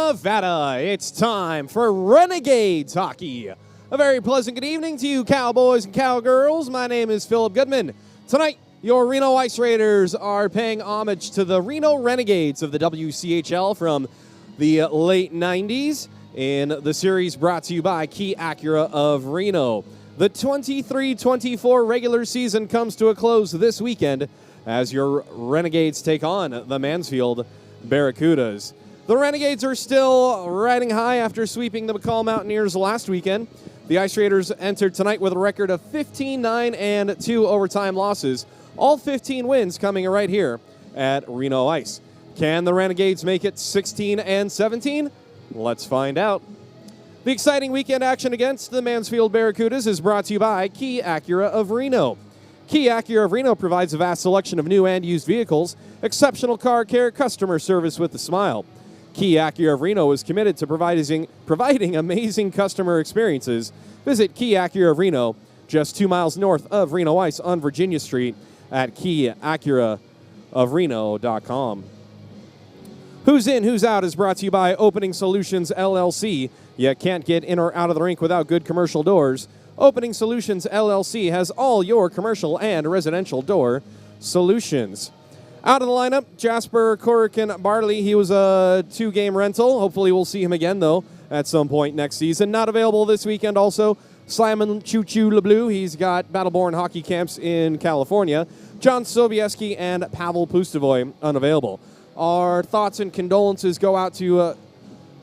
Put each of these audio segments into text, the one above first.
Nevada. It's time for Renegades hockey. A very pleasant good evening to you, cowboys and cowgirls. My name is Philip Goodman. Tonight, your Reno Ice Raiders are paying homage to the Reno Renegades of the WCHL from the late 90s in the series brought to you by Key Acura of Reno. The 23-24 regular season comes to a close this weekend as your Renegades take on the Mansfield Barracudas. The Renegades are still riding high after sweeping the McCall Mountaineers last weekend. The Ice Raiders entered tonight with a record of 15-9 and 2 overtime losses. All 15 wins coming right here at Reno Ice. Can the Renegades make it 16 and 17? Let's find out. The exciting weekend action against the Mansfield Barracudas is brought to you by Key Acura of Reno. Key Acura of Reno provides a vast selection of new and used vehicles, exceptional car care, customer service with a smile. Key Acura of Reno is committed to providing amazing customer experiences. Visit Key Acura of Reno, just 2 miles north of Reno Ice on Virginia Street at keyacuraofreno.com. Who's In, Who's Out is brought to you by Opening Solutions, LLC. You can't get in or out of the rink without good commercial doors. Opening Solutions, LLC has all your commercial and residential door solutions. Out of the lineup, Jasper Corrigan Barley. He was a 2-game rental. Hopefully we'll see him again, though, at some point next season. Not available this weekend also. Simon Choo Choo LeBleu. He's got Battleborn hockey camps in California. John Sobieski and Pavel Pustovoy unavailable. Our thoughts and condolences go out to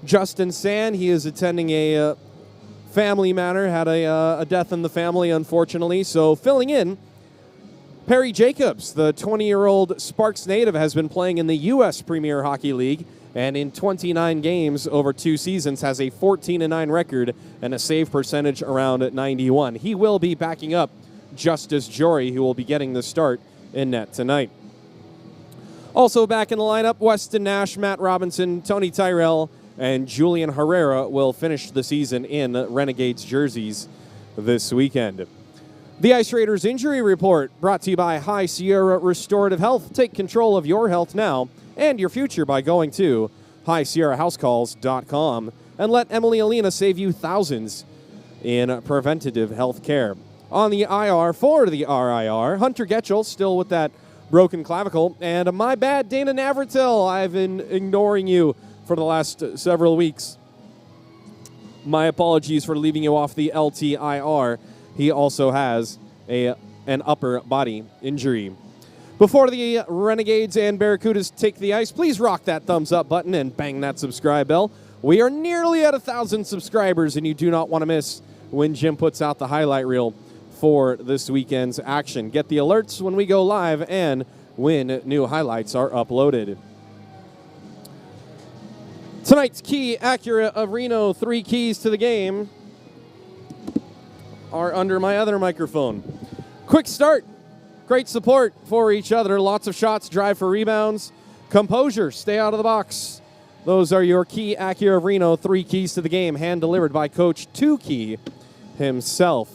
Justis Gyori. He is attending a family matter, had a death in the family, unfortunately. So filling in, Perry Jacobs, the 20-year-old Sparks native, has been playing in the U.S. Premier Hockey League, and in 29 games over 2 seasons has a 14-9 record and a save percentage around 91. He will be backing up Justis Gyori, who will be getting the start in net tonight. Also back in the lineup, Weston Nash, Matt Robinson, Tony Tyrell, and Julian Herrera will finish the season in Renegades jerseys this weekend. The Ice Raiders injury report brought to you by High Sierra Restorative Health. Take control of your health now and your future by going to highsierrahousecalls.com and let Emily Alina save you thousands in preventative health care. On the IR for the RIR, Hunter Getchell still with that broken clavicle, and my bad, Dana Navratil. I've been ignoring you for the last several weeks. My apologies for leaving you off the LTIR. He also has an upper body injury. Before the Renegades and Barracudas take the ice, please rock that thumbs up button and bang that subscribe bell. We are nearly at 1,000 subscribers, and you do not want to miss when Jim puts out the highlight reel for this weekend's action. Get the alerts when we go live and when new highlights are uploaded. Tonight's Key Acura of Reno 3 keys to the game are under my other microphone. Quick start, great support for each other, lots of shots, drive for rebounds, composure, stay out of the box. Those are your Key Acura of Reno 3 keys to the game, hand delivered by Coach 2Key himself.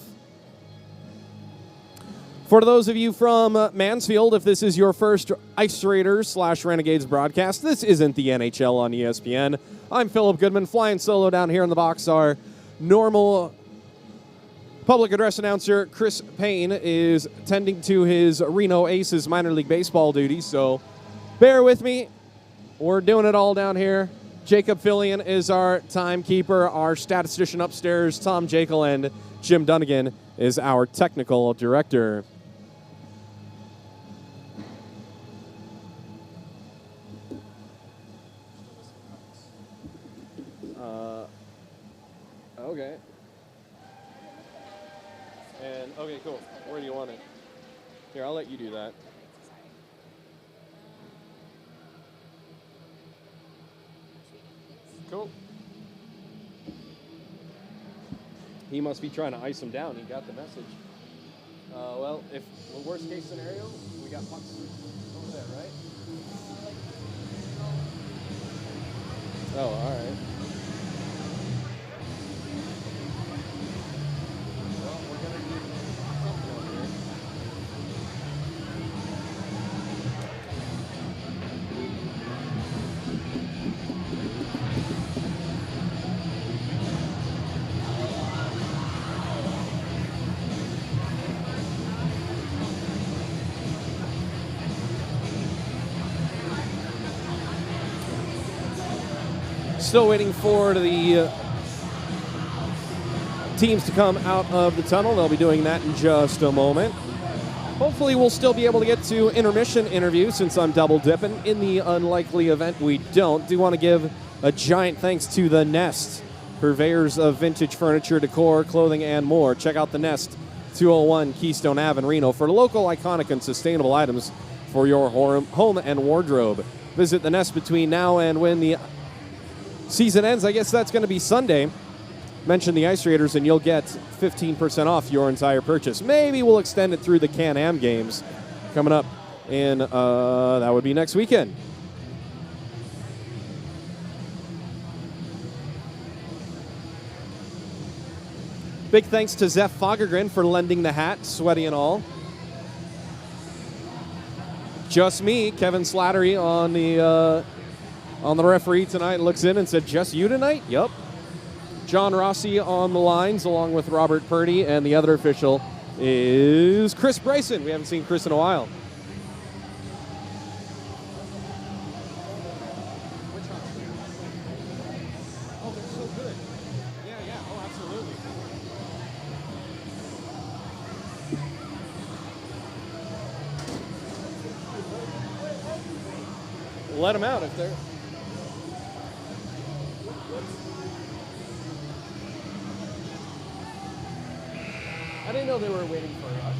For those of you from Mansfield, if this is your first Ice Raiders / Renegades broadcast, this isn't the NHL on ESPN. I'm Philip Goodman, flying solo down here in the box. Our normal public address announcer, Chris Payne, is tending to his Reno Aces minor league baseball duties, so bear with me. We're doing it all down here. Jacob Fillion is our timekeeper. Our statistician upstairs, Tom Jekyll, and Jim Dunnigan is our technical director. Okay. And, okay, cool. Where do you want it? Here, I'll let you do that. Cool. He must be trying to ice him down. He got the message. Well, if the worst case scenario, we got pucks over there, right? Oh, all right. Well, we're going to do something over here. Still waiting for the teams to come out of the tunnel. They'll be doing that in just a moment. Hopefully we'll still be able to get to intermission interview since I'm double dipping. In the unlikely event we don't, do want to give a giant thanks to The Nest, purveyors of vintage furniture, decor, clothing, and more. Check out The Nest, 201 Keystone Ave in Reno for local, iconic, and sustainable items for your home and wardrobe. Visit The Nest between now and when the season ends. I guess that's going to be Sunday. Mention the Ice Raiders and you'll get 15% off your entire purchase. Maybe we'll extend it through the Can-Am games coming up in, that would be next weekend. Big thanks to Zeph Fagergren for lending the hat, sweaty and all. Just me, Kevin Slattery on the referee tonight looks in and said, just you tonight? Yup. John Rossi on the lines along with Robert Purdy, and the other official is Chris Bryson. We haven't seen Chris in a while. Oh, they're so good. Yeah, oh, absolutely. Let them out if they're... I didn't know they were waiting for us.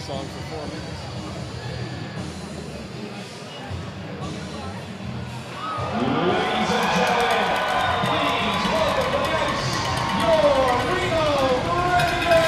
Song for 4 minutes. Ladies and gentlemen, please welcome to the ice, your Reno Renegades!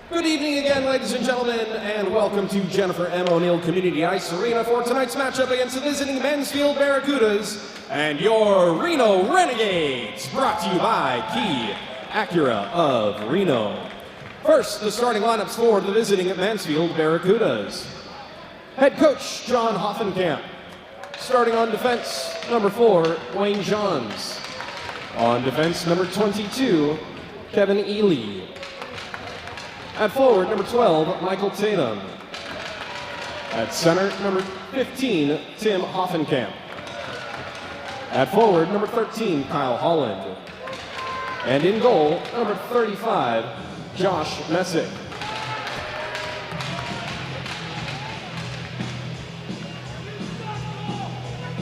Good evening again, ladies and gentlemen, and welcome to Jennifer M. O'Neill Community Ice Arena for tonight's matchup against the visiting Mansfield Barracudas and your Reno Renegades, brought to you by Key Acura of Reno. First, the starting lineups for the visiting Mansfield Barracudas. Head coach, John Hoffenkamp. Starting on defense, number 4, Wayne Johns. On defense, number 22, Kevin Ely. At forward, number 12, Michael Tatum. At center, number 15, Tim Hoffenkamp. At forward, number 13, Kyle Holland. And in goal, number 35, Josh Messick.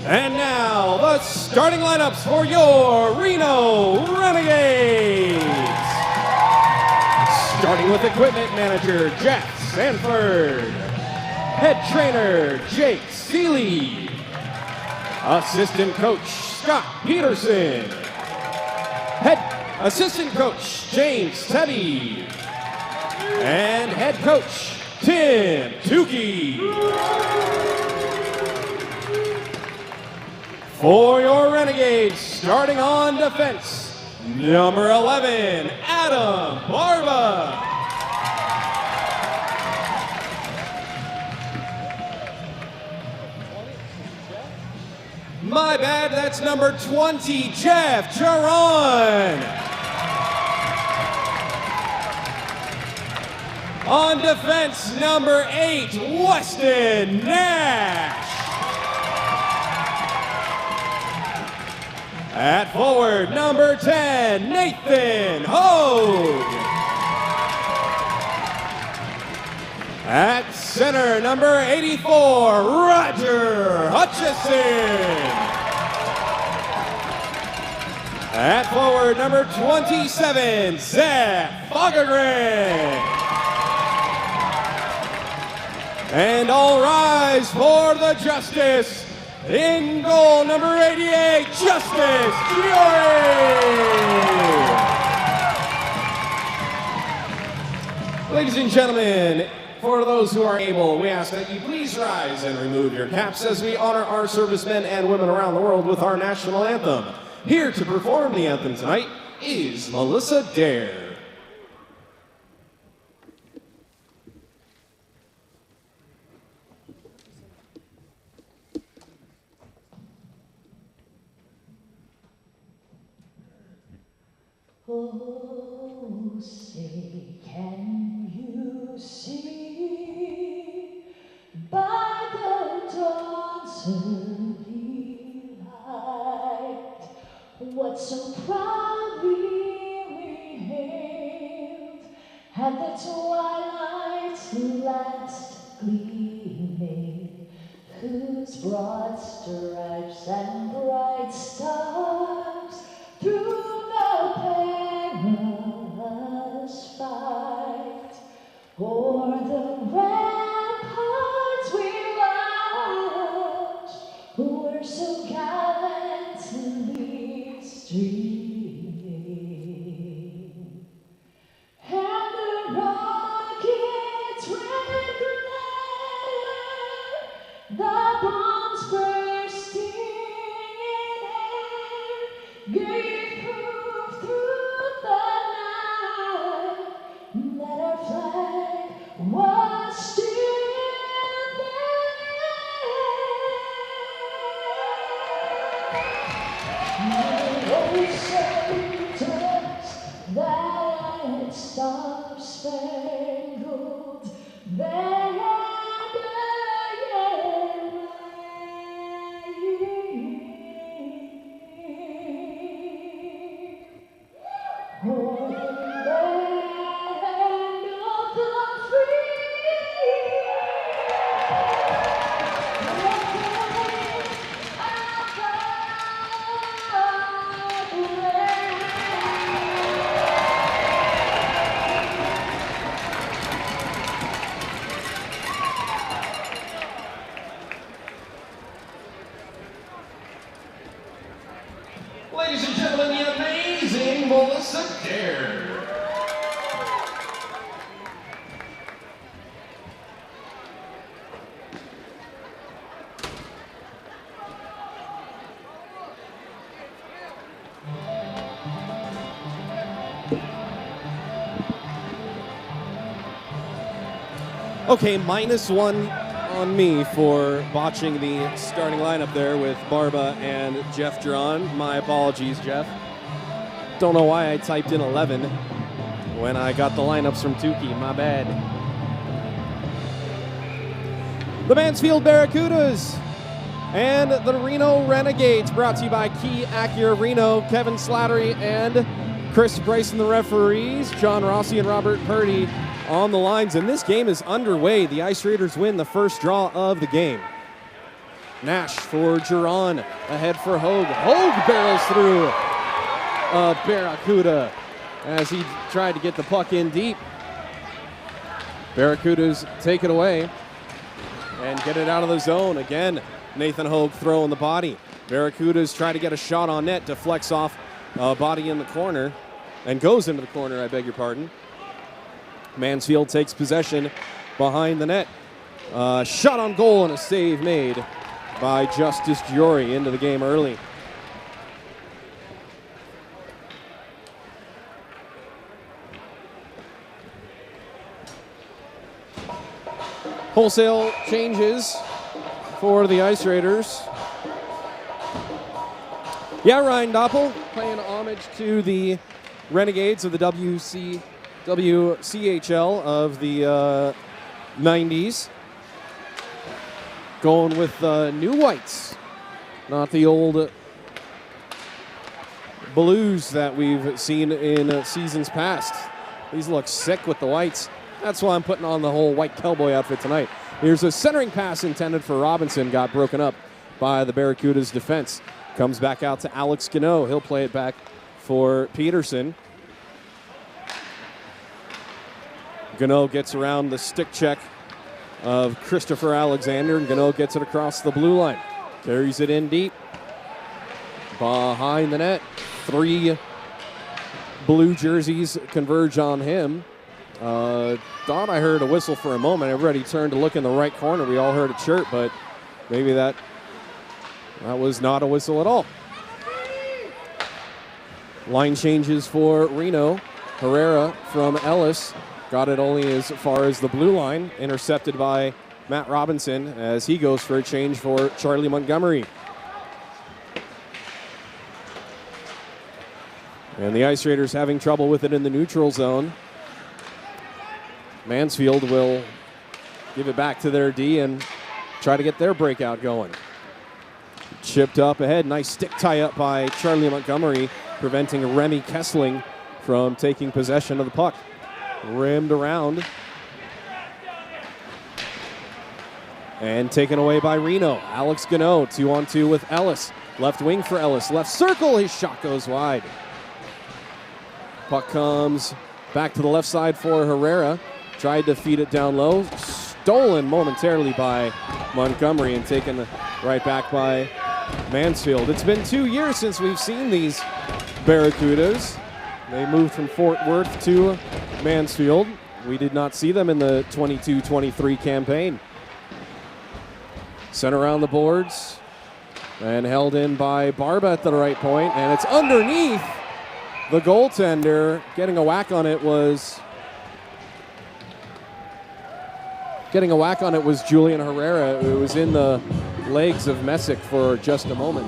And now, the starting lineups for your Reno Renegades. Starting with equipment manager, Jack Sanford. Head trainer, Jake Seeley. Assistant coach, Scott Peterson. Head assistant coach, James Teddy. And head coach, Tim Tukey. For your Renegades, starting on defense, number 11, Adam Barba. My bad, that's number 20, Jeff Jaron. On defense, number 8, Weston Nash. forward, number 10, Nathan Hogue. At center, number 84, Roger Hutchison. At forward, number 27, Zach Fagergren. And all rise for the Justis. In goal, number 88, Justis Gyori. Ladies and gentlemen, for those who are able, we ask that you please rise and remove your caps as we honor our servicemen and women around the world with our national anthem. Here to perform the anthem tonight is Melissa Dare. Oh, say, can you see by the dawn's early light what so proudly we hailed at the twilight's last gleaming, whose broad stripes and bright stars through the perilous fight o'er the ramparts we watched were so gallantly streaming, and the rocket's red glare, the bombs bursting in air, gave proof through the night that our flag was still there. Oh, soldiers, that star-spangled banner o'er the land of the free, Ladies and gentlemen, the amazing Melissa Dare. Okay, -1 on me for botching the starting lineup there with Barba and Jeff Duran. My apologies, Jeff. Don't know why I typed in 11 when I got the lineups from Tukey. My bad. The Mansfield Barracudas and the Reno Renegades, brought to you by Key Acura Reno, Kevin Slattery and Chris Bryson, the referees, John Rossi and Robert Purdy on the lines, and this game is underway. The Ice Raiders win the first draw of the game. Nash for Duran, ahead for Hogue. Hogue barrels through a Barracuda as he tried to get the puck in deep. Barracudas take it away and get it out of the zone. Again, Nathan Hogue throwing the body. Barracudas try to get a shot on net, deflects off a body in the corner and goes into the corner, I beg your pardon. Mansfield takes possession behind the net. Shot on goal and a save made by Justis Gyori into the game early. Wholesale changes for the Ice Raiders. Yeah, Ryan Doppel paying homage to the Renegades of the WCHL of the 90s. Going with new whites, not the old blues that we've seen in seasons past. These look sick with the whites. That's why I'm putting on the whole white cowboy outfit tonight. Here's a centering pass intended for Robinson. Got broken up by the Barracudas defense. Comes back out to Alex Gunnoe. He'll play it back for Peterson. Gunnoe gets around the stick check of Christopher Alexander, and Gunnoe gets it across the blue line. Carries it in deep. Behind the net. 3 blue jerseys converge on him. Thought I heard a whistle for a moment. Everybody turned to look in the right corner. We all heard a chirp, but maybe that was not a whistle at all. Line changes for Reno. Herrera from Ellis got it only as far as the blue line, intercepted by Matt Robinson as he goes for a change for Charlie Montgomery. And the Ice Raiders having trouble with it in the neutral zone. Mansfield will give it back to their D and try to get their breakout going. Chipped up ahead. Nice stick tie up by Charlie Montgomery, preventing Remy Kessling from taking possession of the puck. Rimmed around. And taken away by Reno. Alex Gunnoe, 2-on-2 with Ellis. Left wing for Ellis. Left circle. His shot goes wide. Puck comes back to the left side for Herrera. Tried to feed it down low. Stolen momentarily by Montgomery and taken right back by Mansfield. It's been 2 years since we've seen these Barracudas. They moved from Fort Worth to Mansfield. We did not see them in the 22-23 campaign. Sent around the boards and held in by Barba at the right point, and it's underneath the goaltender. Getting a whack on it was Julian Herrera. It was in the legs of Messick for just a moment.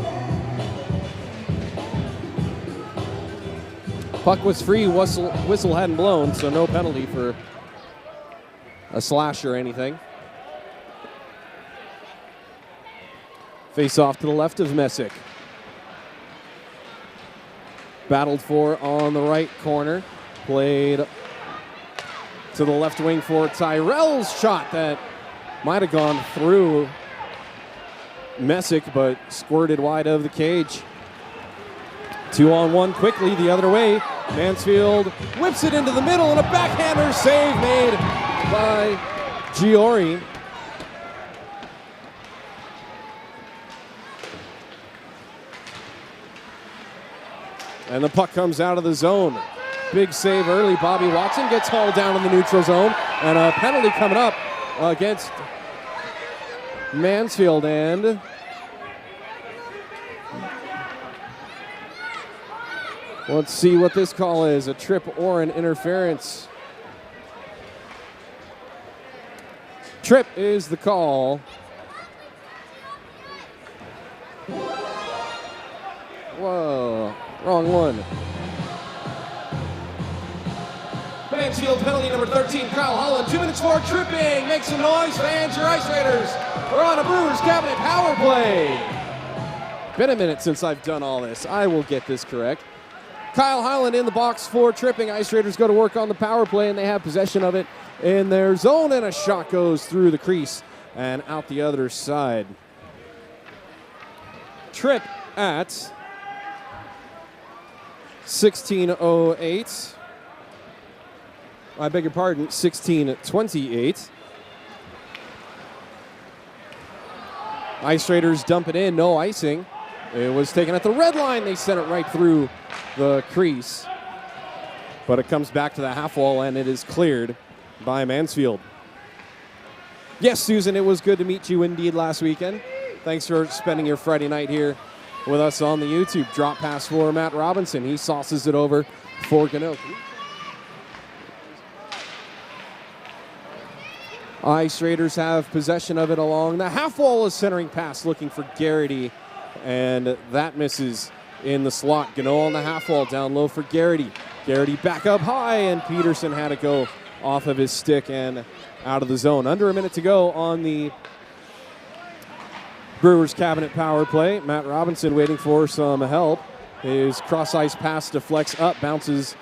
Puck was free, whistle hadn't blown, so no penalty for a slash or anything. Face off to the left of Messick. Battled for on the right corner. Played to the left wing for Tyrell's shot that might have gone through Messick, but squirted wide of the cage. 2-on-1 quickly the other way. Mansfield whips it into the middle, and a backhander save made by Gyori. And the puck comes out of the zone. Big save early. Bobby Watson gets hauled down in the neutral zone, and a penalty coming up against Mansfield. And let's see what this call is, a trip or an interference. Trip is the call. Whoa, wrong one. Mansfield penalty number 13, Kyle Holland. 2 minutes for tripping. Make some noise, fans. Your Ice Raiders are on a Brewers cabinet power play. Been a minute since I've done all this. I will get this correct. Kyle Highland in the box for tripping. Ice Raiders go to work on the power play, and they have possession of it in their zone, and a shot goes through the crease and out the other side. Trip at 16:08. I beg your pardon, 16:28. Ice Raiders dump it in, no icing. It was taken at the red line. They sent it right through the crease. But it comes back to the half wall, and it is cleared by Mansfield. Yes, Susan, it was good to meet you indeed last weekend. Thanks for spending your Friday night here with us on the YouTube. Drop pass for Matt Robinson. He sauces it over for Gunnoe. Ice Raiders have possession of it along the half wall. A centering pass looking for Garrity, and that misses in the slot. Gunnoe on the half wall, down low for Garrity. Garrity back up high, and Peterson had to go off of his stick and out of the zone. Under a minute to go on the Brewers cabinet power play. Matt Robinson waiting for some help. His cross ice pass deflects up, bounces,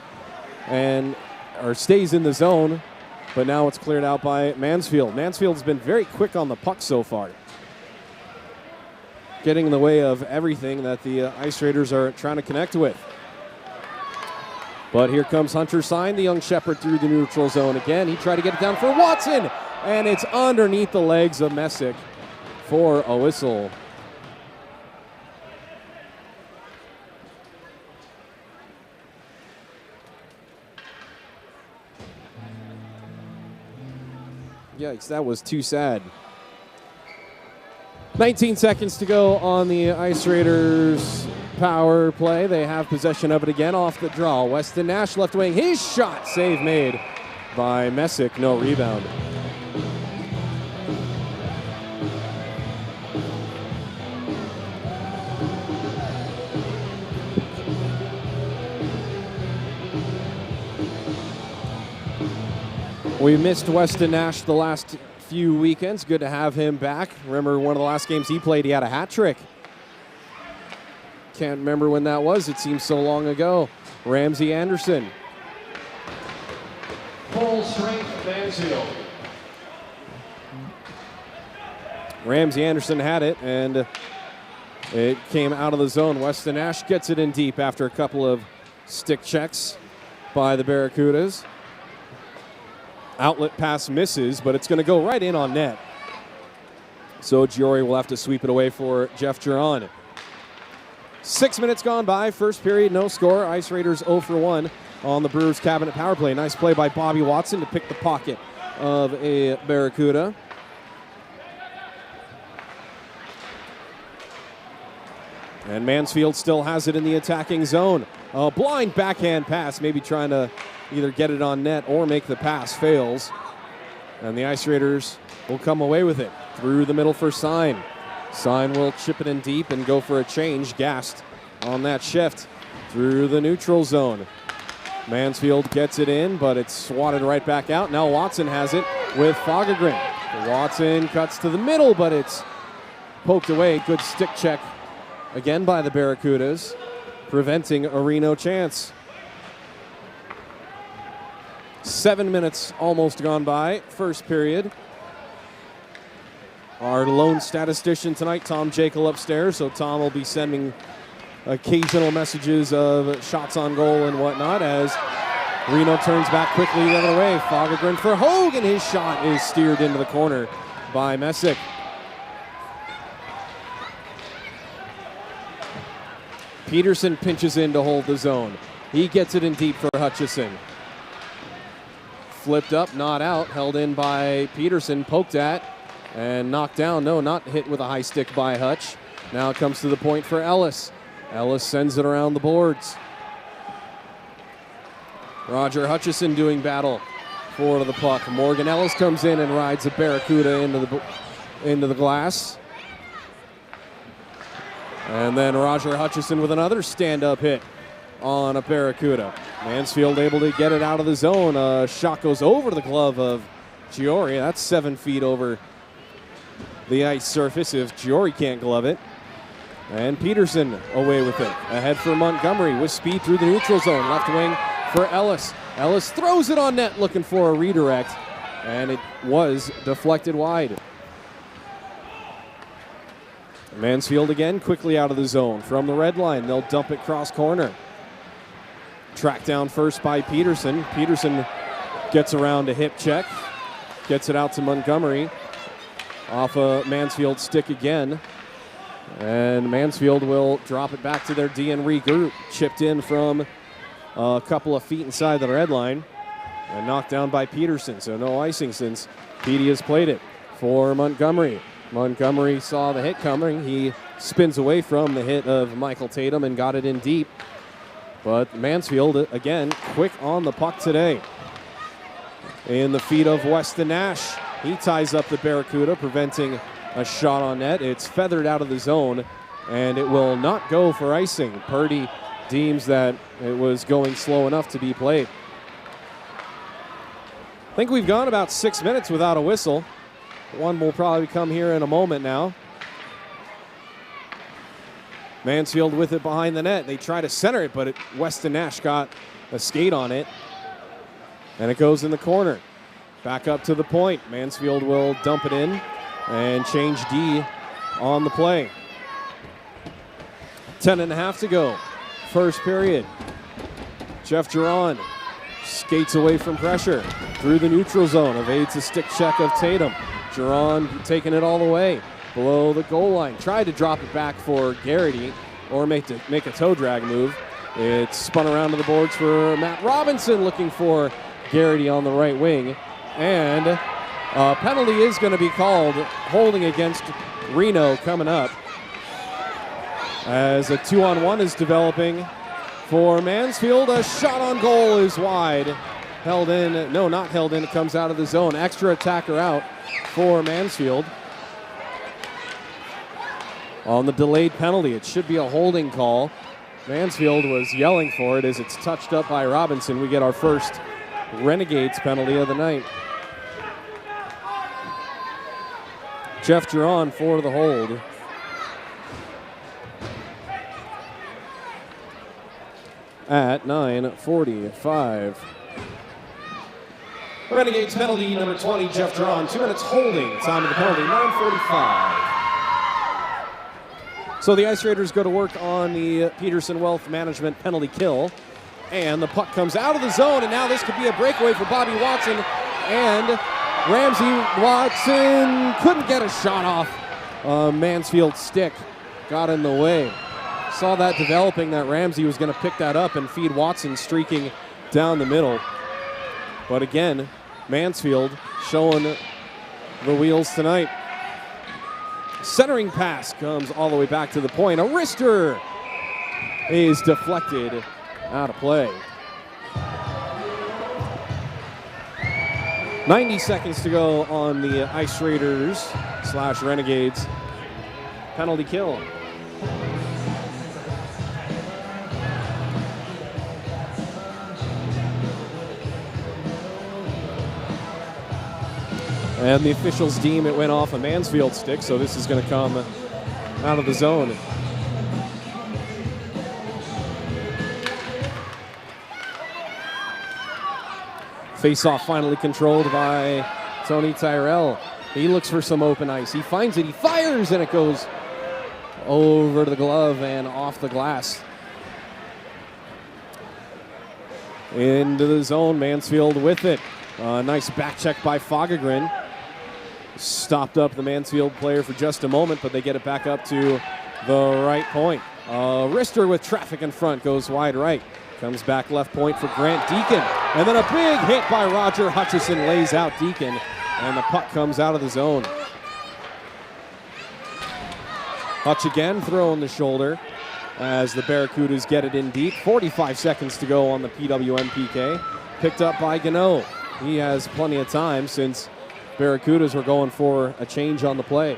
or stays in the zone, but now it's cleared out by Mansfield. Mansfield's been very quick on the puck so far, getting in the way of everything that the Ice Raiders are trying to connect with. But here comes Hunter Sine, the young shepherd, through the neutral zone again. He tried to get it down for Watson, and it's underneath the legs of Messick for a whistle. Yikes, that was too sad. 19 seconds to go on the Ice Raiders power play. They have possession of it again off the draw. Weston Nash left wing. His shot, save made by Messick. No rebound. We missed Weston Nash the last few weekends. Good to have him back. Remember one of the last games he played, he had a hat trick. Can't remember when that was. It seems so long ago. Ramsey Anderson. Full strength Mansfield. Ramsey Anderson had it, and it came out of the zone. Weston Nash gets it in deep after a couple of stick checks by the Barracudas. Outlet pass misses, but it's going to go right in on net. So Gyori will have to sweep it away for Jeff Giron. 6 minutes gone by. First period, no score. Ice Raiders 0 for 1 on the Brewers cabinet power play. Nice play by Bobby Watson to pick the pocket of a Barracuda. And Mansfield still has it in the attacking zone. A blind backhand pass, maybe trying to either get it on net or make the pass, fails. And the Ice Raiders will come away with it through the middle for Sine. Sine will chip it in deep and go for a change. Gassed on that shift through the neutral zone. Mansfield gets it in, but it's swatted right back out. Now Watson has it with Fagergren. Watson cuts to the middle, but it's poked away. Good stick check again by the Barracudas, preventing a Reno chance. 7 minutes almost gone by, first period. Our lone statistician tonight, Tom Jekyll, upstairs, so Tom will be sending occasional messages of shots on goal and whatnot as Reno turns back quickly the other way. Fagergren for Hogue, and his shot is steered into the corner by Messick. Peterson pinches in to hold the zone. He gets it in deep for Hutchison. Flipped up, not out, held in by Peterson, poked at, and knocked down. No, not hit with a high stick by Hutch. Now it comes to the point for Ellis. Ellis sends it around the boards. Roger Hutchison doing battle for the puck. Morgan Ellis comes in and rides a Barracuda into the glass. And then Roger Hutchison with another stand-up hit on a Barracuda. Mansfield able to get it out of the zone. Shot goes over the glove of Gyori. That's 7 feet over the ice surface if Gyori can't glove it. And Peterson away with it. Ahead for Montgomery with speed through the neutral zone. Left wing for Ellis. Ellis throws it on net looking for a redirect. And it was deflected wide. Mansfield again quickly out of the zone. From the red line, they'll dump it cross corner. Tracked down first by Peterson. Peterson gets around a hip check. Gets it out to Montgomery. Off a Mansfield stick again. And Mansfield will drop it back to their D and regroup. Chipped in from a couple of feet inside the red line. And knocked down by Peterson. So no icing since Petey has played it for Montgomery. Montgomery saw the hit coming. He spins away from the hit of Michael Tatum and got it in deep. But Mansfield, again, quick on the puck today. In the feet of Weston Nash. He ties up the Barracuda, preventing a shot on net. It's feathered out of the zone, and it will not go for icing. Purdy deems that it was going slow enough to be played. I think we've gone about 6 minutes without a whistle. One will probably come here in a moment now. Mansfield with it behind the net. They try to center it, but Weston Nash got a skate on it. And it goes in the corner. Back up to the point. Mansfield will dump it in and change D on the play. 10.5 to go. First period. Jeff Giron skates away from pressure. Through the neutral zone. Evades a stick check of Tatum. Giron taking it all the way. Below the goal line. Tried to drop it back for Garrity or make a toe drag move. It's spun around to the boards for Matt Robinson looking for Garrity on the right wing. And a penalty is going to be called, holding against Reno coming up. As a 2-on-1 is developing for Mansfield. A shot on goal is wide. Held in. No, not held in. It comes out of the zone. Extra attacker out for Mansfield. On the delayed penalty, it should be a holding call. Mansfield was yelling for it as it's touched up by Robinson. We get our first Renegades penalty of the night. Jeff Giron for the hold. At 9:45. Renegades penalty number 20, Jeff Giron. 2 minutes holding. Time of the penalty, 9:45. So the Ice Raiders go to work on the Peterson Wealth Management penalty kill. And the puck comes out of the zone, and now this could be a breakaway for Bobby Watson. And Ramsey Watson couldn't get a shot off. Mansfield's stick got in the way. Saw that developing, that Ramsey was going to pick that up and feed Watson streaking down the middle. But again, Mansfield showing the wheels tonight. Centering pass comes all the way back to the point. A wrister is deflected out of play. 90 seconds to go on the Ice Raiders / Renegades penalty kill. And the officials deem it went off a Mansfield stick, so this is going to come out of the zone. Face-off finally controlled by Tony Tyrell. He looks for some open ice. He finds it, he fires, and it goes over the glove and off the glass. Into the zone, Mansfield with it. Nice back check by Fogagrin. Stopped up the Mansfield player for just a moment, but they get it back up to the right point. Wrister with traffic in front goes wide right. Comes back left point for Grant Deacon. And then a big hit by Roger Hutchison lays out Deacon. And the puck comes out of the zone. Hutch again throwing the shoulder as the Barracudas get it in deep. 45 seconds to go on the PWM PK. Picked up by Gunnoe. He has plenty of time since Barracudas were going for a change on the play.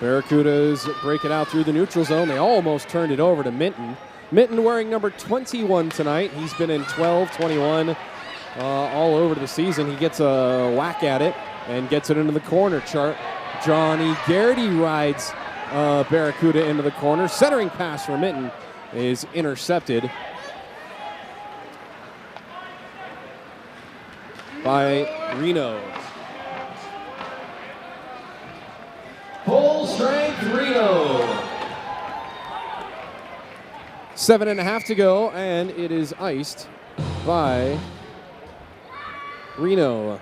Barracudas break it out through the neutral zone. They almost turned it over to Minton. Minton wearing number 21 tonight. He's been in 12, 21 all over the season. He gets a whack at it and gets it into the corner. Johnny Garrity rides Barracuda into the corner. Centering pass for Minton is intercepted by Reno. Full strength Reno. 7.5 to go, and it is iced by Reno.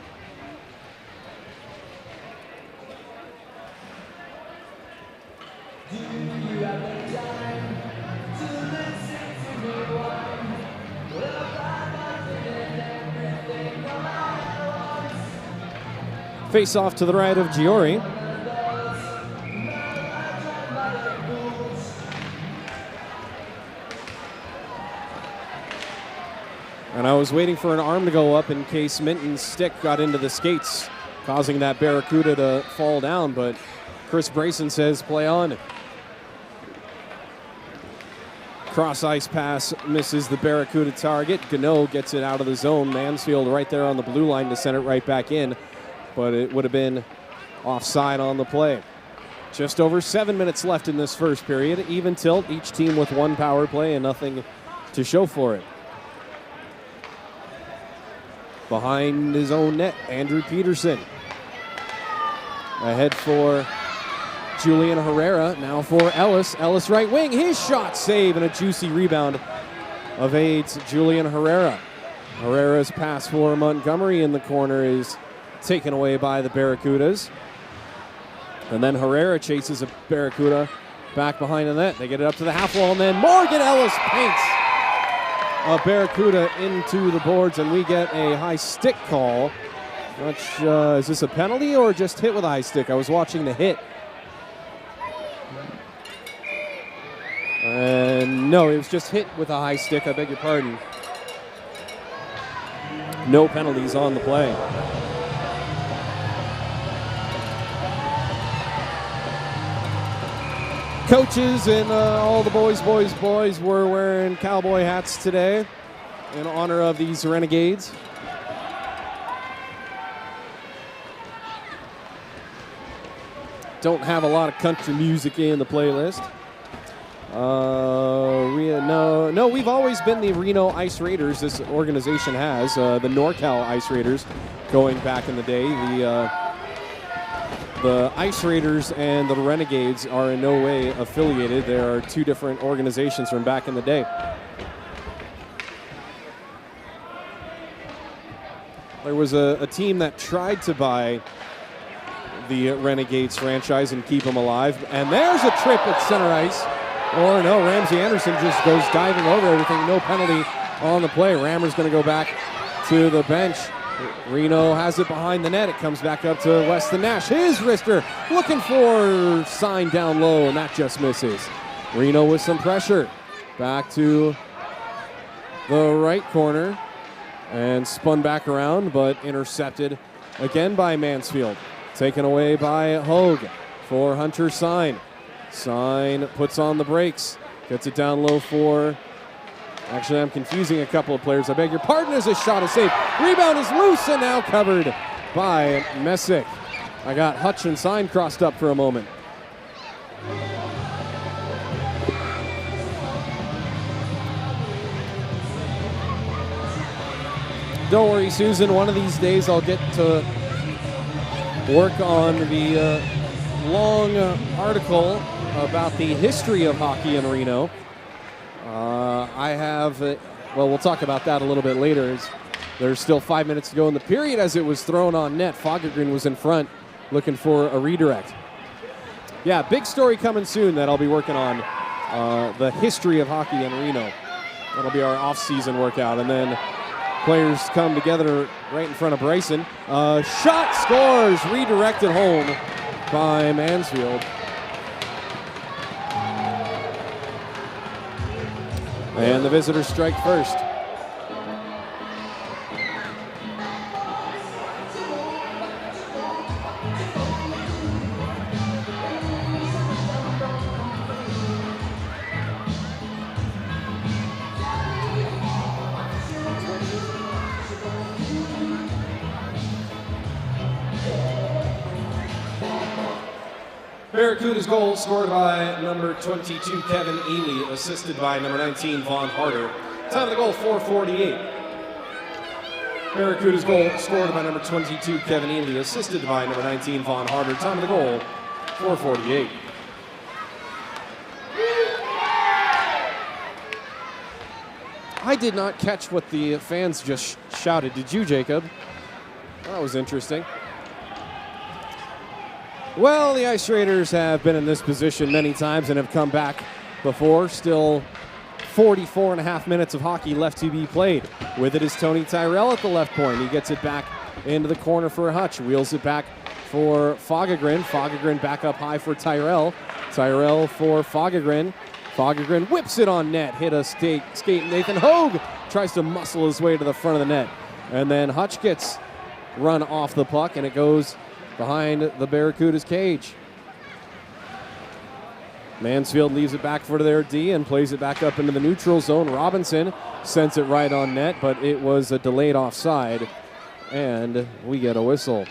Face off to the right of Gyori. And I was waiting for an arm to go up in case Minton's stick got into the skates, causing that Barracuda to fall down, but Chris Brayson says play on. Cross ice pass misses the Barracuda target. Gunnoe gets it out of the zone. Mansfield right there on the blue line to send it right back in, but it would have been offside on the play. Just over 7 minutes left in this first period. Even tilt, each team with one power play and nothing to show for it. Behind his own net, Andrew Peterson. Ahead for Julian Herrera, now for Ellis. Ellis right wing, his shot save and a juicy rebound evades Julian Herrera. Herrera's pass for Montgomery in the corner is taken away by the Barracudas. And then Herrera chases a Barracuda back behind the net. They get it up to the half wall, and then Morgan Ellis paints a Barracuda into the boards, and we get a high stick call. Is this a penalty or just hit with a high stick? I was watching the hit. No, it was just hit with a high stick. I beg your pardon. No penalties on the play. Coaches and all the boys were wearing cowboy hats today in honor of these Renegades. Don't have a lot of country music in the playlist. No, we've always been the Reno Ice Raiders. This organization has the NorCal Ice Raiders going back in the day. The Ice Raiders and the Renegades are in no way affiliated. There are two different organizations from back in the day. There was a team that tried to buy the Renegades franchise and keep them alive. And there's a trip at center ice. Or no, Ramsey Anderson just goes diving over everything. No penalty on the play. Rammer's going to go back to the bench. Reno has it behind the net. It comes back up to Weston Nash. His wrister looking for Sine down low, and that just misses. Reno with some pressure. Back to the right corner and spun back around, but intercepted again by Mansfield. Taken away by Hogue for Hunter Sine. Sine puts on the brakes. Gets it down low for... Actually, I'm confusing a couple of players. I beg your pardon as a shot is safe. Rebound is loose and now covered by Messick. I got Hutch and Sine crossed up for a moment. Don't worry, Susan. One of these days I'll get to work on the long article about the history of hockey in Reno. I have, well, we'll talk about that a little bit later. There's still 5 minutes to go in the period as it was thrown on net. Fagergren was in front looking for a redirect. Yeah, big story coming soon that I'll be working on, the history of hockey in Reno. That'll be our off-season workout. And then players come together right in front of Bryson. Shot scores, redirected home by Mansfield. And the visitors strike first. Barracuda's goal scored by number 22, Kevin Ely, assisted by number 19, Vaughn Harder. Time of the goal, 4:48. Barracuda's goal scored by number 22, Kevin Ely, assisted by number 19, Vaughn Harder. Time of the goal, 4:48. I did not catch what the fans just shouted. Did you, Jacob? That was interesting. Well, the Ice Raiders have been in this position many times and have come back before. Still 44 and a half minutes of hockey left to be played. With it is Tony Tyrell at the left point. He gets it back into the corner for Hutch. Wheels it back for Fagergren. Fagergren back up high for Tyrell. Tyrell for Fagergren. Fagergren whips it on net. Hit a skate. Nathan Hogue tries to muscle his way to the front of the net. And then Hutch gets run off the puck, and it goes behind the Barracuda's cage. Mansfield leaves it back for their D and plays it back up into the neutral zone. Robinson sends it right on net, but it was a delayed offside, and we get a whistle.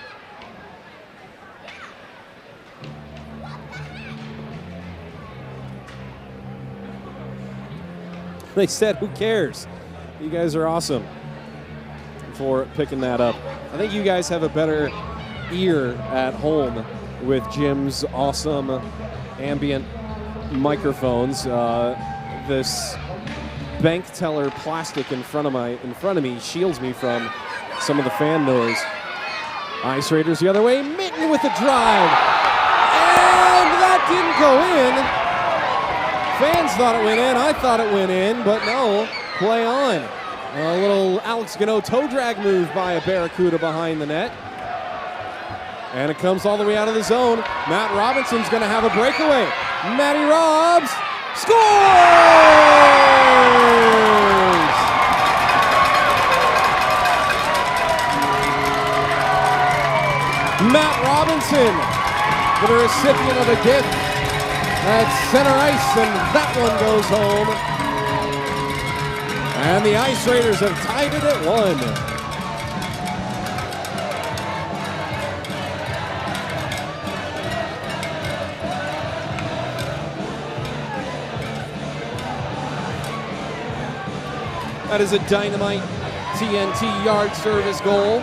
They said, who cares? You guys are awesome for picking that up. I think you guys have a better ear at home with Jim's awesome ambient microphones. This bank teller plastic in front of me shields me from some of the fan noise. Ice Raiders the other way. Minton with the drive, and that didn't go in. Fans thought it went in. I thought it went in, but no. Play on. A little Alex Gunnoe toe drag move by a Barracuda behind the net. And it comes all the way out of the zone. Matt Robinson's going to have a breakaway. Matty Robs scores! Matt Robinson, the recipient of a gift at center ice, and that one goes home. And the Ice Raiders have tied it at 1. That is a dynamite TNT yard service goal.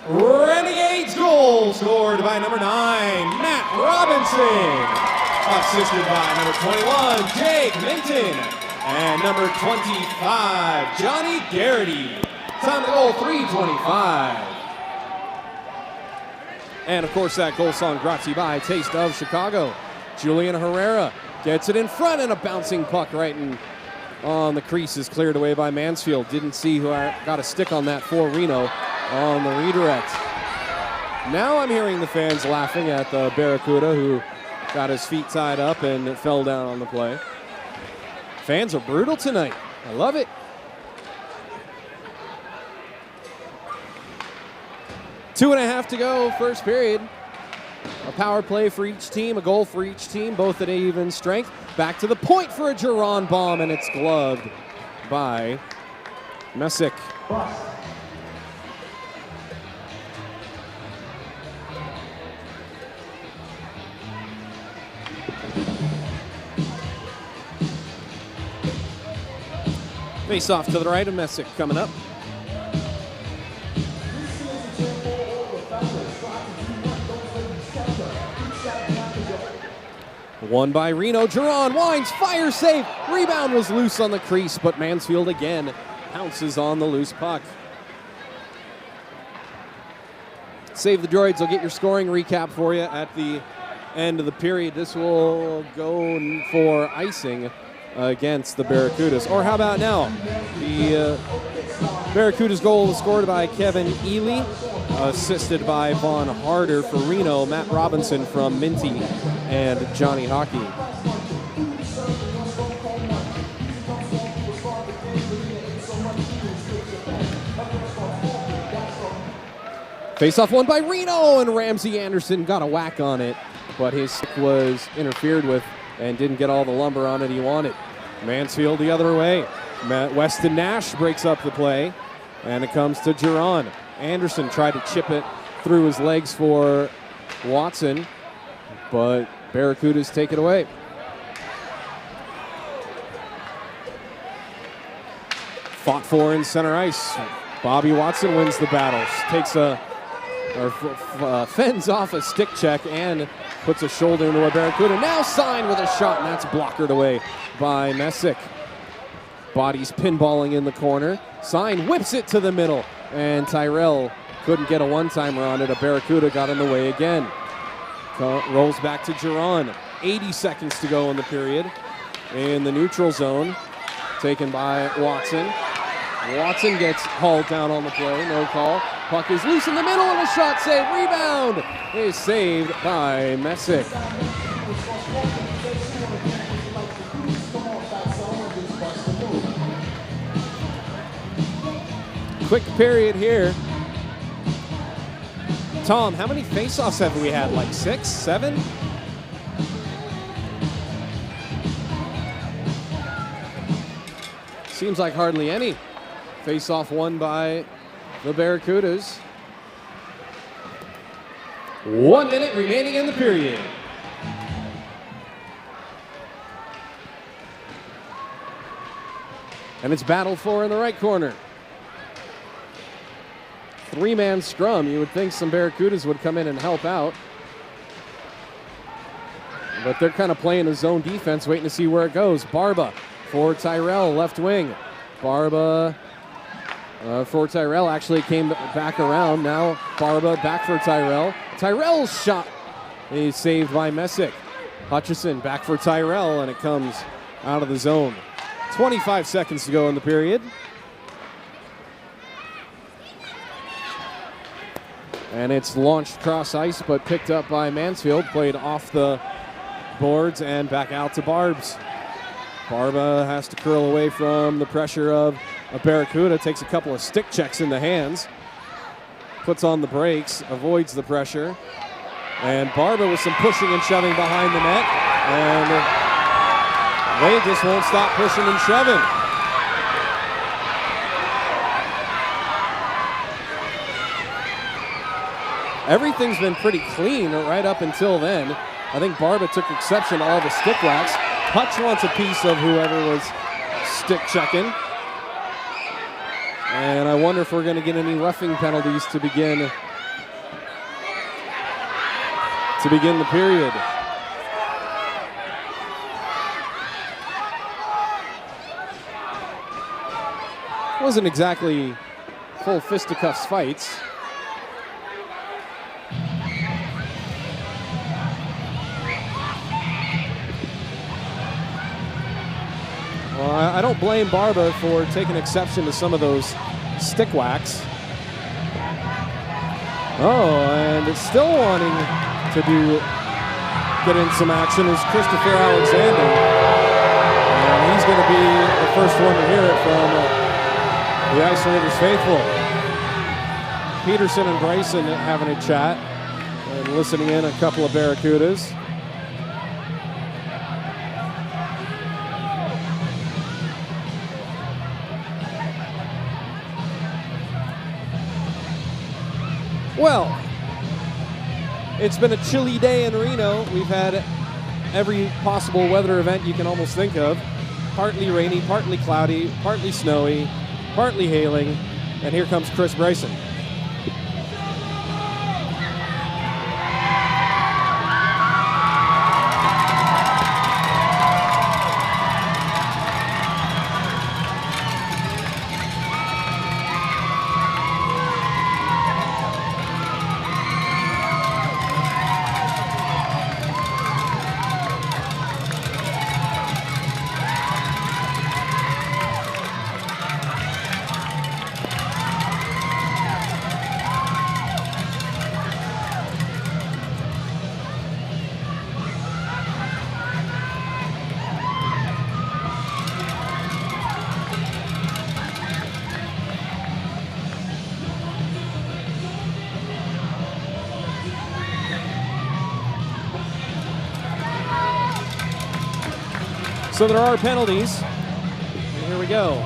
Renegades goal scored by number 9, Matt Robinson. Assisted by number 21, Jake Minton. And number 25, Johnny Garrity. Time to goal, 3:25. And of course, that goal song brought to you by Taste of Chicago. Julian Herrera gets it in front, and a bouncing puck right on the crease is cleared away by Mansfield. Didn't see who got a stick on that for Reno on the redirect. Now I'm hearing the fans laughing at the Barracuda, who got his feet tied up and fell down on the play. Fans are brutal tonight. I love it. Two and a half to go, first period. A power play for each team, a goal for each team, both at even strength. Back to the point for a Giron bomb, and it's gloved by Messick. Face off to the right of Messick coming up. Won by Reno. Giron winds, fire save. Rebound was loose on the crease, but Mansfield again pounces on the loose puck. Save the Droids. I'll get your scoring recap for you at the end of the period. This will go for icing against the Barracudas. Or how about now? The Barracudas goal was scored by Kevin Ely, assisted by Vaughn Harder for Reno, Matt Robinson from Minty, and Johnny Hockey. Face-off won by Reno, and Ramsey Anderson got a whack on it, but his stick was interfered with and didn't get all the lumber on it he wanted. Mansfield the other way. Weston Nash breaks up the play, and it comes to Giron. Anderson tried to chip it through his legs for Watson, but Barracudas take it away. Fought for in center ice. Bobby Watson wins the battle. Fends off a stick check and puts a shoulder into a Barracuda. Now Sine with a shot, and that's blockered away by Messick. Bodies pinballing in the corner. Sine whips it to the middle, and Tyrell couldn't get a one-timer on it. A Barracuda got in the way again. Rolls back to Giron. 80 seconds to go in the period. In the neutral zone, taken by Watson. Watson gets hauled down on the play, no call. Puck is loose in the middle, and a shot save. Rebound is saved by Messick. Quick period here. Tom, how many face-offs have we had? Like 6, 7? Seems like hardly any. Face-off won by the Barracudas. 1 minute remaining in the period. And it's battled for in the right corner. 3-man scrum. You would think some Barracudas would come in and help out. But they're kind of playing a zone defense, waiting to see where it goes. Barba for Tyrell, left wing. Barba for Tyrell actually came back around. Now Barba back for Tyrell. Tyrell's shot. He's saved by Messick. Hutchison back for Tyrell, and it comes out of the zone. 25 seconds to go in the period. And it's launched cross ice, but picked up by Mansfield. Played off the boards and back out to Barbs. Barba has to curl away from the pressure of a Barracuda. Takes a couple of stick checks in the hands. Puts on the brakes, avoids the pressure. And Barba with some pushing and shoving behind the net. And they just won't stop pushing and shoving. Everything's been pretty clean right up until then. I think Barba took exception to all the stick whacks. Hutch wants a piece of whoever was stick checking. And I wonder if we're going to get any roughing penalties to begin the period. Wasn't exactly full fisticuffs fights. Well, I don't blame Barba for taking exception to some of those stick whacks. Oh, and it's still wanting to get in some action is Christopher Alexander. And he's going to be the first one to hear it from the Ice Raiders faithful. Peterson and Bryson having a chat and listening in a couple of Barracudas. Well, it's been a chilly day in Reno. We've had every possible weather event you can almost think of. Partly rainy, partly cloudy, partly snowy, partly hailing, and here comes Chris Bryson. So there are penalties. And here we go.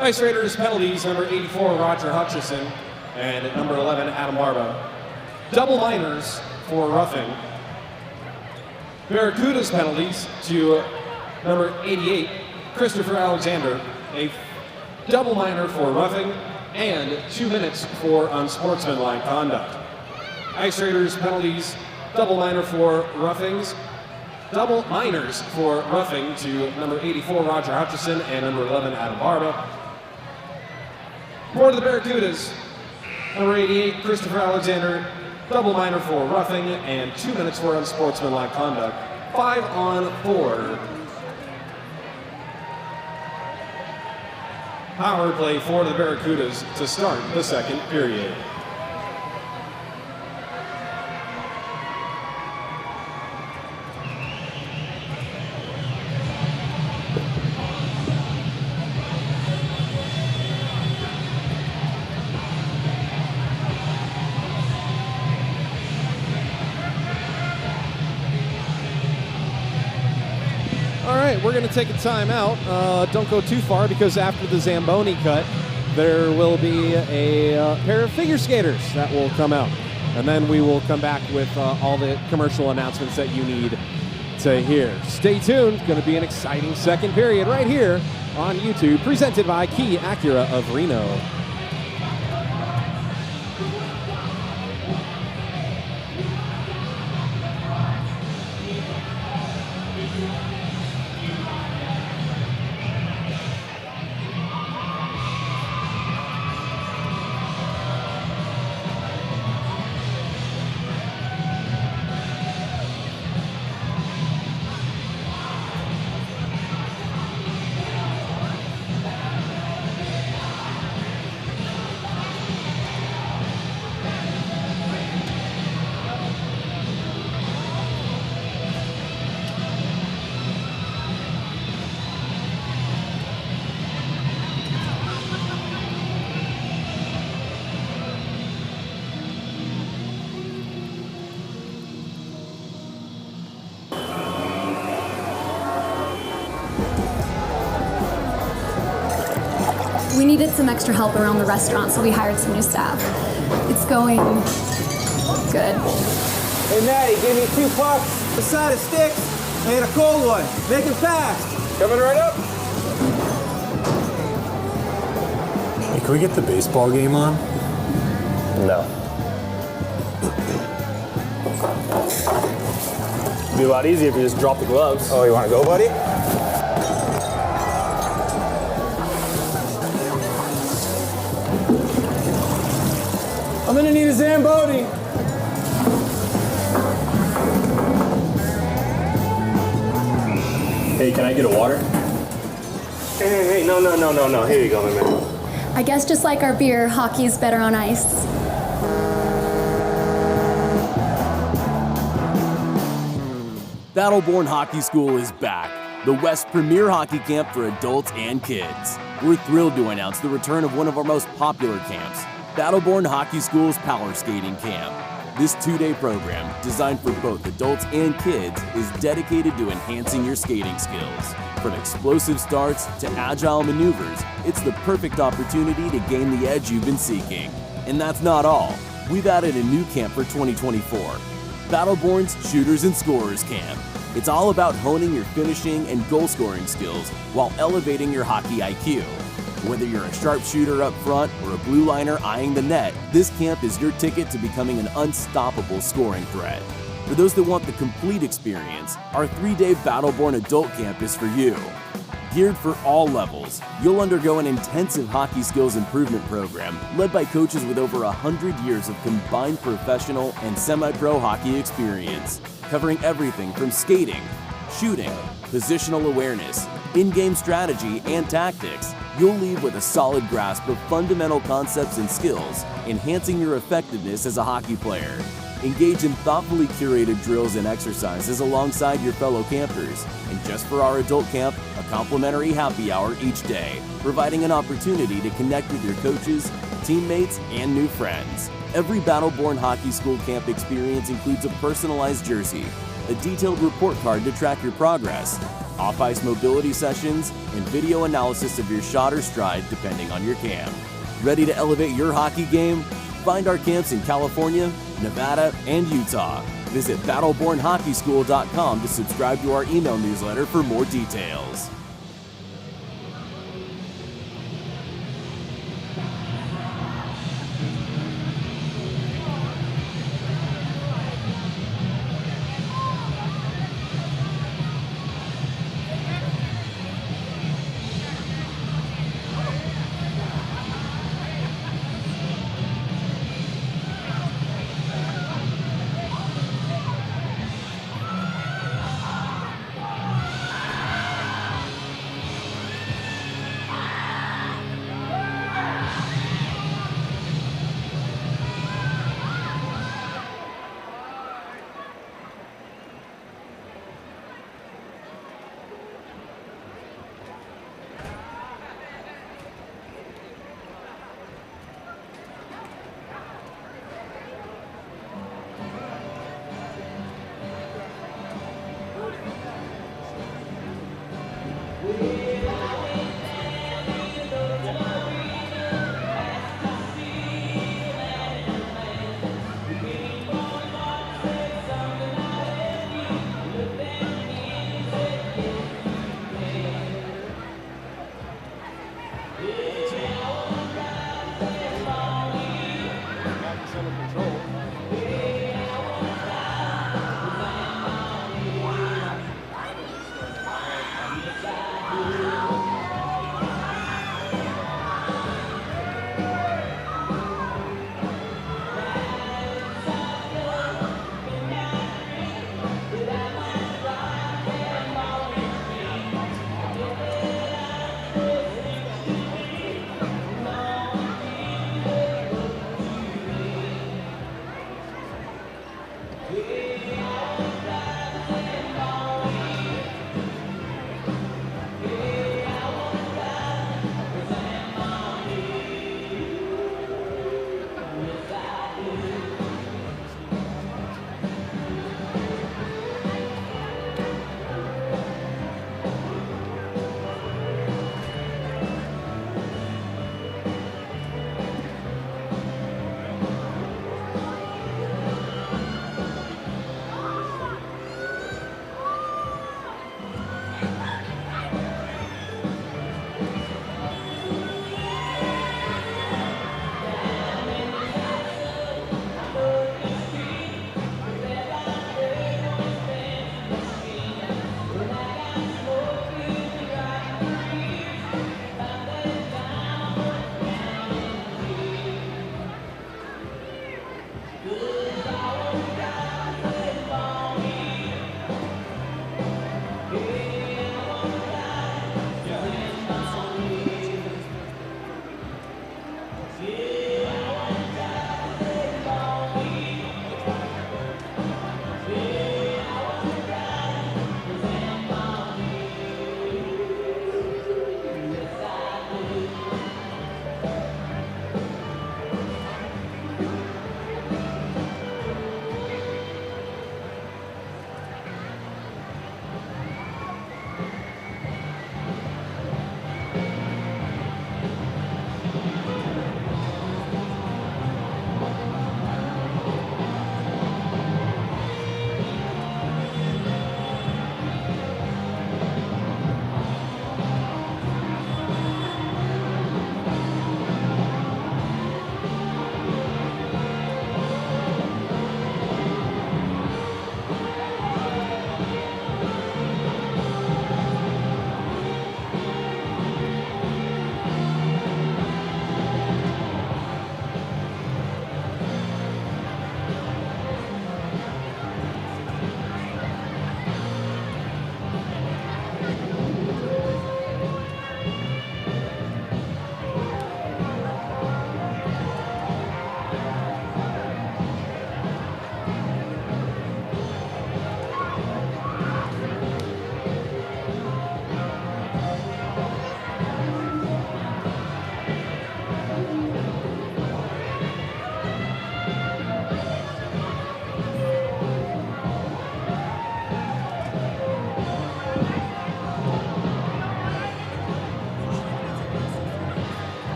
Ice Raiders penalties, number 84, Roger Hutchison, and at number 11, Adam Barba. Double minors for roughing. Barracudas penalties to number 88, Christopher Alexander, a double minor for roughing, and 2 minutes for unsportsmanlike conduct. Ice Raiders penalties, double minor for roughings, double minors for roughing to number 84, Roger Hutchison, and number 11, Adam Barba. For the Barracudas, number 88, Christopher Alexander, double minor for roughing, and 2 minutes for unsportsmanlike conduct. 5-on-4. Power play for the Barracudas to start the second period. All right, we're going to take a timeout. Don't go too far because after the Zamboni cut, there will be a pair of figure skaters that will come out. And then we will come back with all the commercial announcements that you need to hear. Stay tuned. Going to be an exciting second period right here on YouTube, presented by Key Acura of Reno. We needed some extra help around the restaurant, so we hired some new staff. It's going good. Hey, Maddie, give me 2 pucks, a side of sticks, and a cold one. Make it fast. Coming right up. Hey, can we get the baseball game on? No. It'd be a lot easier if you just drop the gloves. Oh, you want to go, buddy? I'm gonna need a Zamboni. Hey, can I get a water? Hey, no. Here you go, my man. I guess just like our beer, hockey's better on ice. Battleborn Hockey School is back, the West's premier hockey camp for adults and kids. We're thrilled to announce the return of one of our most popular camps, Battleborn Hockey School's Power Skating Camp. This 2-day program, designed for both adults and kids, is dedicated to enhancing your skating skills. From explosive starts to agile maneuvers, it's the perfect opportunity to gain the edge you've been seeking. And that's not all. We've added a new camp for 2024, Battleborn's Shooters and Scorers Camp. It's all about honing your finishing and goal-scoring skills while elevating your hockey IQ. Whether you're a sharpshooter up front or a blue liner eyeing the net, this camp is your ticket to becoming an unstoppable scoring threat. For those that want the complete experience, our 3-day Battleborn Adult Camp is for you. Geared for all levels, you'll undergo an intensive hockey skills improvement program led by coaches with over 100 years of combined professional and semi-pro hockey experience, covering everything from skating, shooting, positional awareness, in-game strategy, and tactics. You'll leave with a solid grasp of fundamental concepts and skills, enhancing your effectiveness as a hockey player. Engage in thoughtfully curated drills and exercises alongside your fellow campers. And just for our adult camp, a complimentary happy hour each day, providing an opportunity to connect with your coaches, teammates, and new friends. Every Battleborn Hockey School camp experience includes a personalized jersey, a detailed report card to track your progress, off-ice mobility sessions, and video analysis of your shot or stride depending on your camp. Ready to elevate your hockey game? Find our camps in California, Nevada, and Utah. Visit battlebornhockeyschool.com to subscribe to our email newsletter for more details.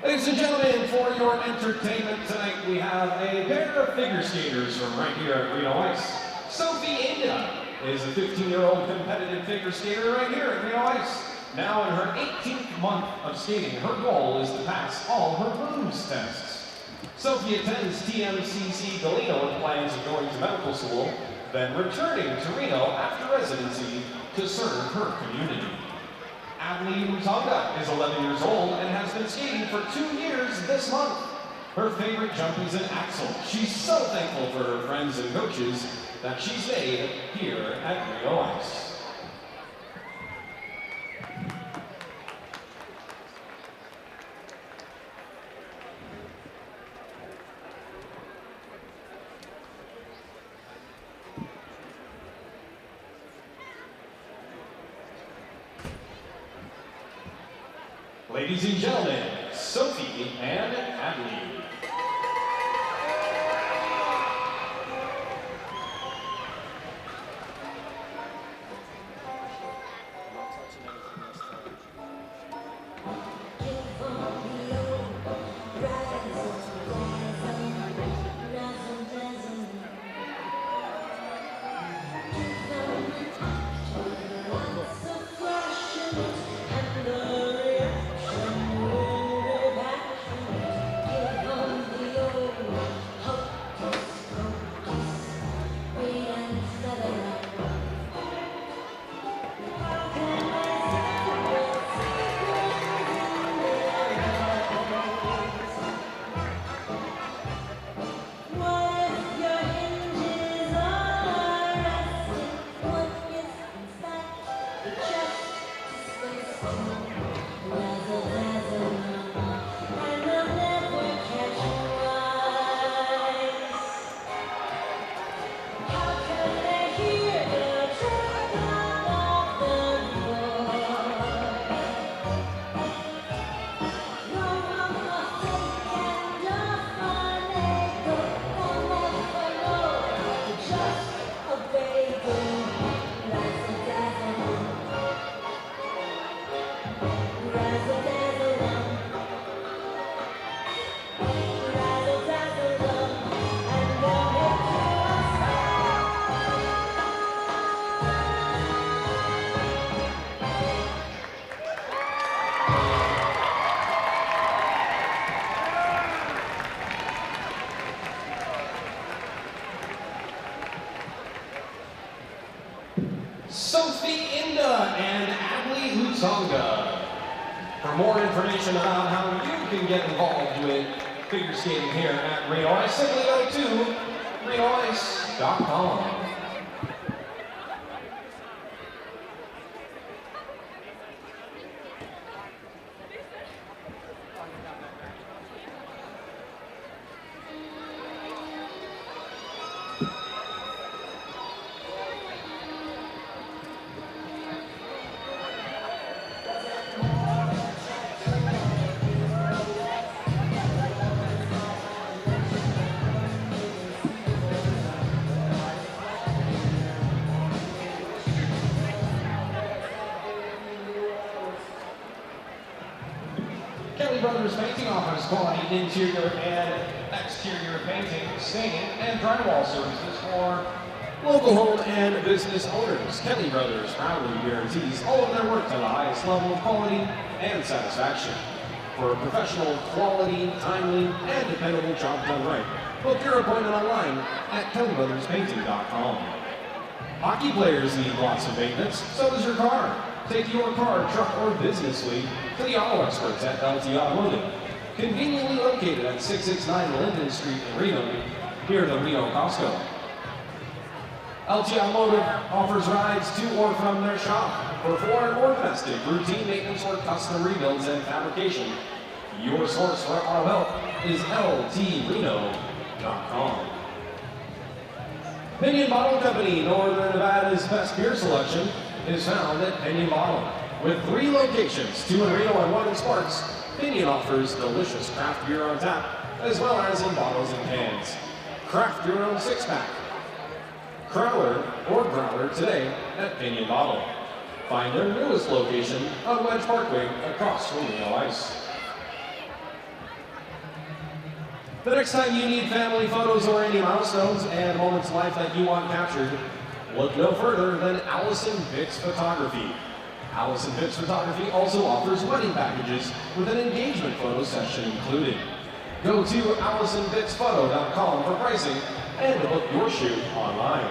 Ladies and gentlemen, for your entertainment tonight, we have a pair of figure skaters from right here at Reno Ice. Sophie Inga is a 15-year-old competitive figure skater right here at Reno Ice. Now in her 18th month of skating, her goal is to pass all her blues tests. Sophie attends TMCC Galeno with plans of going to medical school, then returning to Reno after residency to serve her community. Adley Mutonga is 11 years old and has been skating for 2 years this month. Her favorite jump is an axel. She's so thankful for her friends and coaches that she stayed here at Reno Ice. Ladies and gentlemen, Sophie and Adley. Tonga. For more information about how you can get involved with figure skating here at Reno Ice, simply go to renoice.com. Brothers Painting offers quality interior and exterior painting, staining, and drywall services for local home and business owners. Kelly Brothers proudly guarantees all of their work to the highest level of quality and satisfaction. For professional, quality, timely, and dependable job done right, book your appointment online at kellybrotherspainting.com. Hockey players need lots of maintenance, so does your car. Take your car, truck, or business fleet to the auto experts at LT Automotive, conveniently located at 669 Linden Street in Reno, near the Reno Costco. LT Automotive offers rides to or from their shop for foreign or domestic routine maintenance or custom rebuilds and fabrication. Your source for auto help is ltreno.com. Pinion Bottle Company, Northern Nevada's best beer selection, is found at Pinion Bottle. With 3 locations, 2 in Reno and 1 in Sparks, Pinion offers delicious craft beer on tap, as well as in bottles and cans. Craft your own 6-pack. Crowler or Growler today at Pinion Bottle. Find their newest location on Wedge Parkway across from Reno Ice. The next time you need family photos or any milestones and moments in life that you want captured, look no further than Allison Bix Photography. Allison Bix Photography also offers wedding packages with an engagement photo session included. Go to AllisonBixPhoto.com for pricing and to book your shoot online.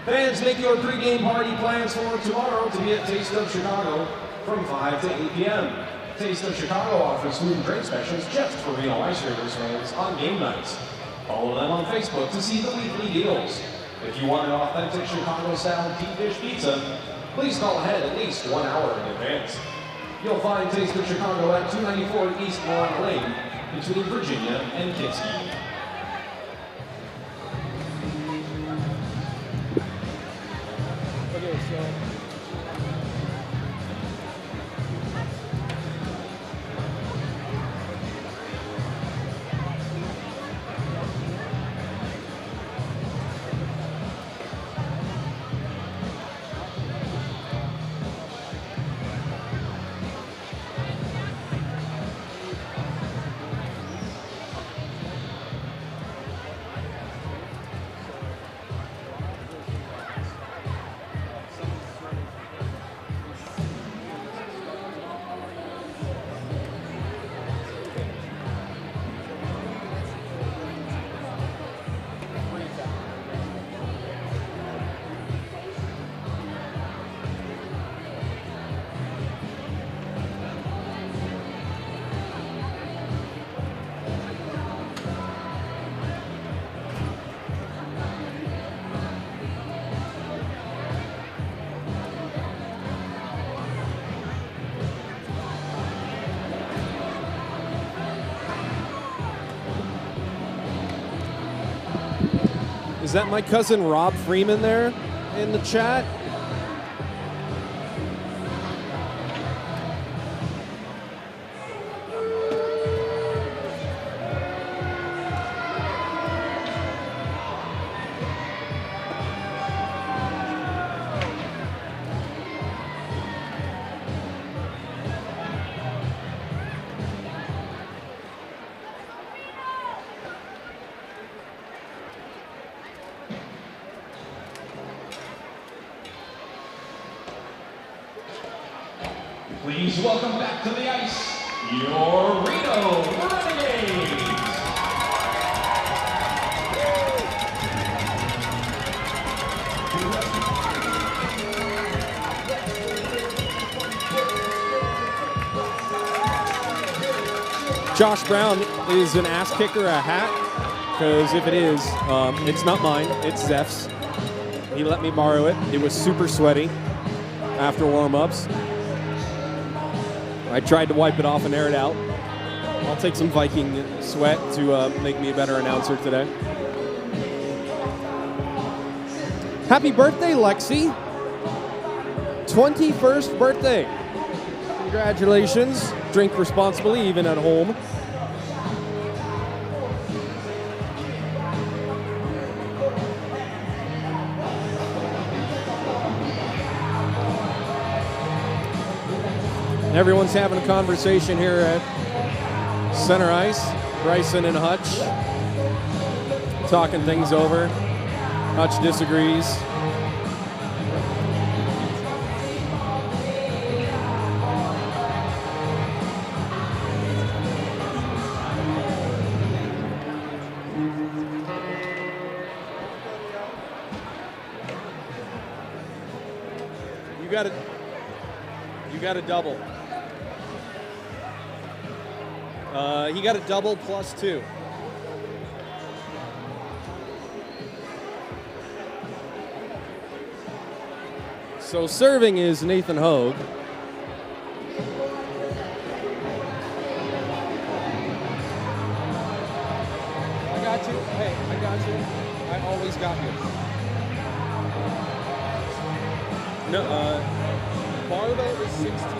Fans, make your pregame party plans for tomorrow to be at Taste of Chicago from 5 to 8 p.m. Taste of Chicago offers food and drink specials just for Reno Ice Raiders fans on game nights. Follow them on Facebook to see the weekly deals. If you want an authentic Chicago-style deep dish pizza, please call ahead at least 1 hour in advance. You'll find Taste of Chicago at 294 East Long Lane between Virginia and Kitski. Is that my cousin Rob Freeman there in the chat? Please welcome back to the ice, your Reno Renegades. Josh Brown is an ass kicker, a hat, because if it is, it's not mine, it's Zeph's. He let me borrow it. It was super sweaty after warm-ups. I tried to wipe it off and air it out. I'll take some Viking sweat to make me a better announcer today. Happy birthday, Lexi. 21st birthday. Congratulations. Drink responsibly, even at home. Everyone's having a conversation here at center ice. Bryson and Hutch talking things over. Hutch disagrees. You got a double. He got a double plus 2. So serving is Nathan Hogue. I got you. Hey, I got you. I always got you. No, Barlow is 16.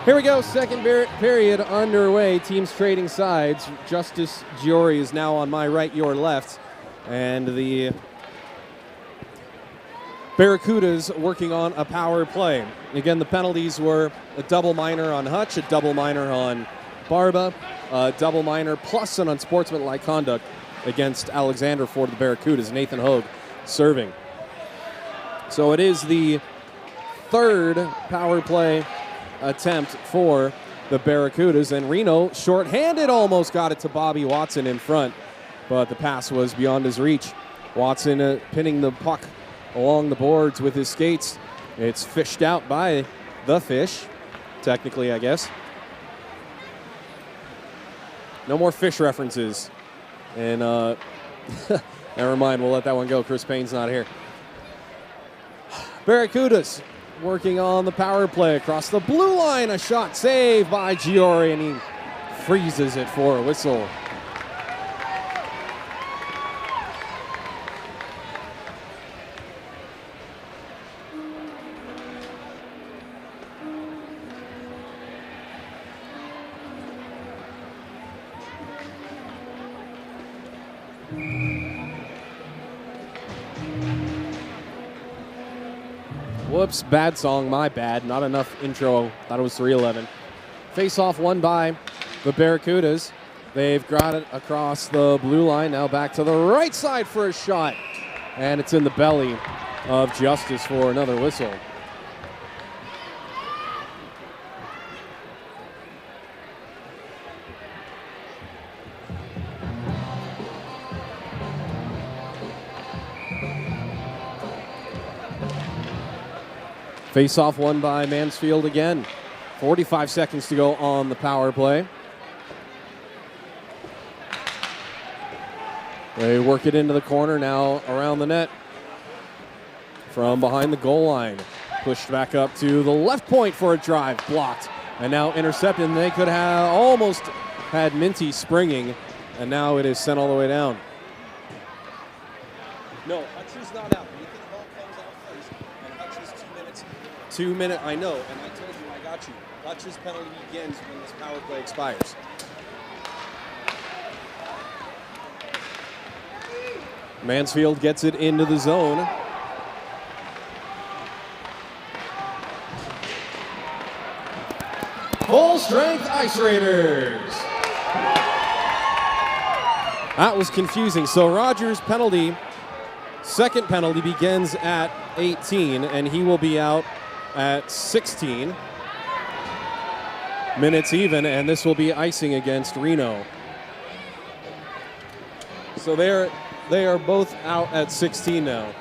Here we go, second period underway. Teams trading sides. Justis Gyori is now on my right, your left. And the Barracudas working on a power play. Again, the penalties were a double minor on Hutch, a double minor on Barba, a double minor plus an unsportsmanlike conduct against Alexander for the Barracudas. Nathan Hogue serving. So it is the third power play attempt for the Barracudas, and Reno, shorthanded, almost got it to Bobby Watson in front, but the pass was beyond his reach. Watson pinning the puck along the boards with his skates. It's fished out by the fish, technically, I guess. No more fish references. And never mind, we'll let that one go. Chris Payne's not here. Barracudas working on the power play across the blue line. A shot saved by Gyori, and he freezes it for a whistle. Whoops, bad song, my bad. Not enough intro. Thought it was 3:11. Face-off won by the Barracudas. They've got it across the blue line. Now back to the right side for a shot. And it's in the belly of Justis for another whistle. Face-off won by Mansfield again. 45 seconds to go on the power play. They work it into the corner, now around the net. From behind the goal line. Pushed back up to the left point for a drive. Blocked. And now intercepted. And they could have almost had Minty springing. And now it is sent all the way down. No, Hutch is not out. You think the ball comes out first. And Hutch is 2 minutes. 2 minute, I know. And I told you, I got you. Hutch's penalty begins when this power play expires. Mansfield gets it into the zone. Full strength Ice Raiders. That was confusing. So Rogers' penalty, second penalty, begins at 18, and he will be out at 16. Minutes even, and this will be icing against Reno. So they are both out at 16 now.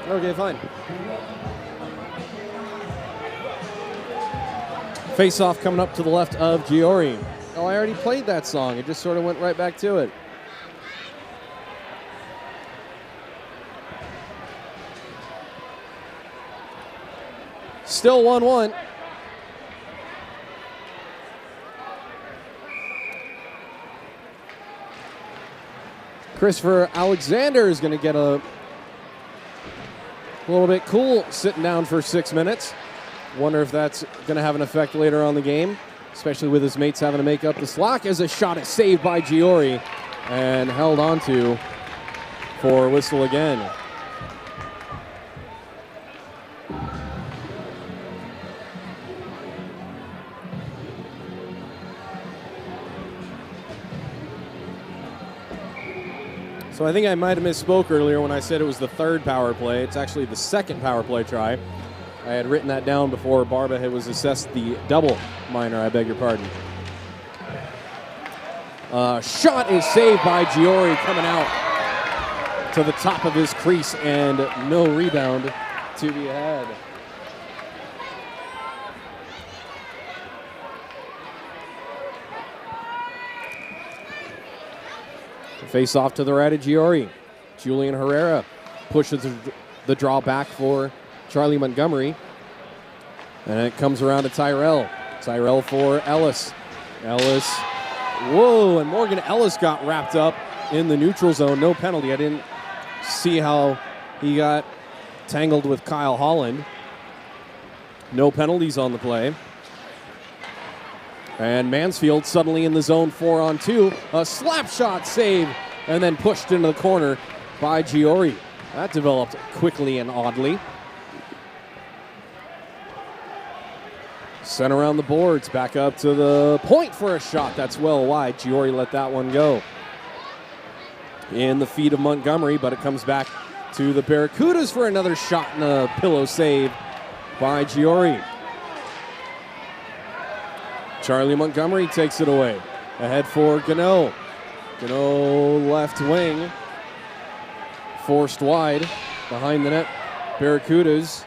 Okay, fine. Face-off coming up to the left of Gyori. Oh, I already played that song. It just sort of went right back to it. Still 1-1. Christopher Alexander is going to get a little bit cool sitting down for 6 minutes. Wonder if that's going to have an effect later on in the game, especially with his mates having to make up the slack as a shot is saved by Gyori and held onto for whistle again. So I think I might have misspoke earlier when I said it was the third power play. It's actually the second power play try. I had written that down before Barba was assessed the double minor, I beg your pardon. Shot is saved by Gyori coming out to the top of his crease and no rebound to be had. Face off to the right of Gyori. Julian Herrera pushes the draw back for Charlie Montgomery. And it comes around to Tyrell. Tyrell for Ellis. Ellis. Whoa, and Morgan Ellis got wrapped up in the neutral zone. No penalty. I didn't see how he got tangled with Kyle Holland. No penalties on the play. And Mansfield suddenly in the zone 4-on-2. A slap shot save and then pushed into the corner by Gyori. That developed quickly and oddly. Sent around the boards, back up to the point for a shot. That's well wide. Gyori let that one go. In the feet of Montgomery, but it comes back to the Barracudas for another shot and a pillow save by Gyori. Charlie Montgomery takes it away. Ahead for Gunnoe. Gunnoe left wing. Forced wide. Behind the net. Barracudas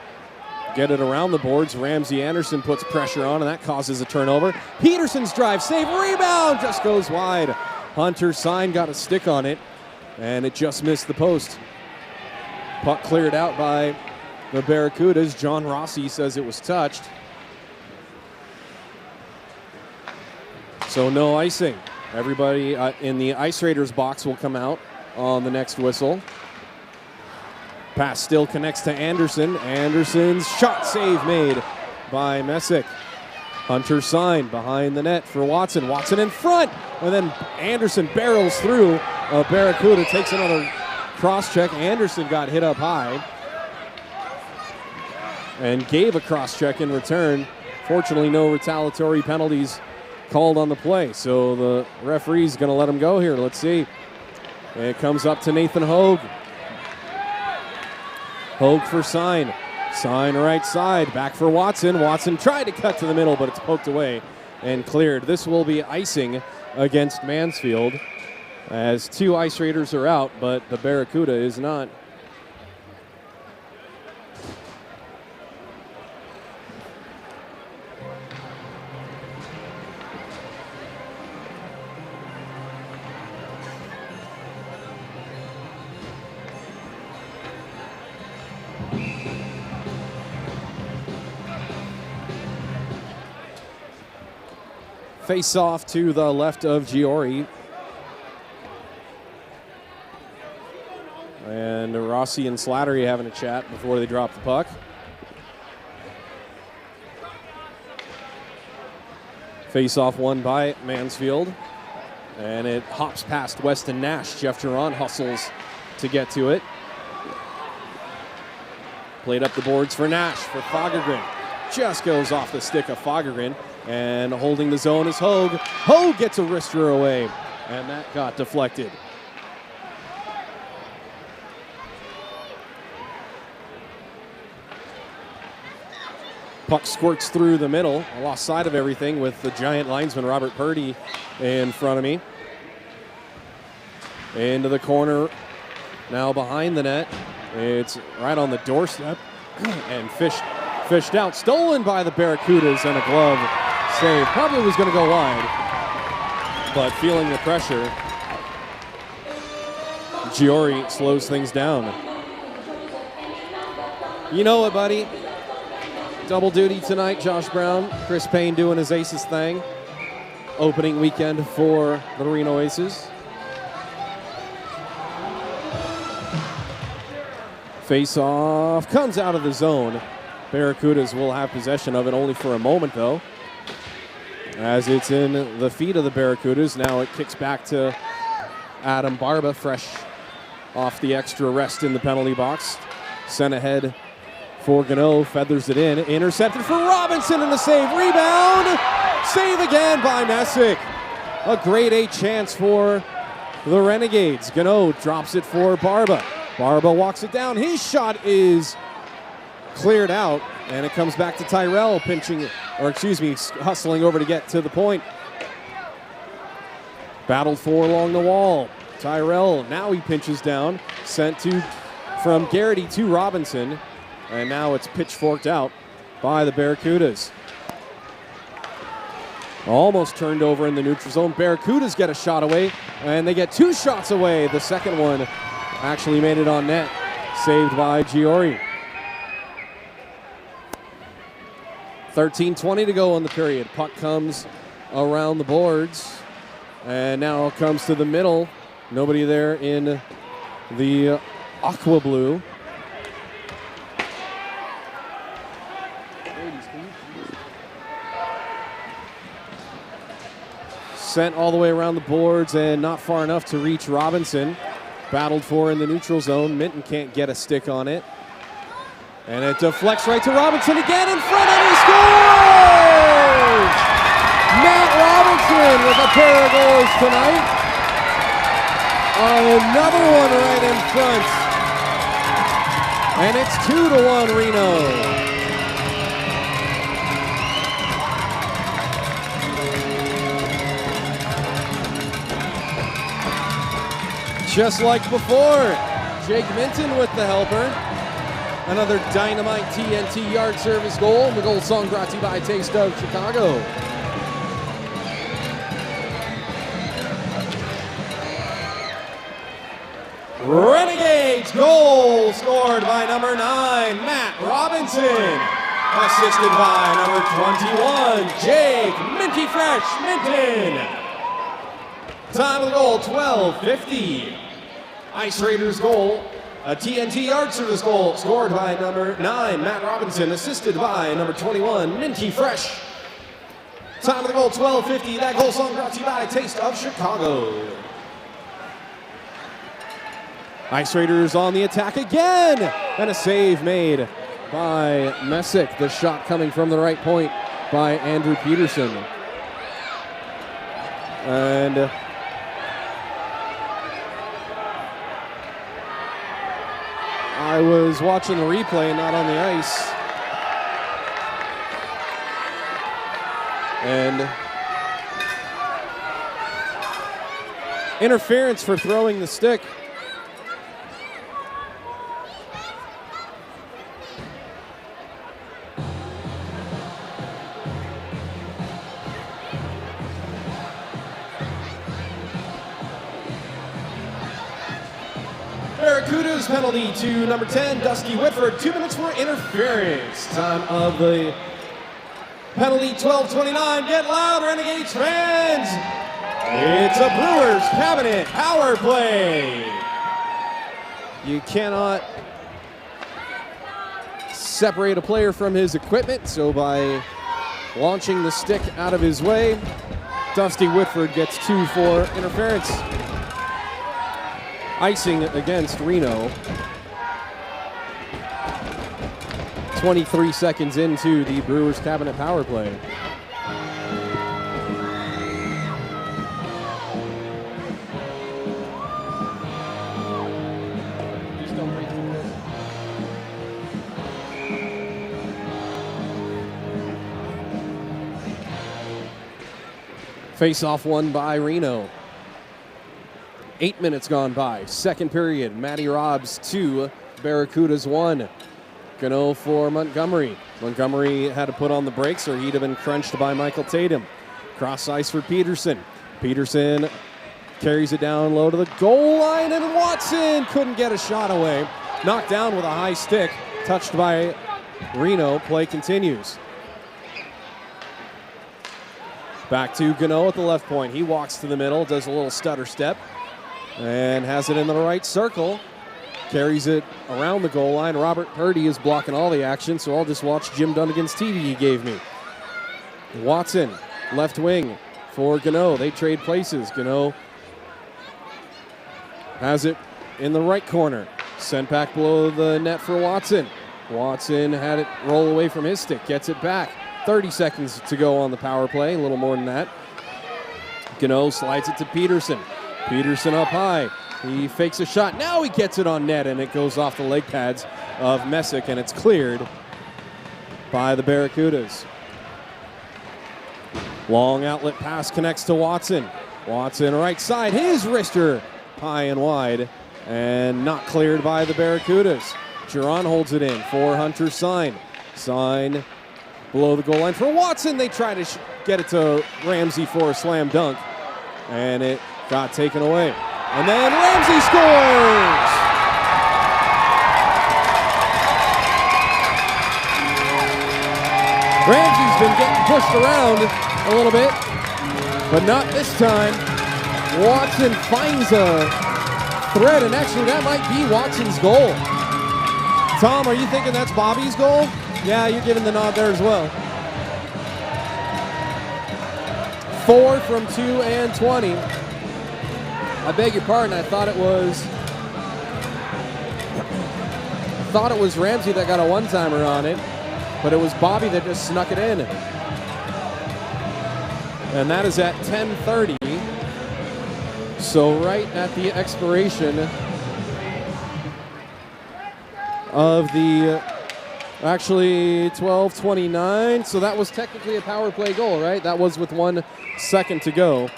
get it around the boards. Ramsey Anderson puts pressure on, and that causes a turnover. Peterson's drive, save, rebound, just goes wide. Hunter Sine got a stick on it, and it just missed the post. Puck cleared out by the Barracudas. John Rossi says it was touched. So no icing. Everybody in the Ice Raiders box will come out on the next whistle. Pass still connects to Anderson. Anderson's shot save made by Messick. Hunter Sine behind the net for Watson. Watson in front. And then Anderson barrels through. Barracuda takes another cross check. Anderson got hit up high and gave a cross check in return. Fortunately, no retaliatory penalties called on the play, so the referee's going to let him go here. Let's see. It comes up to Nathan Hogue. Hogue for Sine. Sine right side. Back for Watson. Watson tried to cut to the middle, but it's poked away and cleared. This will be icing against Mansfield as 2 Ice Raiders are out, but the Barracuda is not. Face off to the left of Gyori. And Rossi and Slattery having a chat before they drop the puck. Face off won by Mansfield. And it hops past Weston Nash. Jeff Duran hustles to get to it. Played up the boards for Nash for Fagergren. Just goes off the stick of Fagergren. And holding the zone is Hogue. Hogue gets a wrister away, and that got deflected. Puck squirts through the middle. I lost sight of everything with the giant linesman Robert Purdy in front of me. Into the corner, now behind the net. It's right on the doorstep and fished out. Stolen by the Barracudas and a glove save. Probably was going to go wide, but feeling the pressure, Gyori slows things down. You know it, buddy. Double duty tonight, Josh Brown. Chris Payne doing his Aces thing. Opening weekend for the Reno Aces. Face-off comes out of the zone. Barracudas will have possession of it only for a moment, though, as it's in the feet of the Barracudas. Now it kicks back to Adam Barba, fresh off the extra rest in the penalty box. Sent ahead for Gunnoe, feathers it in. Intercepted for Robinson and a save. Rebound! Save again by Messick. A grade A chance for the Renegades. Gunnoe drops it for Barba. Barba walks it down. His shot is cleared out, and it comes back to Tyrell hustling over to get to the point. Battled for along the wall. Tyrell, now he pinches down. Sent from Garrity to Robinson, and now it's pitchforked out by the Barracudas. Almost turned over in the neutral zone. Barracudas get a shot away, and they get 2 shots away. The second one actually made it on net, saved by Gyori. 13:20 to go on the period. Puck comes around the boards, and now it comes to the middle. Nobody there in the aqua blue. Sent all the way around the boards and not far enough to reach Robinson. Battled for in the neutral zone. Minton can't get a stick on it. And it deflects right to Robinson again in front, and he scores! Matt Robinson with a pair of goals tonight. Another one right in front. And it's 2-1 Reno. Just like before, Jake Minton with the helper. Another dynamite TNT yard service goal. The goal song brought to you by Taste of Chicago. Renegades goal scored by number 9, Matt Robinson. Assisted by number 21, Jake Minty Fresh Minton. Time of the goal, 12:50. Ice Raiders goal, a TNT yard service goal, scored by number 9, Matt Robinson, assisted by number 21, Minty Fresh. Time of the goal, 12:50. That goal song brought to you by Taste of Chicago. Ice Raiders on the attack again, and a save made by Messick. The shot coming from the right point by Andrew Peterson. And I was watching the replay, not on the ice. And interference for throwing the stick. Barracudas penalty to number 10, Dusty Whitford. 2 minutes for interference. Time of the penalty, 12:29. Get loud, Renegades fans! It's a Brewers cabinet power play. You cannot separate a player from his equipment, so by launching the stick out of his way, Dusty Whitford gets 2 for interference. Icing against Reno. 23 seconds into the Brewers cabinet power play. Face-off won by Reno. 8 minutes gone by. Second period, Matty Rodz 2, Barracudas 1. Gunnoe for Montgomery. Montgomery had to put on the brakes or he'd have been crunched by Michael Tatum. Cross ice for Peterson. Peterson carries it down low to the goal line, and Watson couldn't get a shot away. Knocked down with a high stick, touched by Reno. Play continues. Back to Gunnoe at the left point. He walks to the middle, does a little stutter step, and has it in the right circle. Carries it around the goal line. Robert Purdy is blocking all the action, so I'll just watch Jim Dunnigan's TV he gave me. Watson, left wing for Gunnoe. They trade places. Gunnoe has it in the right corner. Sent back below the net for Watson. Watson had it roll away from his stick. Gets it back. 30 seconds to go on the power play. A little more than that. Gunnoe slides it to Peterson. Peterson up high. He fakes a shot. Now he gets it on net, and it goes off the leg pads of Messick, and it's cleared by the Barracudas. Long outlet pass connects to Watson. Watson right side. His wrister high and wide, and not cleared by the Barracudas. Giron holds it in for Hunter Sine. Sine below the goal line for Watson. They try to get it to Ramsey for a slam dunk, and it got taken away. And then Ramsey scores! Ramsey's been getting pushed around a little bit, but not this time. Watson finds a thread, and actually that might be Watson's goal. Tom, are you thinking that's Bobby's goal? Yeah, you're giving the nod there as well. 4 from 2 and 20. I beg your pardon, I thought it was Ramsey that got a one-timer on it, but it was Bobby that just snuck it in. And that is at 10:30. So right at the expiration of the, actually 12:29, so that was technically a power play goal, right? That was with 1 second to go.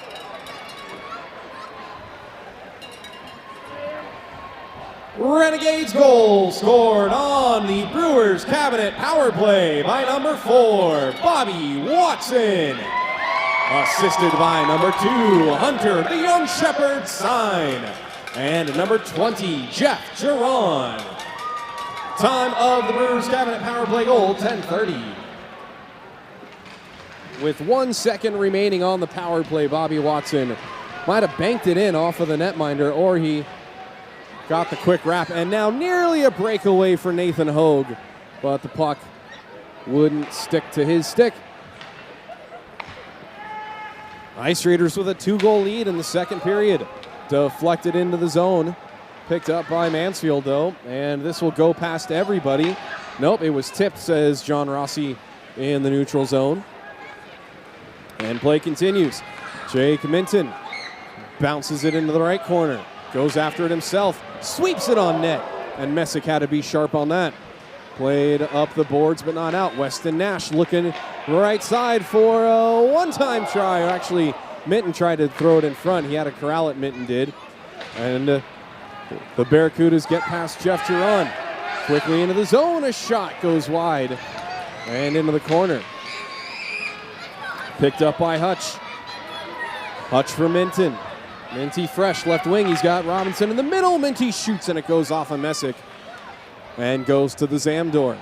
Renegades goal scored on the Brewers cabinet power play by number 4, Bobby Watson. Assisted by number 2, Hunter the Young Shepherd Sine. And number 20, Jeff Giron. Time of the Brewers cabinet power play goal, 10:30. With 1 second remaining on the power play, Bobby Watson might have banked it in off of the netminder, or he got the quick wrap, and now nearly a breakaway for Nathan Hogue, but the puck wouldn't stick to his stick. Ice Raiders with a 2-goal lead in the second period. Deflected into the zone. Picked up by Mansfield, though, and this will go past everybody. Nope, it was tipped, says John Rossi in the neutral zone. And play continues. Jake Minton bounces it into the right corner. Goes after it himself. Sweeps it on net. And Messick had to be sharp on that. Played up the boards, but not out. Weston Nash looking right side for a one-time try. Or actually, Minton tried to throw it in front. He had to corral it, Minton did. And the Barracudas get past Jeff Giron. Quickly into the zone. A shot goes wide. And into the corner. Picked up by Hutch. Hutch for Minton. Minty fresh, left wing. He's got Robinson in the middle. Minty shoots, and it goes off of Messick and goes to the Zamdor.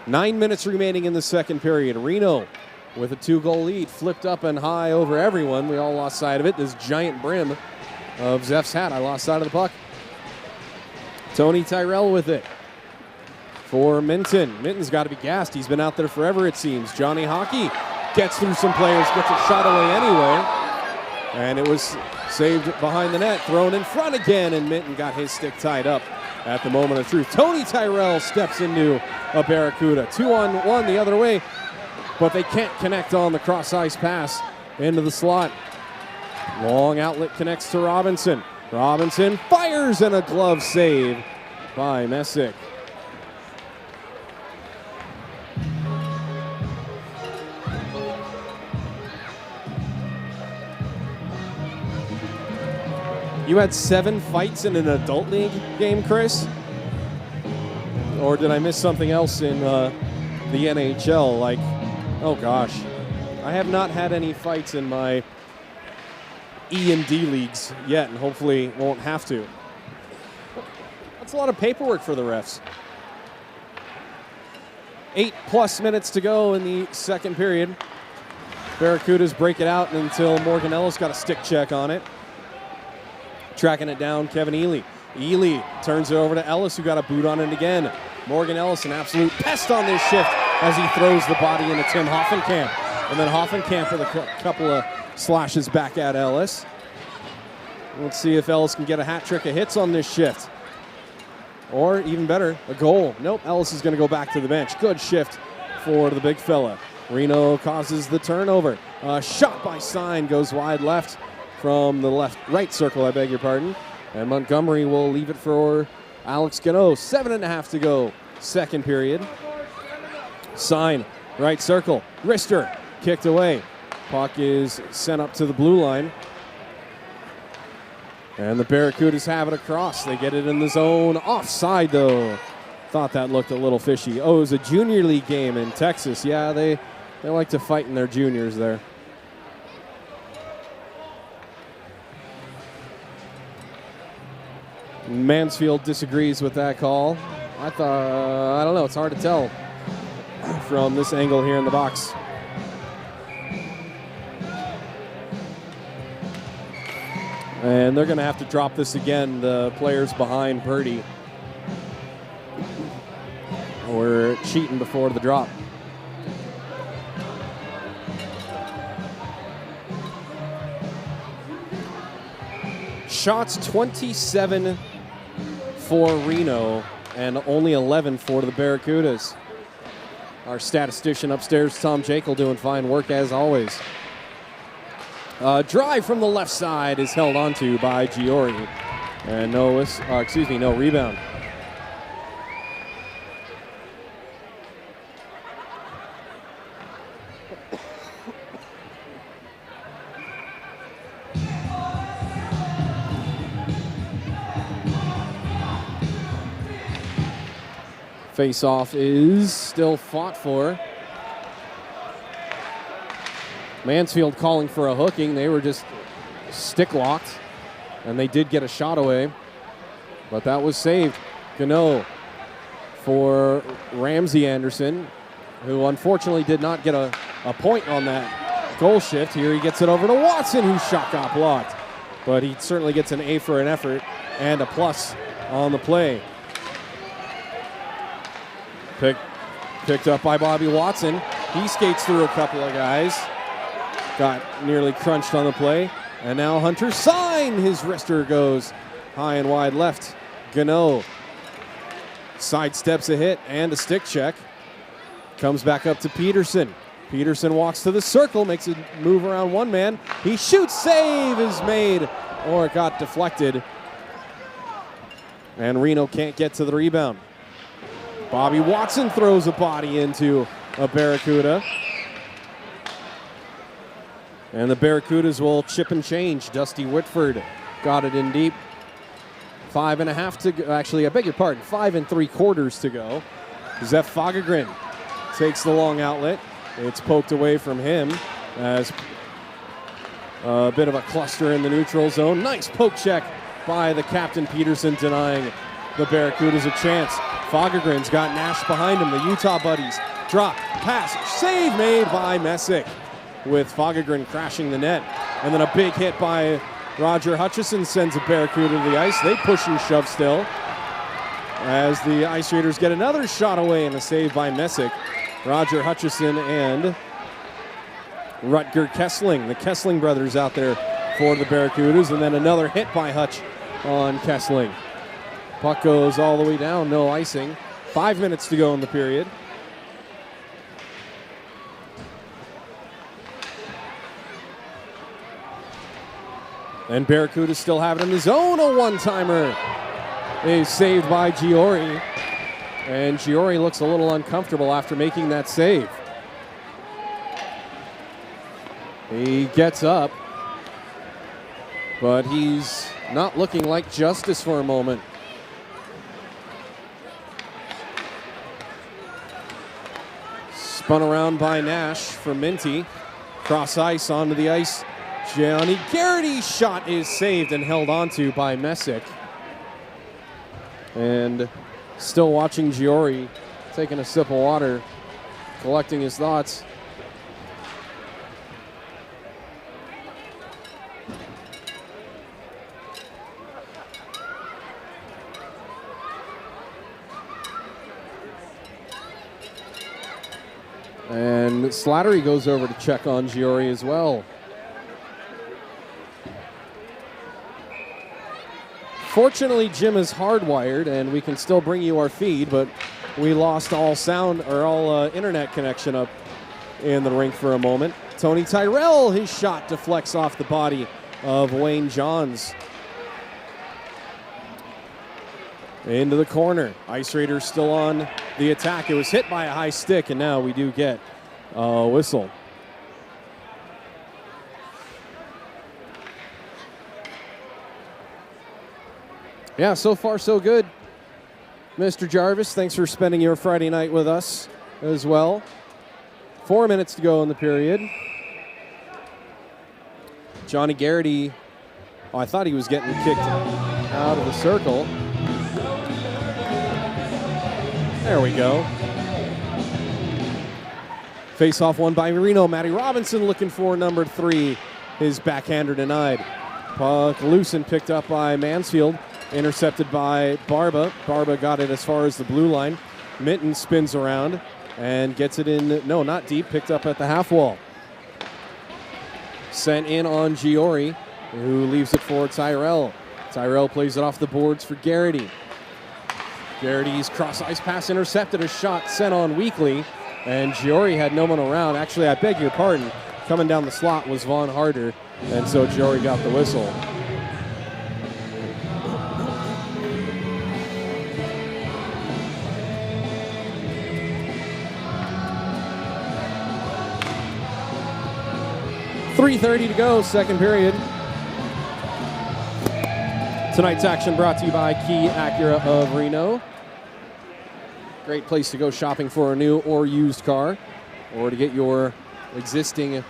9 minutes remaining in the second period. Reno with a 2-goal lead, flipped up and high over everyone. We all lost sight of it. This giant brim of Zeph's hat. I lost sight of the puck. Tony Tyrell with it for Minton. Minton's got to be gassed. He's been out there forever, it seems. Johnny Hockey gets through some players, gets a shot away anyway. And it was saved behind the net, thrown in front again, and Minton got his stick tied up at the moment of truth. Tony Tyrell steps into a Barracuda. 2-on-1 the other way, but they can't connect on the cross-ice pass into the slot. Long outlet connects to Robinson. Robinson fires, and a glove save by Messick. You had 7 fights in an adult league game, Chris? Or did I miss something else in the NHL? Like, oh gosh. I have not had any fights in my E and D leagues yet, and hopefully won't have to. That's a lot of paperwork for the refs. 8+ minutes to go in the second period. Barracudas break it out until Morgan Ellis got a stick check on it. Tracking it down, Kevin Ely. Ely turns it over to Ellis, who got a boot on it again. Morgan Ellis, an absolute pest on this shift as he throws the body into Tim Hoffenkamp. And then Hoffenkamp with a couple of slashes back at Ellis. Let's see if Ellis can get a hat trick of hits on this shift. Or even better, a goal. Nope, Ellis is going to go back to the bench. Good shift for the big fella. Reno causes the turnover. Shot by Sine goes wide left from the right circle, I beg your pardon. And Montgomery will leave it for Alex Gunnoe. 7.5 to go, second period. Sine, right circle. Rister, kicked away. Puck is sent up to the blue line. And the Barracudas have it across. They get it in the zone. Offside, though. Thought that looked a little fishy. Oh, it was a junior league game in Texas. Yeah, they like to fight in their juniors there. Mansfield disagrees with that call. I don't know, it's hard to tell from this angle here in the box. And they're going to have to drop this again, the players behind Purdy. We're cheating before the drop. Shots 27 for Reno and only 11 for the Barracudas. Our statistician upstairs, Tom Jekyll, doing fine work as always. Drive from the left side is held onto by Gyori. And no rebound. Face-off is still fought for. Mansfield calling for a hooking. They were just stick-locked, and they did get a shot away, but that was saved. Gunnoe for Ramsey Anderson, who unfortunately did not get a point on that goal shift. Here he gets it over to Watson, whose shot got blocked, but he certainly gets an A for an effort and a plus on the play. Picked up by Bobby Watson. He skates through a couple of guys. Got nearly crunched on the play. And now Hunter Sine. His wrister goes high and wide left. Gunnoe sidesteps a hit and a stick check. Comes back up to Peterson. Peterson walks to the circle, makes a move around one man. He shoots, save is made, or it got deflected. And Reno can't get to the rebound. Bobby Watson throws a body into a Barracuda. And the Barracudas will chip and change. Dusty Whitford got it in deep. 5.5 to go. Actually, I beg your pardon. 5 3/4 to go. Zeph Fogegren takes the long outlet. It's poked away from him as a bit of a cluster in the neutral zone. Nice poke check by the captain Peterson, denying the Barracudas a chance. Fogegren's got Nash behind him. The Utah buddies drop, pass, save made by Messick, with Fogegren crashing the net. And then a big hit by Roger Hutchison sends a Barracuda to the ice. They push and shove still as the Ice Raiders get another shot away and a save by Messick. Roger Hutchison and Rutger Kessling, the Kessling brothers out there for the Barracudas. And then another hit by Hutch on Kessling. Puck goes all the way down, no icing. 5 minutes to go in the period. And Barracuda still have it in the zone. A one-timer is saved by Gyori. And Gyori looks a little uncomfortable after making that save. He gets up, but he's not looking like Justis for a moment. Spun around by Nash for Minty. Cross ice onto the ice. Johnny Garrity's shot is saved and held onto by Messick. And still watching Gyori, taking a sip of water, collecting his thoughts. And Slattery goes over to check on Gyori as well. Fortunately, Jim is hardwired, and we can still bring you our feed, but we lost all sound or all internet connection up in the rink for a moment. Tony Tyrell, his shot deflects off the body of Wayne Johns. Into the corner. Ice Raiders still on the attack. It was hit by a high stick, and now we do get a whistle. Yeah, so far so good. Mr. Jarvis, thanks for spending your Friday night with us as well. 4 minutes to go in the period. Johnny Garrity, I thought he was getting kicked out of the circle. There we go. Face-off won by Reno. Matty Robinson looking for number 3. His backhander denied. Puck loose and picked up by Mansfield. Intercepted by Barba. Barba got it as far as the blue line. Minton spins around and gets it in. No, not deep. Picked up at the half wall. Sent in on Gyori, who leaves it for Tyrell. Tyrell plays it off the boards for Garrity. Garrity's cross-ice pass intercepted, a shot sent on weakly, and Gyori had no one around. Actually, I beg your pardon. Coming down the slot was Vaughn Harder, and so Gyori got the whistle. .3:30 to go, second period. Tonight's action brought to you by Key Acura of Reno. Great place to go shopping for a new or used car, or to get your existing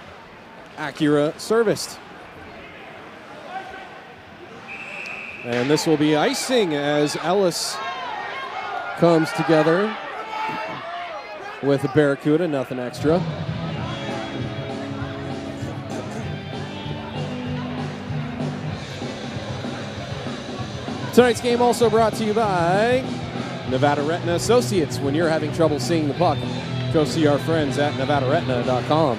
Acura serviced. And this will be icing as Ellis comes together with a Barracuda, nothing extra. Tonight's game also brought to you by Nevada Retina Associates. When you're having trouble seeing the puck, go see our friends at nevadaretina.com.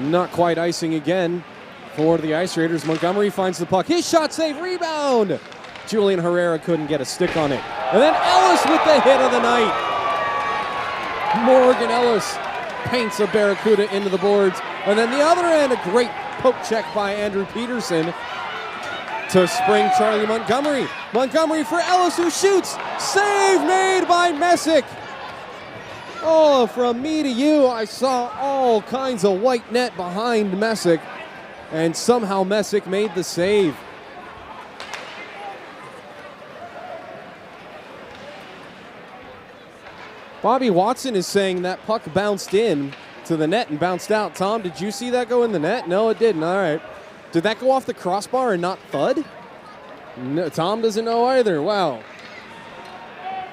Not quite icing again for the Ice Raiders. Montgomery finds the puck. His shot save, rebound. Julian Herrera couldn't get a stick on it. And then Ellis with the hit of the night. Morgan Ellis paints a Barracuda into the boards. And then the other end, a great poke check by Andrew Peterson to spring Charlie Montgomery. Montgomery for Ellis, who shoots. Save made by Messick. Oh, from me to you, I saw all kinds of white net behind Messick. And somehow Messick made the save. Bobby Watson is saying that puck bounced in to the net and bounced out. Tom, did you see that go in the net? No, it didn't. All right. Did that go off the crossbar and not thud? No, Tom doesn't know either. Wow.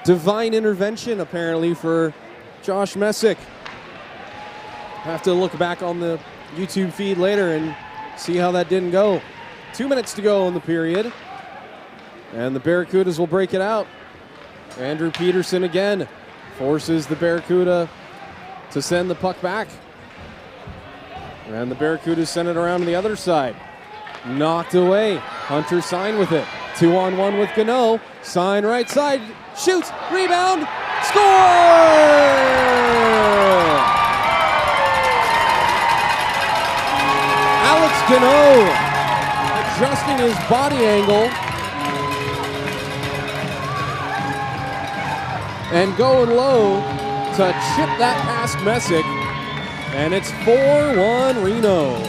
Divine intervention, apparently, for Josh Messick. Have to look back on the YouTube feed later and see how that didn't go. 2 minutes to go in the period. And the Barracudas will break it out. Andrew Peterson again forces the Barracuda to send the puck back. And the Barracudas send it around to the other side. Knocked away. Hunter Sine with it. 2-on-1 with Gunnoe. Sine right side. Shoots. Rebound. Score! Alex Gunnoe adjusting his body angle and going low to chip that past Messick. And it's 4-1 Reno.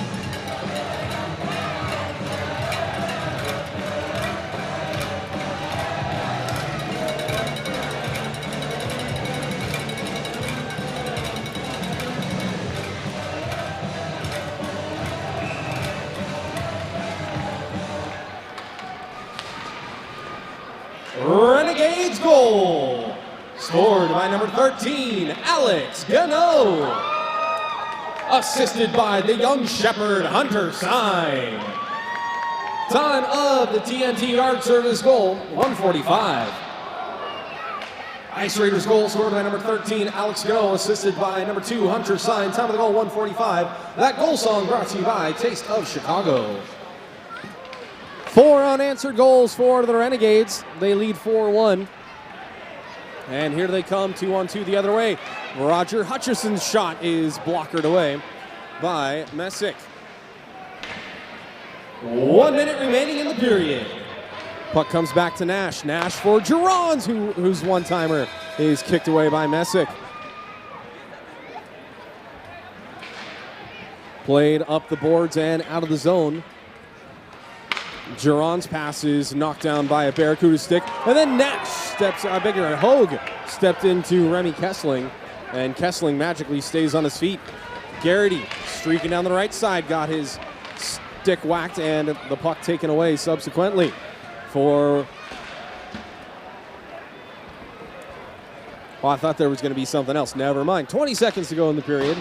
Renegades goal. Scored by number 13, Alex Gunnoe. Assisted by the young shepherd, Hunter Sine. Time of the TNT Yard Service goal, 1:45. Ice Raiders goal scored by number 13, Alex Gunnoe, assisted by number 2, Hunter Sine. Time of the goal, 1:45. That goal song brought to you by Taste of Chicago. 4 unanswered goals for the Renegades. They lead 4-1. And here they come, 2-on-2 the other way. Roger Hutchison's shot is blockered away by Messick. 1 minute remaining in the period. Puck comes back to Nash. Nash for Gerons, whose one-timer is kicked away by Messick. Played up the boards and out of the zone. Geron's pass is knocked down by a Barracuda stick. And then Nash Hogue stepped into Remy Kessling. And Kessling magically stays on his feet. Garrity streaking down the right side, got his stick whacked and the puck taken away subsequently for... Oh, I thought there was going to be something else. Never mind. 20 seconds to go in the period.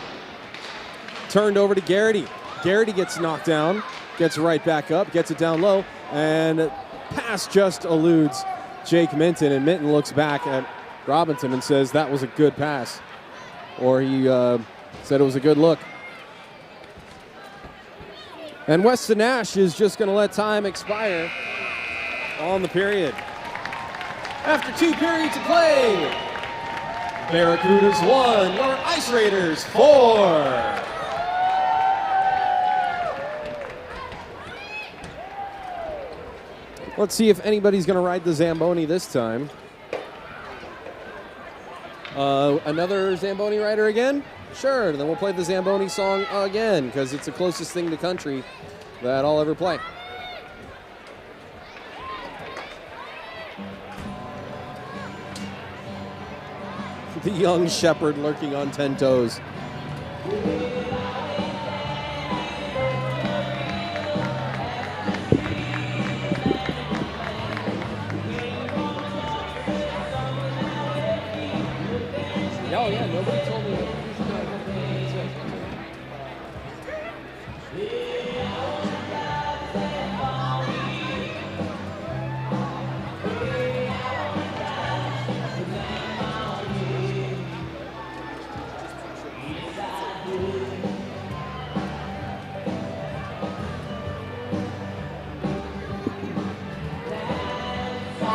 Turned over to Garrity. Garrity gets knocked down, gets right back up, gets it down low, and pass just eludes Jake Minton, and Minton looks back at Robinson and says that was a good pass. Or he said it was a good look. And Weston Nash is just going to let time expire on the period. After 2 periods of play, Barracudas 1, your Ice Raiders 4. Let's see if anybody's going to ride the Zamboni this time. Another Zamboni rider again? Sure, then we'll play the Zamboni song again because it's the closest thing to country that I'll ever play. The young shepherd lurking on 10 toes. Oh yeah, nobody told me what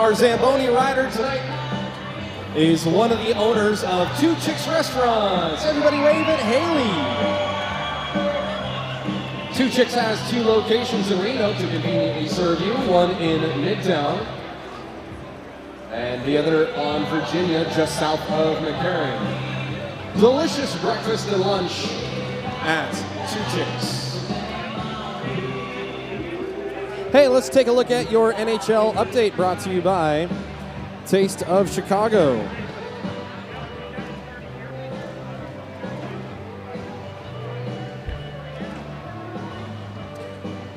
Our Zamboni rider tonight is one of the owners of Two Chicks Restaurants. Everybody wave at Haley. Two Chicks has 2 locations in Reno to conveniently serve you, one in Midtown and the other on Virginia, just south of McCarran. Delicious breakfast and lunch at Two Chicks. Hey, let's take a look at your NHL update brought to you by Taste of Chicago.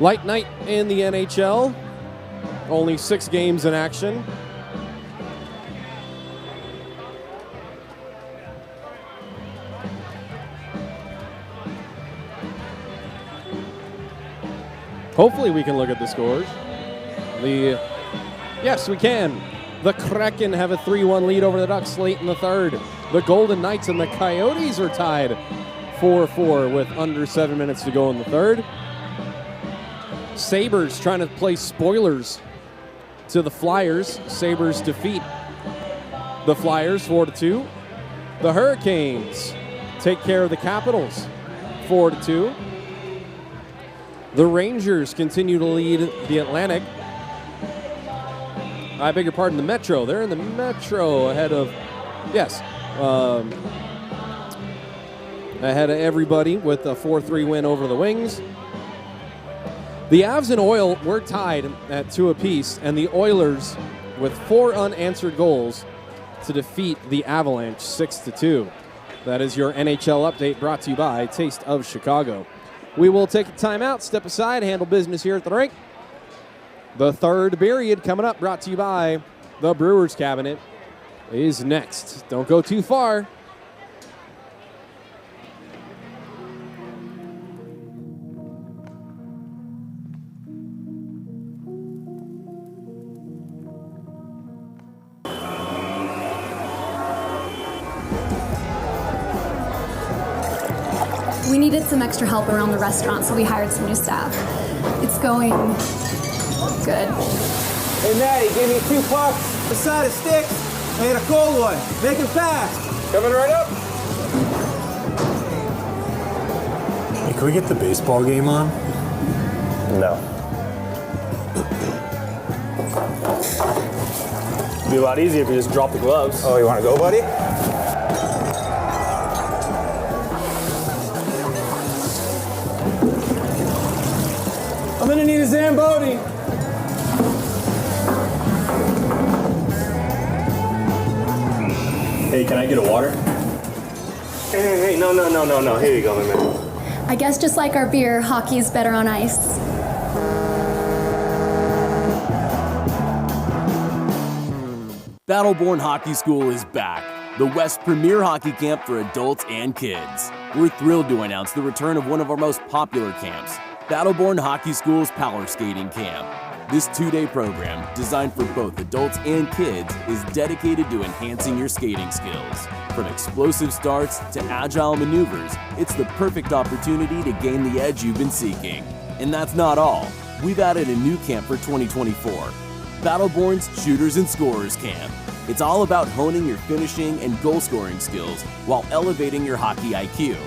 Light night in the NHL. Only 6 games in action. Hopefully we can look at the scores. Yes, we can. The Kraken have a 3-1 lead over the Ducks late in the third. The Golden Knights and the Coyotes are tied 4-4 with under 7 minutes to go in the third. Sabres trying to play spoilers to the Flyers. Sabres defeat the Flyers 4-2. The Hurricanes take care of the Capitals 4-2. The Rangers continue to lead the Atlantic. I beg your pardon, the Metro. They're in the Metro ahead of Yes. Ahead of everybody with a 4-3 win over the Wings. The Avs and Oil were tied at 2 apiece, and the Oilers with 4 unanswered goals to defeat the Avalanche 6-2. That is your NHL update brought to you by Taste of Chicago. We will take a timeout, step aside, handle business here at the rink. The third period coming up, brought to you by the Brewers Cabinet, is next. Don't go too far. We needed some extra help around the restaurant, so we hired some new staff. It's going good. Hey, Maddie, give me 2 pucks, a side of sticks, and a cold one. Make it fast. Coming right up. Hey, can we get the baseball game on? No. It'd be a lot easier if you just drop the gloves. Oh, you want to go, buddy? I'm gonna need a Zamboni. Hey, can I get a water? Hey, no. Here you go, my man. I guess just like our beer, hockey's better on ice. Battleborn Hockey School is back, the West's premier hockey camp for adults and kids. We're thrilled to announce the return of one of our most popular camps, Battleborn Hockey School's Power Skating Camp. This 2-day program, designed for both adults and kids, is dedicated to enhancing your skating skills. From explosive starts to agile maneuvers, it's the perfect opportunity to gain the edge you've been seeking. And that's not all. We've added a new camp for 2024, Battleborn's Shooters and Scorers Camp. It's all about honing your finishing and goal-scoring skills while elevating your hockey IQ.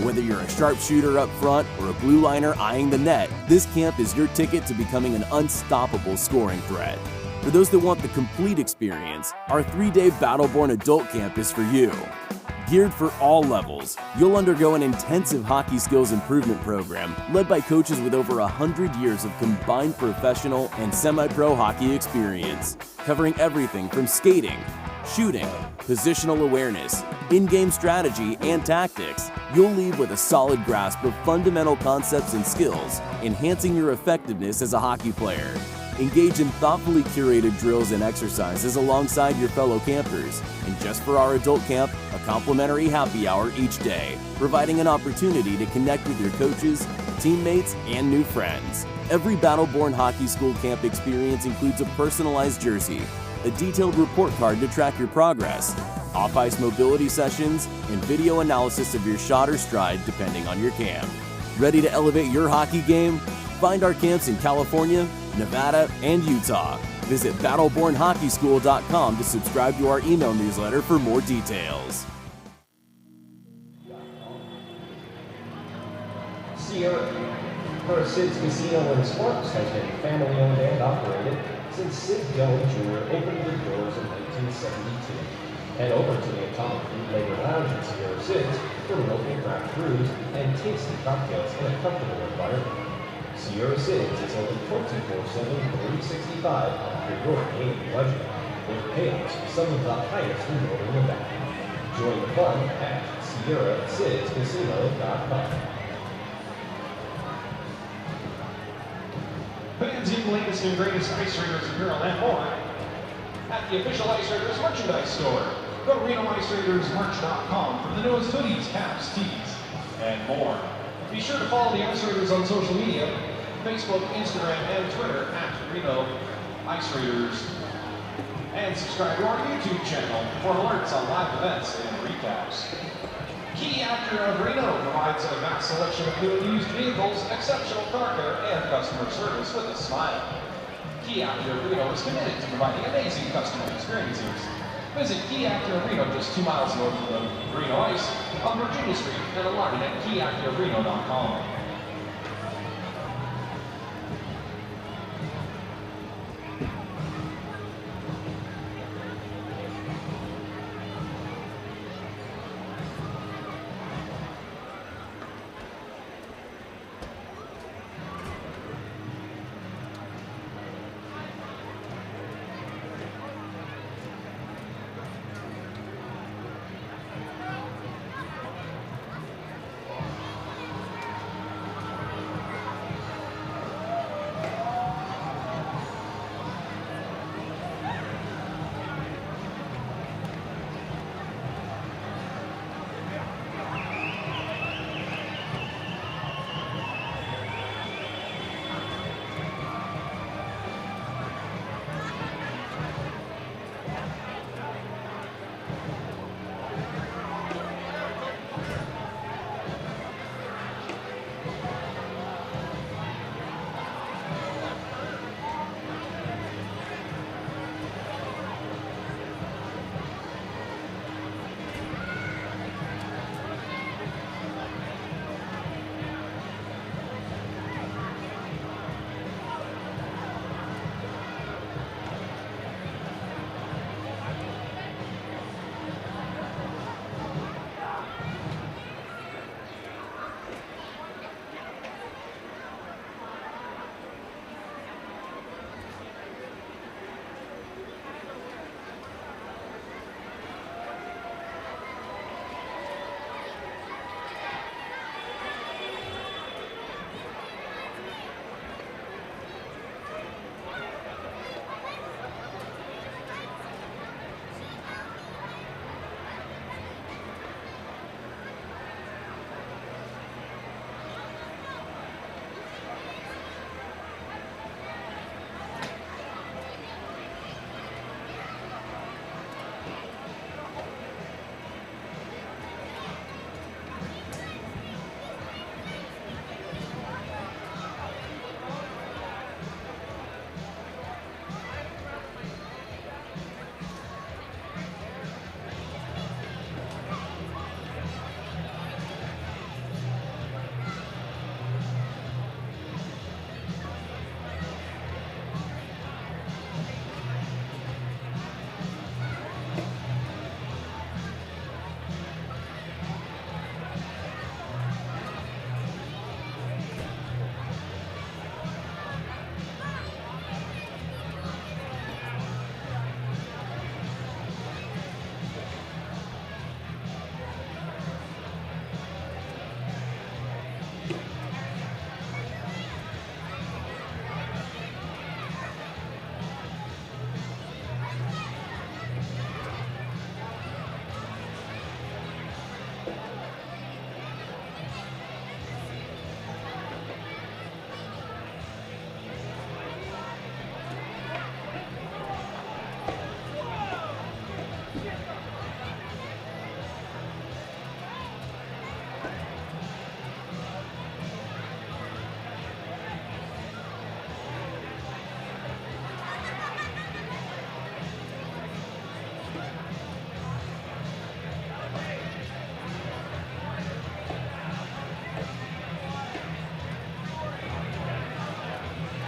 Whether you're a sharpshooter up front or a blue liner eyeing the net, this camp is your ticket to becoming an unstoppable scoring threat. For those that want the complete experience, our 3-day Battleborn Adult Camp is for you. Geared for all levels, you'll undergo an intensive hockey skills improvement program led by coaches with over 100 years of combined professional and semi-pro hockey experience, covering everything from skating, shooting, positional awareness, in-game strategy, and tactics. You'll leave with a solid grasp of fundamental concepts and skills, enhancing your effectiveness as a hockey player. Engage in thoughtfully curated drills and exercises alongside your fellow campers. And just for our adult camp, a complimentary happy hour each day, providing an opportunity to connect with your coaches, teammates, and new friends. Every Battleborn Hockey School camp experience includes a personalized jersey, a detailed report card to track your progress, off-ice mobility sessions, and video analysis of your shot or stride depending on your camp. Ready to elevate your hockey game? Find our camps in California, Nevada, and Utah. Visit battlebornhockeyschool.com to subscribe to our email newsletter for more details. Sierra. First Sid's Casino and Sports has been family-owned and operated since Sid Gyori Jr. opened the doors in 1972. Head over to the Atomic Bootlegger Lounge at Sierra Sid's for local craft brews and tasty cocktails in a comfortable environment. Sierra Sid's is open 24/7, 365 for your gaming pleasure, with payouts some of the highest in northern Nevada. Join the fun at SierraSidsCasino.com. Fans in the latest and greatest Ice Raiders apparel and more at the official Ice Raiders merchandise store. Go to RenoIceRaidersMerch.com for the newest hoodies, caps, tees, and more. Be sure to follow the Ice Raiders on social media, Facebook, Instagram, and Twitter at Reno Ice Raiders. And subscribe to our YouTube channel for alerts on live events and recaps. Key Actor of Reno provides a vast selection of new and used vehicles, exceptional car care, and customer service with a smile. Key Actor of Reno is committed to providing amazing customer experiences. Visit Key Actor of Reno just 2 miles north of Reno Ice on Virginia Street and online at keyactorofreno.com.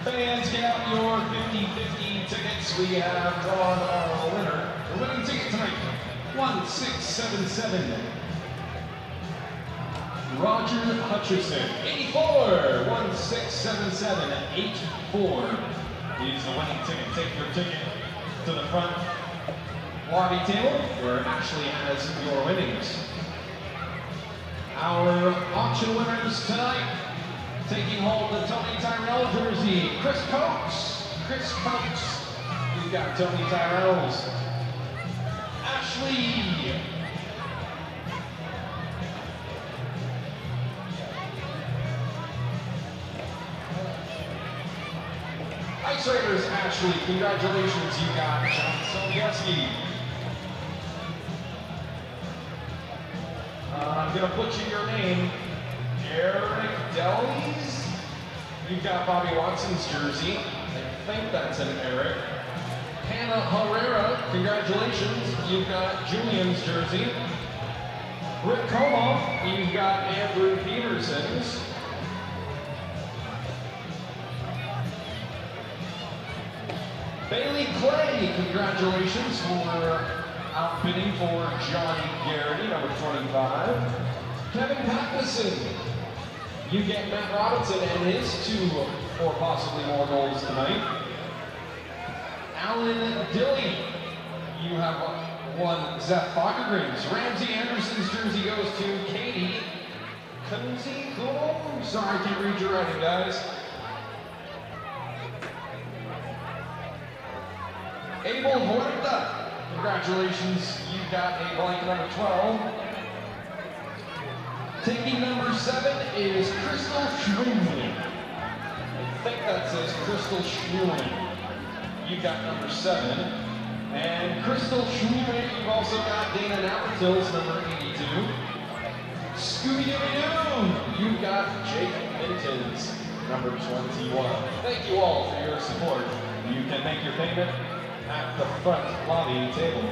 Fans, get out your 50-50 tickets. We have drawn our winner. The winning ticket tonight, 1677. Roger Hutcherson, 84. 1677 84 is the winning ticket. Take your ticket to the front lobby table where Ashley has your winnings. Our auction winners tonight. Taking hold of the Tony Tyrell jersey, Chris Coates. Chris Coates. We've got Tony Tyrell's. Ashley. Ice Raiders, Ashley. Congratulations, you got John Sobieski. I'm going to butcher your name. Eric Ellis, you've got Bobby Watson's jersey. I think that's an Eric. Hannah Herrera, congratulations. You've got Julian's jersey. Rick Como, you've got Andrew Peterson's. Bailey Clay, congratulations for outfitting for Johnny Garrity, number 25. Kevin Packison. You get Matt Robinson and his 2 or possibly more goals tonight. Alan Dilly, you have one Zeph Fockegrim's. Ramsey Anderson's jersey goes to Katie Kunze. Sorry, I can't read your writing, guys. Abel Huerta, congratulations, you got a blank number 12. Taking number 7 is Crystal Schwimley. I think that says Crystal Schwimley. You got number 7. And Crystal Schwimley, you've also got Dana Navratil's number 82. Scooby-Doo, you've got Jake Minton's number 21. Thank you all for your support. You can make your payment at the front lobby table.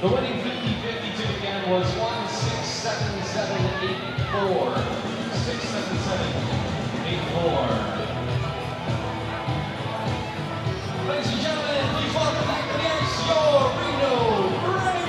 The winning 50-52 again was 1-6-7-7-8-4. 6-7-7-8-4. Ladies and gentlemen, please welcome back to the ice your Reno Renegades!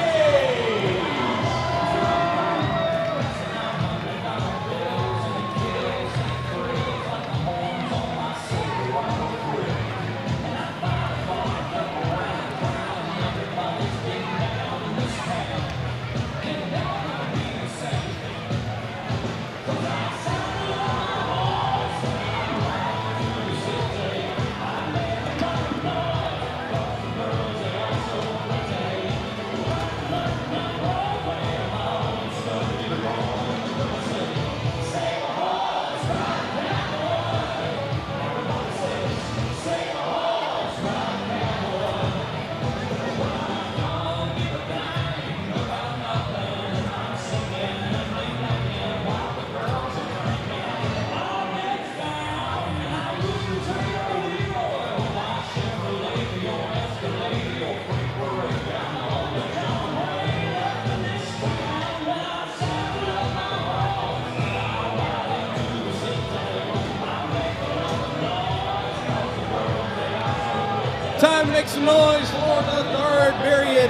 Time to make some noise for the third period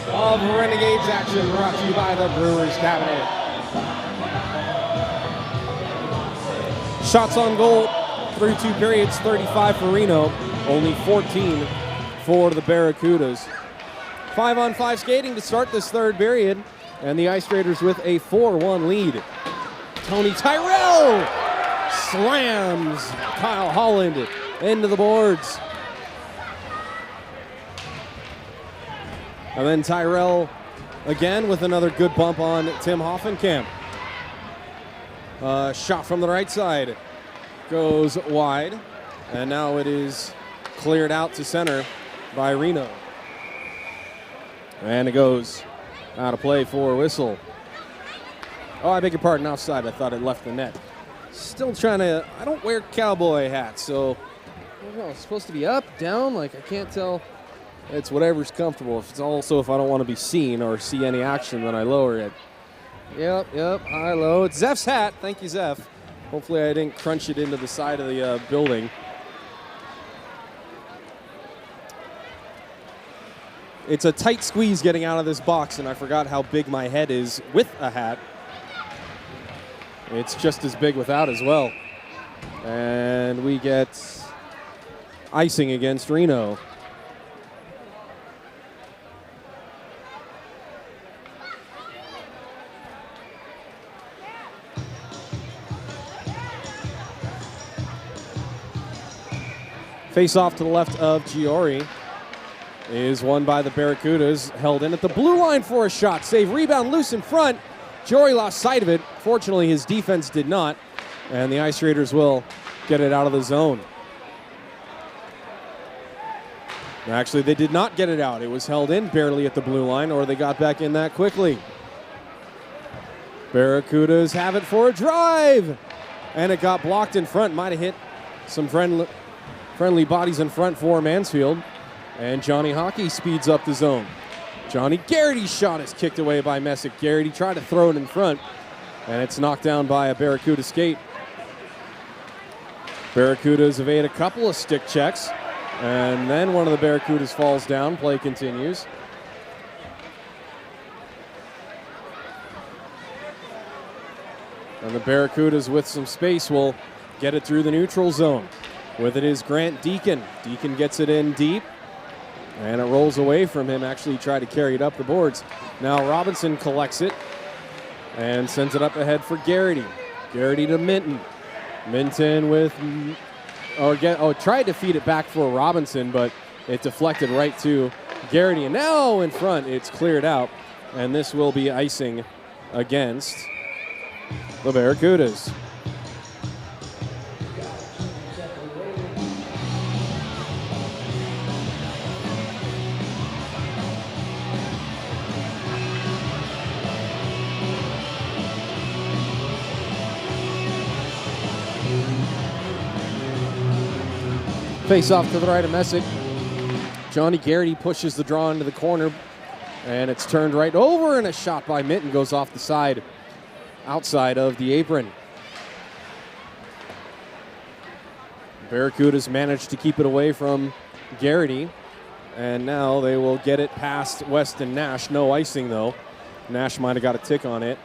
of Renegades action, brought to you by the Brewers Cabinet. Shots on goal through 2 periods, 35 for Reno, only 14 for the Barracudas. 5-on-5 skating to start this third period, and the Ice Raiders with a 4-1 lead. Tony Tyrell slams Kyle Holland into the boards. And then Tyrell again with another good bump on Tim Hoffenkamp. Shot from the right side goes wide, and now it is cleared out to center by Reno. And it goes out of play for a whistle. Oh, I beg your pardon, outside. I thought it left the net. Still trying to, I don't wear cowboy hats, so I don't know, it's supposed to be up, down, like I can't tell. It's whatever's comfortable. If it's also if I don't want to be seen or see any action, then I lower it. Yep, high, low. It's Zeph's hat. Thank you, Zeph. Hopefully I didn't crunch it into the side of the building. It's a tight squeeze getting out of this box, and I forgot how big my head is with a hat. It's just as big without as well. And we get icing against Reno. Face off to the left of Gyori is won by the Barracudas, held in at the blue line for a shot. Save, rebound, loose in front. Gyori lost sight of it. Fortunately, his defense did not, and the Ice Raiders will get it out of the zone. Actually, they did not get it out. It was held in barely at the blue line, or they got back in that quickly. Barracudas have it for a drive, and it got blocked in front. Might have hit some friendly bodies in front for Mansfield. And Johnny Hockey speeds up the zone. Johnny Garrity's shot is kicked away by Messick. Garrity tried to throw it in front, and it's knocked down by a Barracuda skate. Barracudas evade a couple of stick checks, and then one of the Barracudas falls down. Play continues. And the Barracudas, with some space, will get it through the neutral zone. With it is Grant Deacon. Deacon gets it in deep, and it rolls away from him. Actually tried to carry it up the boards. Now Robinson collects it and sends it up ahead for Garrity. Garrity to Minton. Minton with, tried to feed it back for Robinson, but it deflected right to Garrity. And now in front, it's cleared out, and this will be icing against the Barracudas. Face off to the right of Messick. Johnny Garrity pushes the draw into the corner. And it's turned right over, and a shot by Minton goes off the side, outside of the apron. Barracudas managed to keep it away from Garrity, and now they will get it past Weston Nash. No icing, though. Nash might have got a tick on it.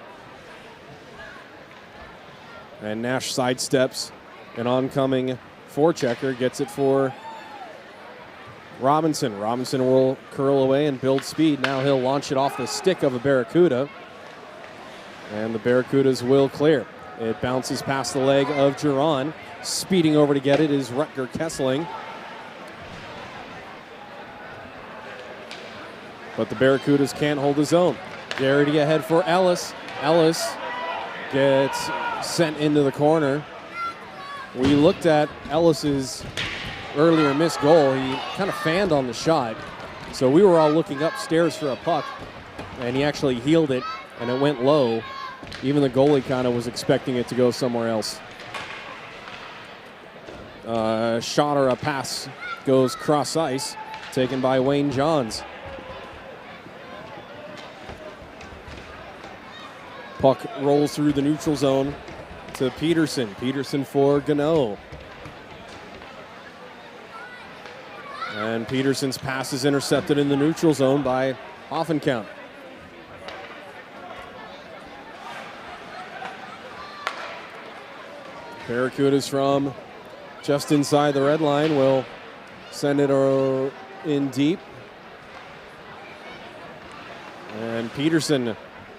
And Nash sidesteps an oncoming forechecker, gets it for Robinson. Robinson will curl away and build speed. Now he'll launch it off the stick of a Barracuda, and the Barracudas will clear. It bounces past the leg of Giron. Speeding over to get it is Rutger Kessling. But the Barracudas can't hold his own. Garrity ahead for Ellis. Ellis gets sent into the corner. We looked at Ellis's earlier missed goal. He kind of fanned on the shot. So we were all looking upstairs for a puck, and he actually heeled it, and it went low. Even the goalie kind of was expecting it to go somewhere else. Shot or a pass goes cross ice, taken by Wayne Johns. Puck rolls through the neutral zone to Peterson. Peterson for Gunnoe. And Peterson's pass is intercepted in the neutral zone by Hoffenkamp. Barracudas from just inside the red line will send it in deep. And Peterson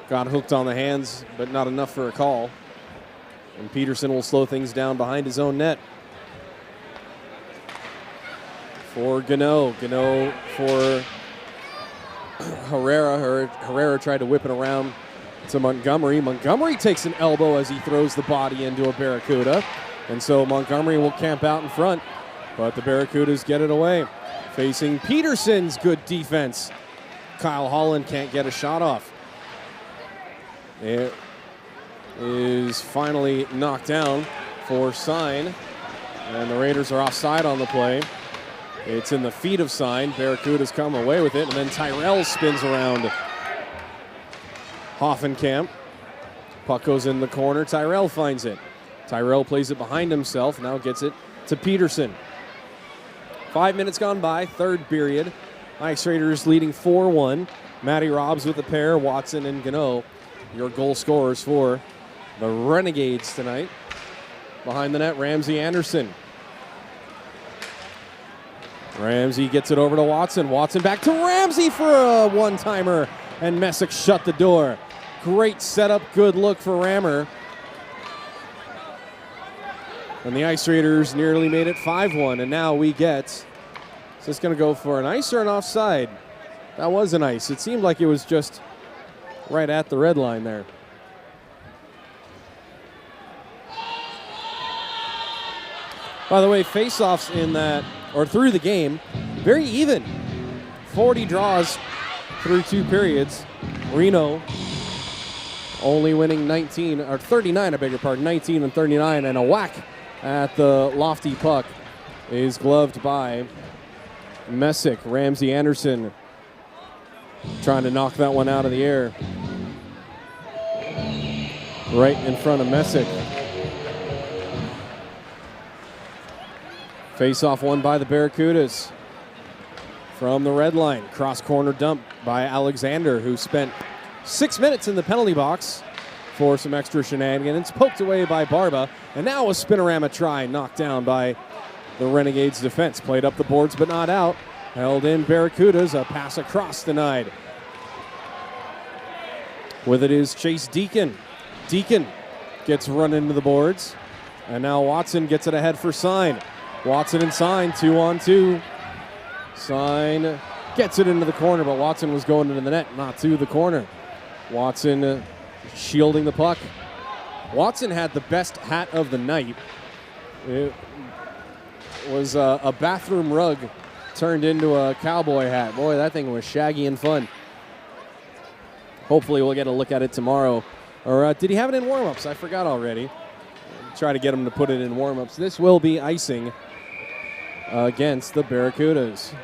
got hooked on the hands, but not enough for a call. And Peterson will slow things down behind his own net. For Gunnoe. Gunnoe for Herrera. Herrera tried to whip it around to Montgomery. Montgomery takes an elbow as he throws the body into a Barracuda. And so Montgomery will camp out in front, but the Barracudas get it away. Facing Peterson's good defense. Kyle Holland can't get a shot off. It is finally knocked down for Sine, and the Raiders are offside on the play. It's in the feet of Sine. Barracudas come away with it, and then Tyrell spins around Hoffenkamp. Puck goes in the corner. Tyrell finds it. Tyrell plays it behind himself, now gets it to Peterson. 5 minutes gone by, third period. Ice Raiders leading 4-1. Matty Robs with a pair, Watson and Gunnoe, your goal scorers for the Renegades tonight. Behind the net, Ramsey Anderson. Ramsey gets it over to Watson. Watson back to Ramsey for a one-timer, and Messick shut the door. Great setup, good look for Rammer. And the Ice Raiders nearly made it 5-1, and now we get, is this going to go for an ice or an offside? That was an ice. It seemed like it was just right at the red line there. By the way, face-offs in that, or through the game, very even. 40 draws through 2 periods. Reno only winning 19, or 39, I beg your pardon, 19 and 39, and a whack at the lofty puck is gloved by Messick. Ramsey Anderson trying to knock that one out of the air. Right in front of Messick. Face-off won by the Barracudas. From the red line, cross-corner dump by Alexander, who spent 6 minutes in the penalty box for some extra shenanigans. Poked away by Barba, and now a spinorama try knocked down by the Renegades defense. Played up the boards but not out. Held in Barracudas, a pass across denied. With it is Chase Deacon. Deacon gets run into the boards, and now Watson gets it ahead for Sine. Watson and Sine, 2-on-2. Sine gets it into the corner, but Watson was going into the net, not to the corner. Watson shielding the puck. Watson had the best hat of the night. It was a bathroom rug turned into a cowboy hat. Boy, that thing was shaggy and fun. Hopefully we'll get a look at it tomorrow. Or did he have it in warm-ups? I forgot already. Try to get him to put it in warm-ups. This will be icing against the Barracudas.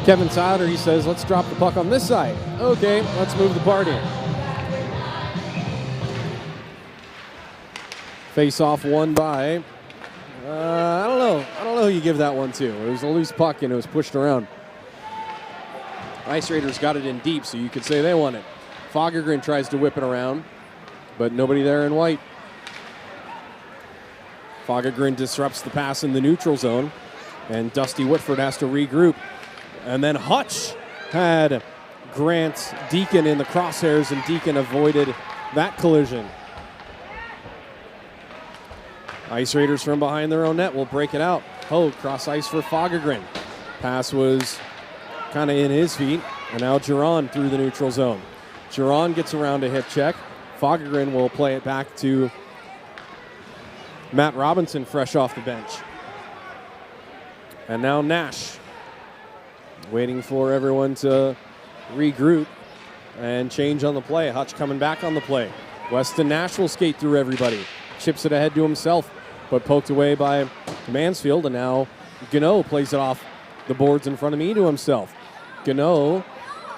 Kevin Siler, he says, let's drop the puck on this side. Okay, let's move the party. Face off won by, I don't know who you give that one to. It was a loose puck and it was pushed around. Ice Raiders got it in deep, so you could say they won it. Fagergren tries to whip it around, but nobody there in white. Fagergren disrupts the pass in the neutral zone, and Dusty Whitford has to regroup. And then Hutch had Grant Deacon in the crosshairs, and Deacon avoided that collision. Ice Raiders from behind their own net will break it out. Hogue cross ice for Fagergren. Pass was kind of in his feet, and now Giron through the neutral zone. Giron gets around a hit check. Fagergren will play it back to Matt Robinson, fresh off the bench. And now Nash, waiting for everyone to regroup and change on the play. Hutch coming back on the play. Weston Nash will skate through everybody. Chips it ahead to himself, but poked away by Mansfield, and now Gunnoe plays it off the boards in front of me to himself. Gunnoe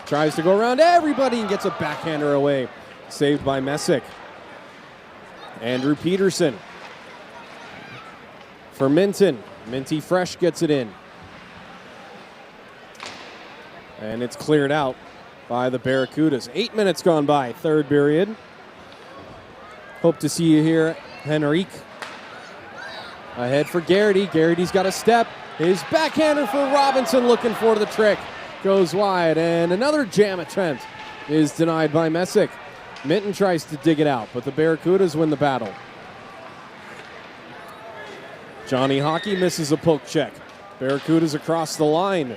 tries to go around everybody and gets a backhander away. Saved by Messick. Andrew Peterson for Minton. Minty Fresh gets it in. And it's cleared out by the Barracudas. 8 minutes gone by, third period. Hope to see you here, Henrique. Ahead for Garrity. Garrity's got a step. His backhander for Robinson, looking for the trick. Goes wide, and another jam attempt is denied by Messick. Minton tries to dig it out, but the Barracudas win the battle. Johnny Hockey misses a poke check. Barracudas across the line.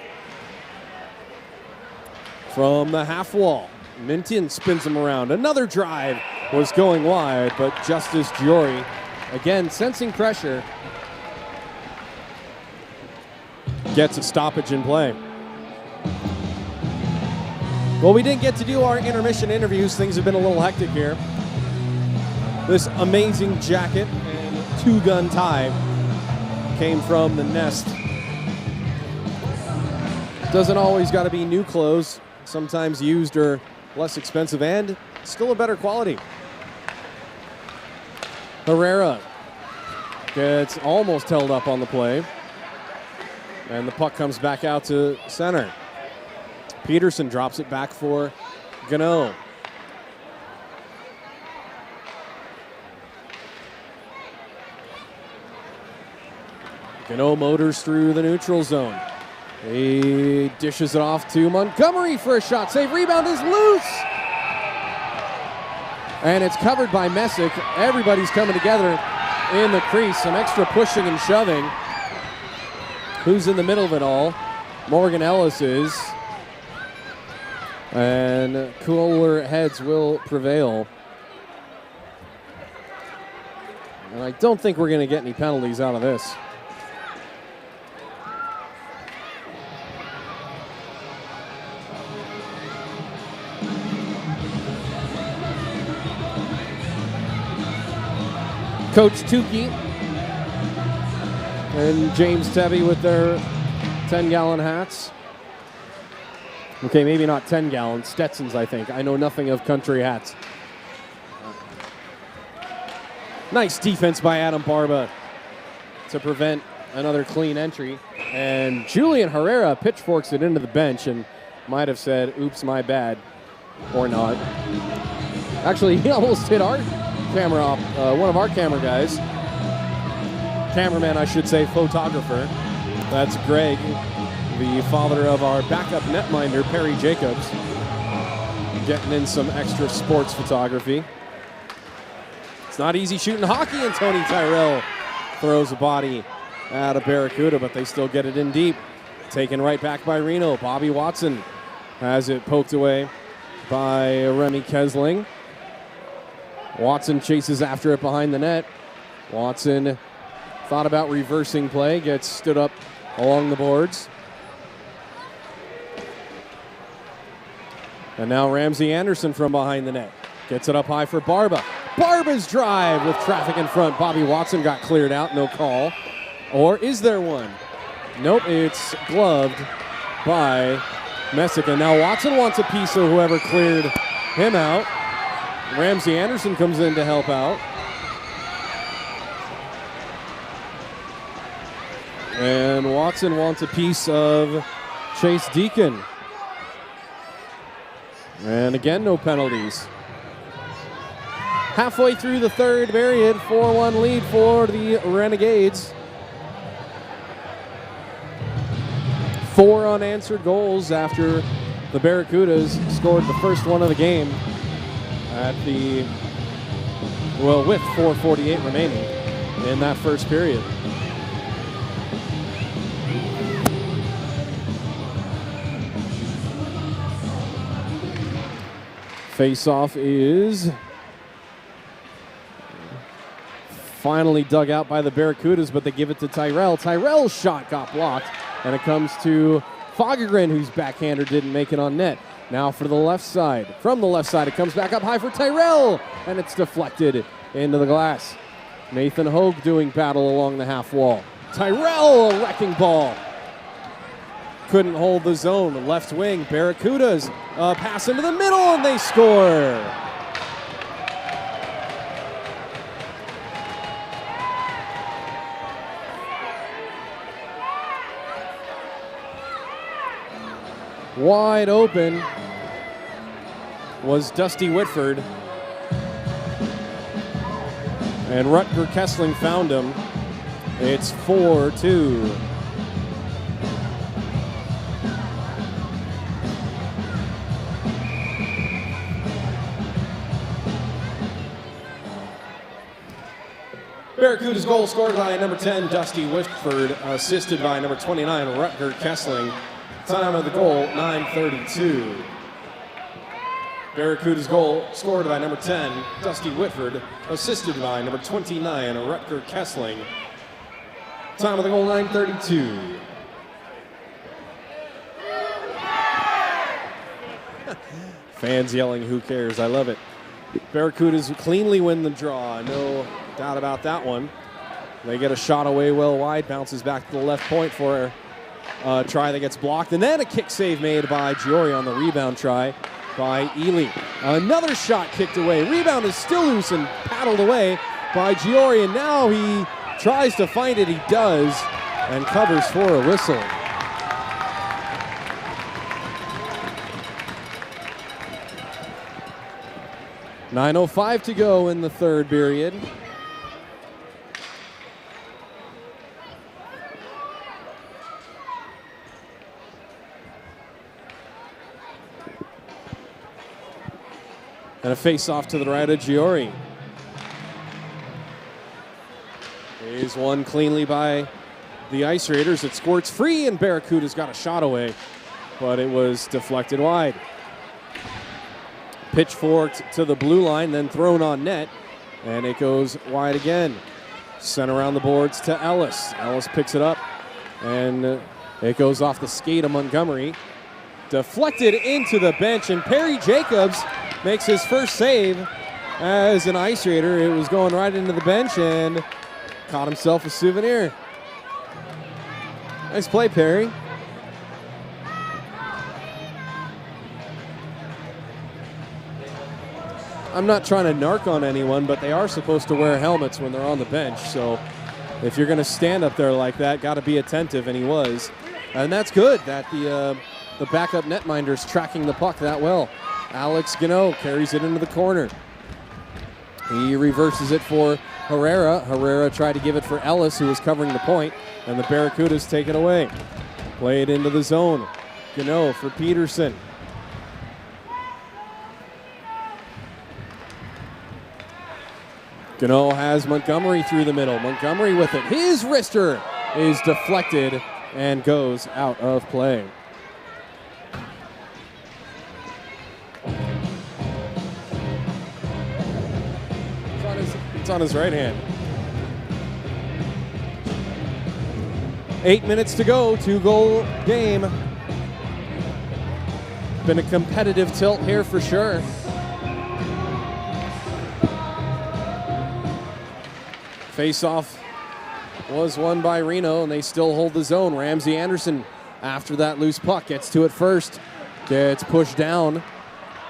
From the half wall, Minton spins him around. Another drive was going wide, but Justis Gyori, again sensing pressure, gets a stoppage in play. Well, we didn't get to do our intermission interviews. Things have been a little hectic here. This amazing jacket and two-gun tie came from the Nest. Doesn't always got to be new clothes. Sometimes used or less expensive and still a better quality. Herrera gets almost held up on the play. And the puck comes back out to center. Peterson drops it back for Gunnoe. Gunnoe motors through the neutral zone. He dishes it off to Montgomery for a shot. Save, rebound is loose. And it's covered by Messick. Everybody's coming together in the crease. Some extra pushing and shoving. Who's in the middle of it all? Morgan Ellis is. And cooler heads will prevail. And I don't think we're going to get any penalties out of this. Coach Tukey and James Tebby with their 10-gallon hats. Okay, maybe not 10 gallons. Stetsons, I think. I know nothing of country hats. Nice defense by Adam Barba to prevent another clean entry. And Julian Herrera pitchforks it into the bench and might have said, oops, my bad. Or not. Actually, he almost hit our camera off, one of our camera guys. Cameraman, I should say, photographer. That's Greg, the father of our backup netminder, Perry Jacobs. Getting in some extra sports photography. It's not easy shooting hockey, and Tony Tyrell throws a body at a Barracuda, but they still get it in deep. Taken right back by Reno. Bobby Watson has it poked away by Remy Kesling. Watson chases after it behind the net. Watson thought about reversing play, gets stood up along the boards. And now Ramsey Anderson from behind the net. Gets it up high for Barba. Barba's drive with traffic in front. Bobby Watson got cleared out, no call. Or is there one? Nope, it's gloved by Messick. Now Watson wants a piece of whoever cleared him out. Ramsey Anderson comes in to help out. And Watson wants a piece of Chase Deacon. And again, no penalties. Halfway through the third period, 4-1 lead for the Renegades. 4 unanswered goals after the Barracudas scored the first one of the game with 4:48 remaining in that first period. Face-off is finally dug out by the Barracudas, but they give it to Tyrell. Tyrell's shot got blocked, and it comes to Fagergren, whose backhander didn't make it on net. Now for the left side. From the left side, it comes back up high for Tyrell, and it's deflected into the glass. Nathan Hogue doing battle along the half wall. Tyrell, a wrecking ball. Couldn't hold the zone. Left wing, Barracudas pass into the middle, and they score. Wide open was Dusty Whitford. And Rutger Kessling found him. It's 4-2. Barracuda's goal scored by number 10, Dusty Whitford, assisted by number 29, Rutger Kessling. Time of the goal, 9:32. Barracuda's goal scored by number 10, Dusty Whitford, assisted by number 29, Rutger Kessling. Time of the goal, 9:32. Fans yelling, who cares? I love it. Barracudas cleanly win the draw. No doubt about that one. They get a shot away well wide, bounces back to the left point for a try that gets blocked, and then a kick save made by Gyori on the rebound try by Ely. Another shot kicked away. Rebound is still loose and paddled away by Gyori, and now he tries to find it. He does, and covers for a whistle. .9:05 to go in the third period. And a face-off to the right of Gyori. Is won cleanly by the Ice Raiders. It squirts free, and Barracuda's got a shot away, but it was deflected wide. Pitchforked to the blue line, then thrown on net, and it goes wide again. Sent around the boards to Ellis. Ellis picks it up, and it goes off the skate of Montgomery. Deflected into the bench, and Perry Jacobs makes his first save as an Ice Raider. It was going right into the bench and caught himself a souvenir. Nice play, Perry. I'm not trying to narc on anyone, but they are supposed to wear helmets when they're on the bench. So if you're going to stand up there like that, got to be attentive, and he was. And that's good that the backup netminder's tracking the puck that well. Alex Gunnoe carries it into the corner. He reverses it for Herrera. Herrera tried to give it for Ellis, who was covering the point, and the Barracudas take it away. Play it into the zone. Gunnoe for Peterson. Gunnoe has Montgomery through the middle. Montgomery with it. His wrister is deflected and goes out of play. It's on his right hand. 8 minutes to go, 2-goal game. Been a competitive tilt here for sure. Face-off was won by Reno, and they still hold the zone. Ramsey Anderson, after that loose puck, gets to it first. Gets pushed down,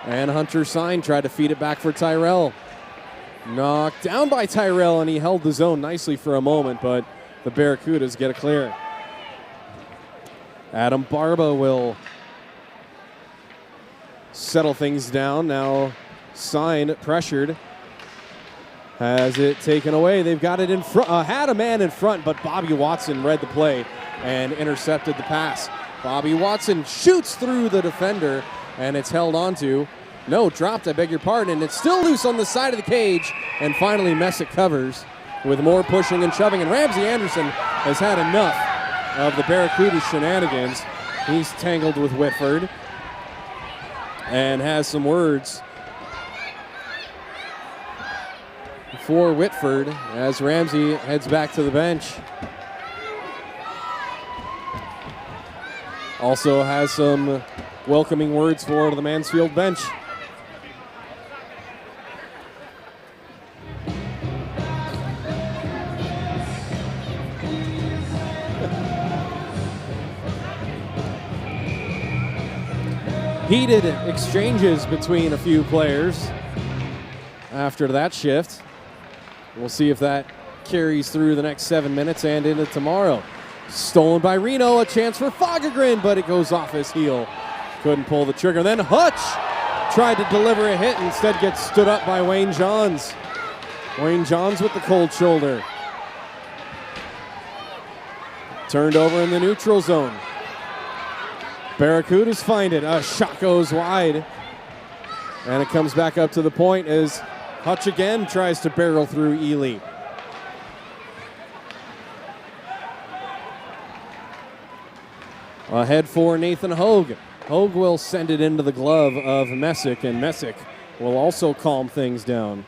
and Hunter Sine tried to feed it back for Tyrell. Knocked down by Tyrell, and he held the zone nicely for a moment, but the Barracudas get a clear. Adam Barba will settle things down. Now Sine pressured. Has it taken away. They've got it in front. Had a man in front, but Bobby Watson read the play and intercepted the pass. Bobby Watson shoots through the defender, and it's held onto. No, dropped, I beg your pardon. And it's still loose on the side of the cage. And finally, Messick covers with more pushing and shoving. And Ramsey Anderson has had enough of the Barracuda shenanigans. He's tangled with Whitford and has some words for Whitford as Ramsey heads back to the bench. Also has some welcoming words for the Mansfield bench. Heated exchanges between a few players after that shift. We'll see if that carries through the next 7 minutes and into tomorrow. Stolen by Reno, a chance for Fagergren, but it goes off his heel. Couldn't pull the trigger. Then Hutch tried to deliver a hit, instead gets stood up by Wayne Johns. Wayne Johns with the cold shoulder. Turned over in the neutral zone. Barracudas find it. A shot goes wide. And it comes back up to the point as Hutch again tries to barrel through Ely. Ahead for Nathan Hogue. Hogue will send it into the glove of Messick, and Messick will also calm things down.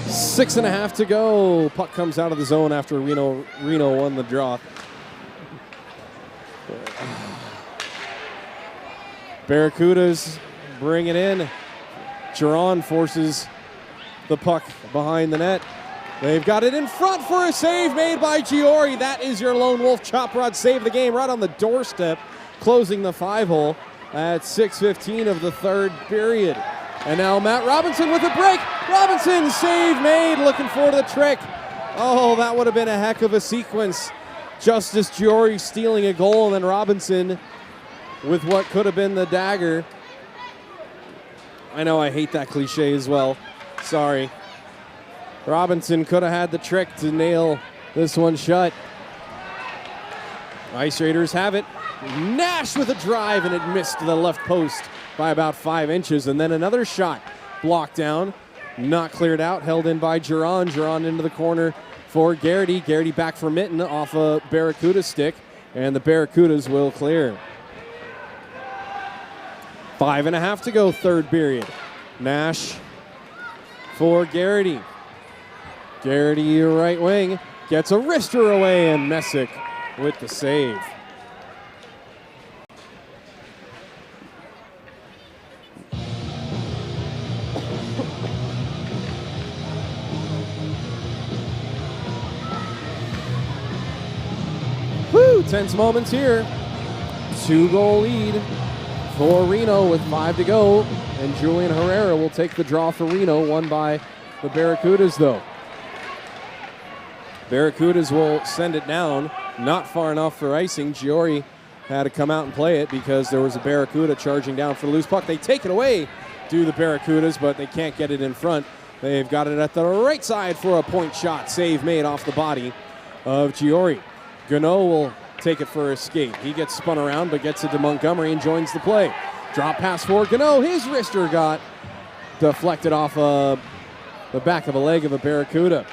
Six and a half to go. Puck comes out of the zone after Reno won the draw. Barracudas bring it in. Giron forces the puck behind the net. They've got it in front for a save made by Gyori. That is your lone wolf chop rod save of the game right on the doorstep, closing the 5-hole at 6:15 of the third period. And now Matt Robinson with a break. Robinson, save made, looking for the trick. Oh, that would have been a heck of a sequence. Justis Gyori stealing a goal, and then Robinson with what could have been the dagger. I know I hate that cliche as well. Sorry. Robinson could have had the trick to nail this one shut. Ice Raiders have it. Nash with a drive, and it missed the left post by about 5 inches. And then another shot blocked down, not cleared out, held in by Giron. Giron into the corner for Garrity. Garrity back for Minton off a Barracuda stick, and the Barracudas will clear. 5.5 to go, third period. Nash for Garrity. Garrity, right wing, gets a wrister away, and Messick with the save. Woo, tense moments here. 2-goal lead for Reno with 5 to go, and Julian Herrera will take the draw for Reno, won by the Barracudas though. Barracudas will send it down, not far enough for icing. Gyori had to come out and play it because there was a Barracuda charging down for the loose puck. They take it away, do the Barracudas, but they can't get it in front. They've got it at the right side for a point shot. Save made off the body of Gyori. Gunnoe will take it for a skate. He gets spun around, but gets it to Montgomery and joins the play. Drop pass for Gunnoe. His wrister got deflected off the back of a leg of a Barracuda.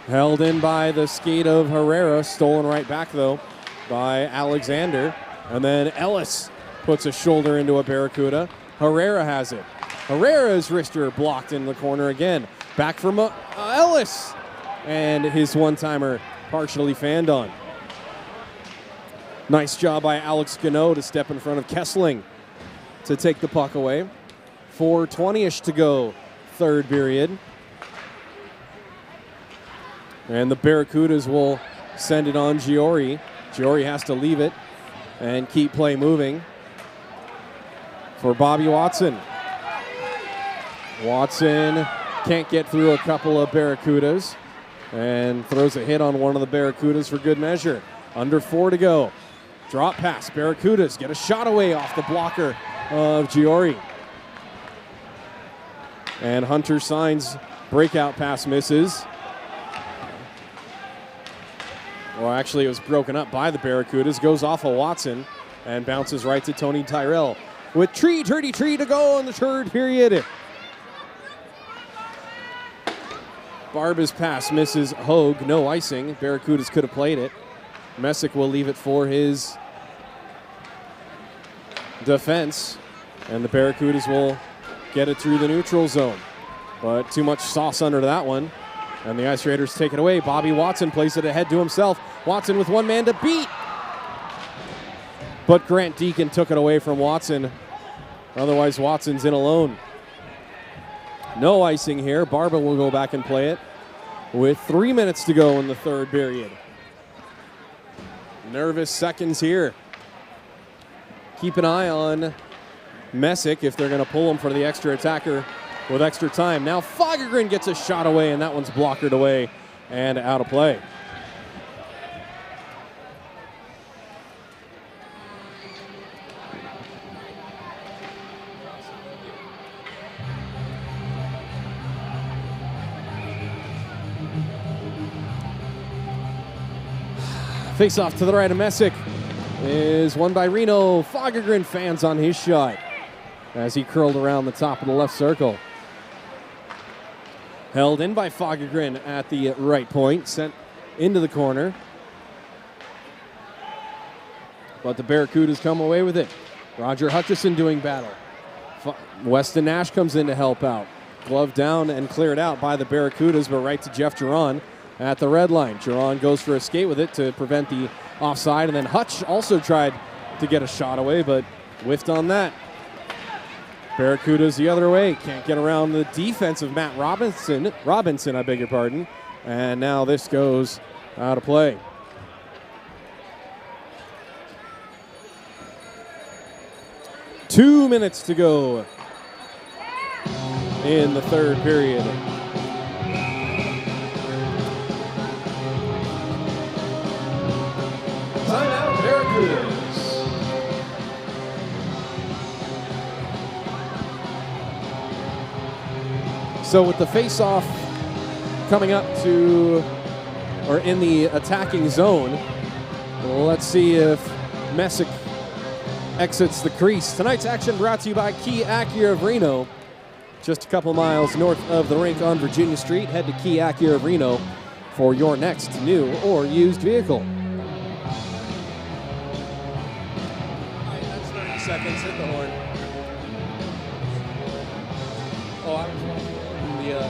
Held in by the skate of Herrera. Stolen right back, though. by Alexander. And then Ellis puts a shoulder into a Barracuda. Herrera has it. Herrera's wrister blocked in the corner again. Back from Ellis. And his one-timer partially fanned on. Nice job by Alex Gunnoe to step in front of Kessling to take the puck away. 4:20-ish to go, third period. And the Barracudas will send it on Gyori. Gyori has to leave it and keep play moving for Bobby Watson. Watson can't get through a couple of Barracudas and throws a hit on one of the Barracudas for good measure. Under 4 to go. Drop pass. Barracudas get a shot away off the blocker of Gyori. And Hunter Sine's breakout pass misses. Well, actually, it was broken up by the Barracudas. Goes off of Watson and bounces right to Tony Tyrell. With 3:33 to go in the third period. Barba's pass misses Hogue. No icing. Barracudas could have played it. Messick will leave it for his defense. And the Barracudas will get it through the neutral zone. But too much sauce under that one. And the Ice Raiders take it away. Bobby Watson plays it ahead to himself. Watson with one man to beat. But Grant Deacon took it away from Watson. Otherwise, Watson's in alone. No icing here. Barba will go back and play it with 3 minutes to go in the third period. Nervous seconds here. Keep an eye on Messick if they're going to pull him for the extra attacker with extra time. Now Fagergren gets a shot away, and that one's blockered away and out of play. Face off to the right of Messick is won by Reno. Fagergren fans on his shot as he curled around the top of the left circle. Held in by Fagergren at the right point, sent into the corner. But the Barracudas come away with it. Roger Hutchison doing battle. Weston Nash comes in to help out. Glove down and cleared out by the Barracudas, but right to Jeff Giron at the red line. Giron goes for a skate with it to prevent the offside, and then Hutch also tried to get a shot away, but whiffed on that. Barracudas the other way. Can't get around the defense of Matt Robinson, I beg your pardon. And now this goes out of play. Two minutes to go in the third period. Timeout, Barracudas. So with the face-off coming up to, or in the attacking zone, let's see if Messick exits the crease. Tonight's action brought to you by Key Acura of Reno. Just a couple miles north of the rink on Virginia Street. Head to Key Acura of Reno for your next new or used vehicle. That's 30 seconds. Hit the horn. Oh, I was watching the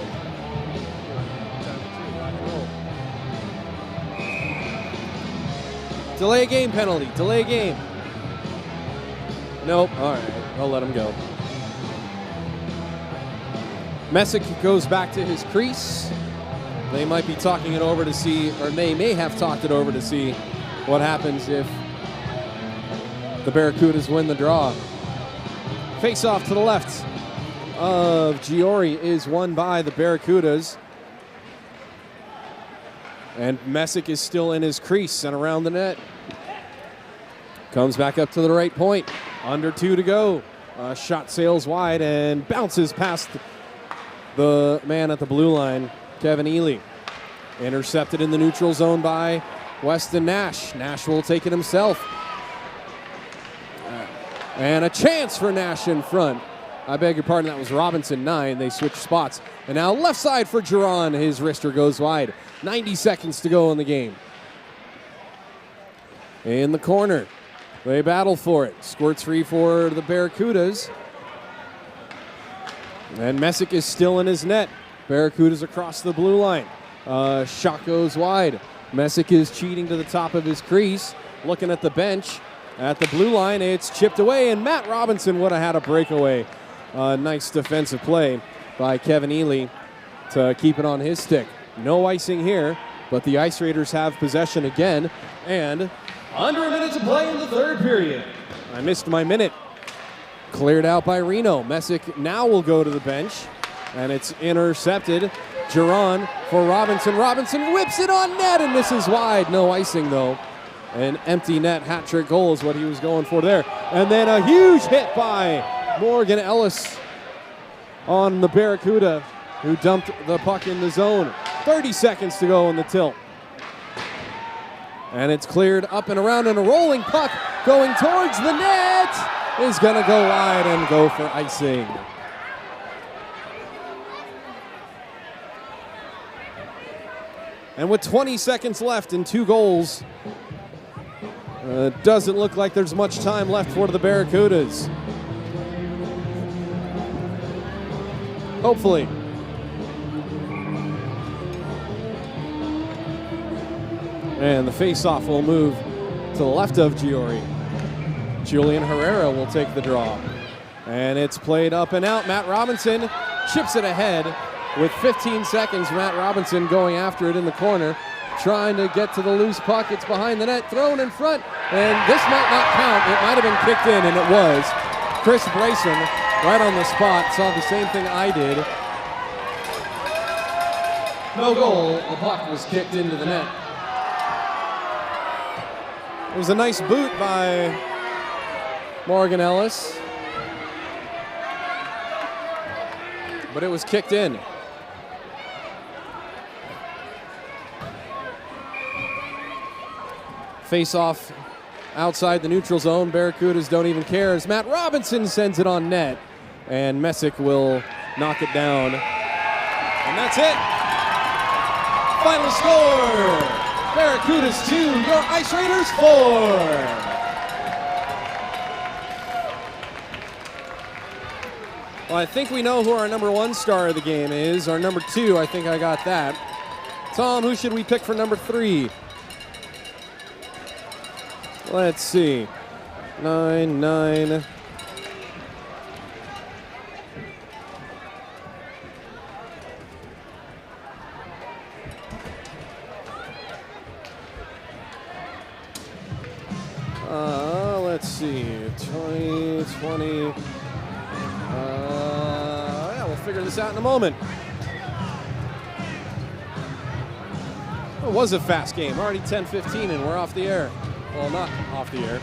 delay game penalty. Delay game. Nope. All right. I'll let him go. Messick goes back to his crease. They might be talking it over to see, or they may have talked it over to see what happens if the Barracudas win the draw. Face off to the left of Gyori is won by the Barracudas. And Messick is still in his crease and around the net. Comes back up to the right point. Under 2 to go. Shot sails wide and bounces past the man at the blue line, Kevin Ely. Intercepted in the neutral zone by Weston Nash. Nash will take it himself. And a chance for Nash in front. I beg your pardon, that was Robinson 9. They switch spots. And now left side for Giron. His wrister goes wide. 90 seconds to go in the game. in the corner. They battle for it. Squirts free for the Barracudas. And Messick is still in his net. Barracudas across the blue line. Shot goes wide. Messick is cheating to the top of his crease. Looking at the bench. At the blue line, it's chipped away, and Matt Robinson would have had a breakaway. Nice defensive play by Kevin Ely to keep it on his stick. No icing here, but the Ice Raiders have possession again, and Under a minute to play in the third period. I missed my minute. Cleared out by Reno. Messick now will go to the bench, and it's intercepted. Giron for Robinson. Robinson whips it on net and misses wide. No icing, though. An empty net hat trick goal is what he was going for there. And then a huge hit by Morgan Ellis on the Barracuda, who dumped the puck in the zone. 30 seconds to go in the tilt. And it's cleared up and around, and a rolling puck going towards the net is going to go wide and go for icing. And with 20 seconds left and 2 goals, it doesn't look like there's much time left for the Barracudas. Hopefully. And the face-off will move to the left of Gyori. Julian Herrera will take the draw. And it's played up and out. Matt Robinson chips it ahead with 15 seconds. Matt Robinson going after it in the corner, trying to get to the loose puck. It's behind the net, thrown in front, and this might not count. It might have been kicked in, and it was. Chris Brayson, right on the spot, saw the same thing I did. No goal. The puck was kicked into the net. It was a nice boot by Morgan Ellis, but it was kicked in. Face-off outside the neutral zone. Barracudas don't even care as Matt Robinson sends it on net, and Messick will knock it down. And that's it. Final score. Barracudas 2, your Ice Raiders 4. Well, I think we know who our number 1 star of the game is. Our number 2, I think I got that. Tom, who should we pick for number 3? Let's see. 9. Let's see. 20. Yeah, we'll figure this out in a moment. It was a fast game. Already 10:15 and we're off the air. Well, not off the air.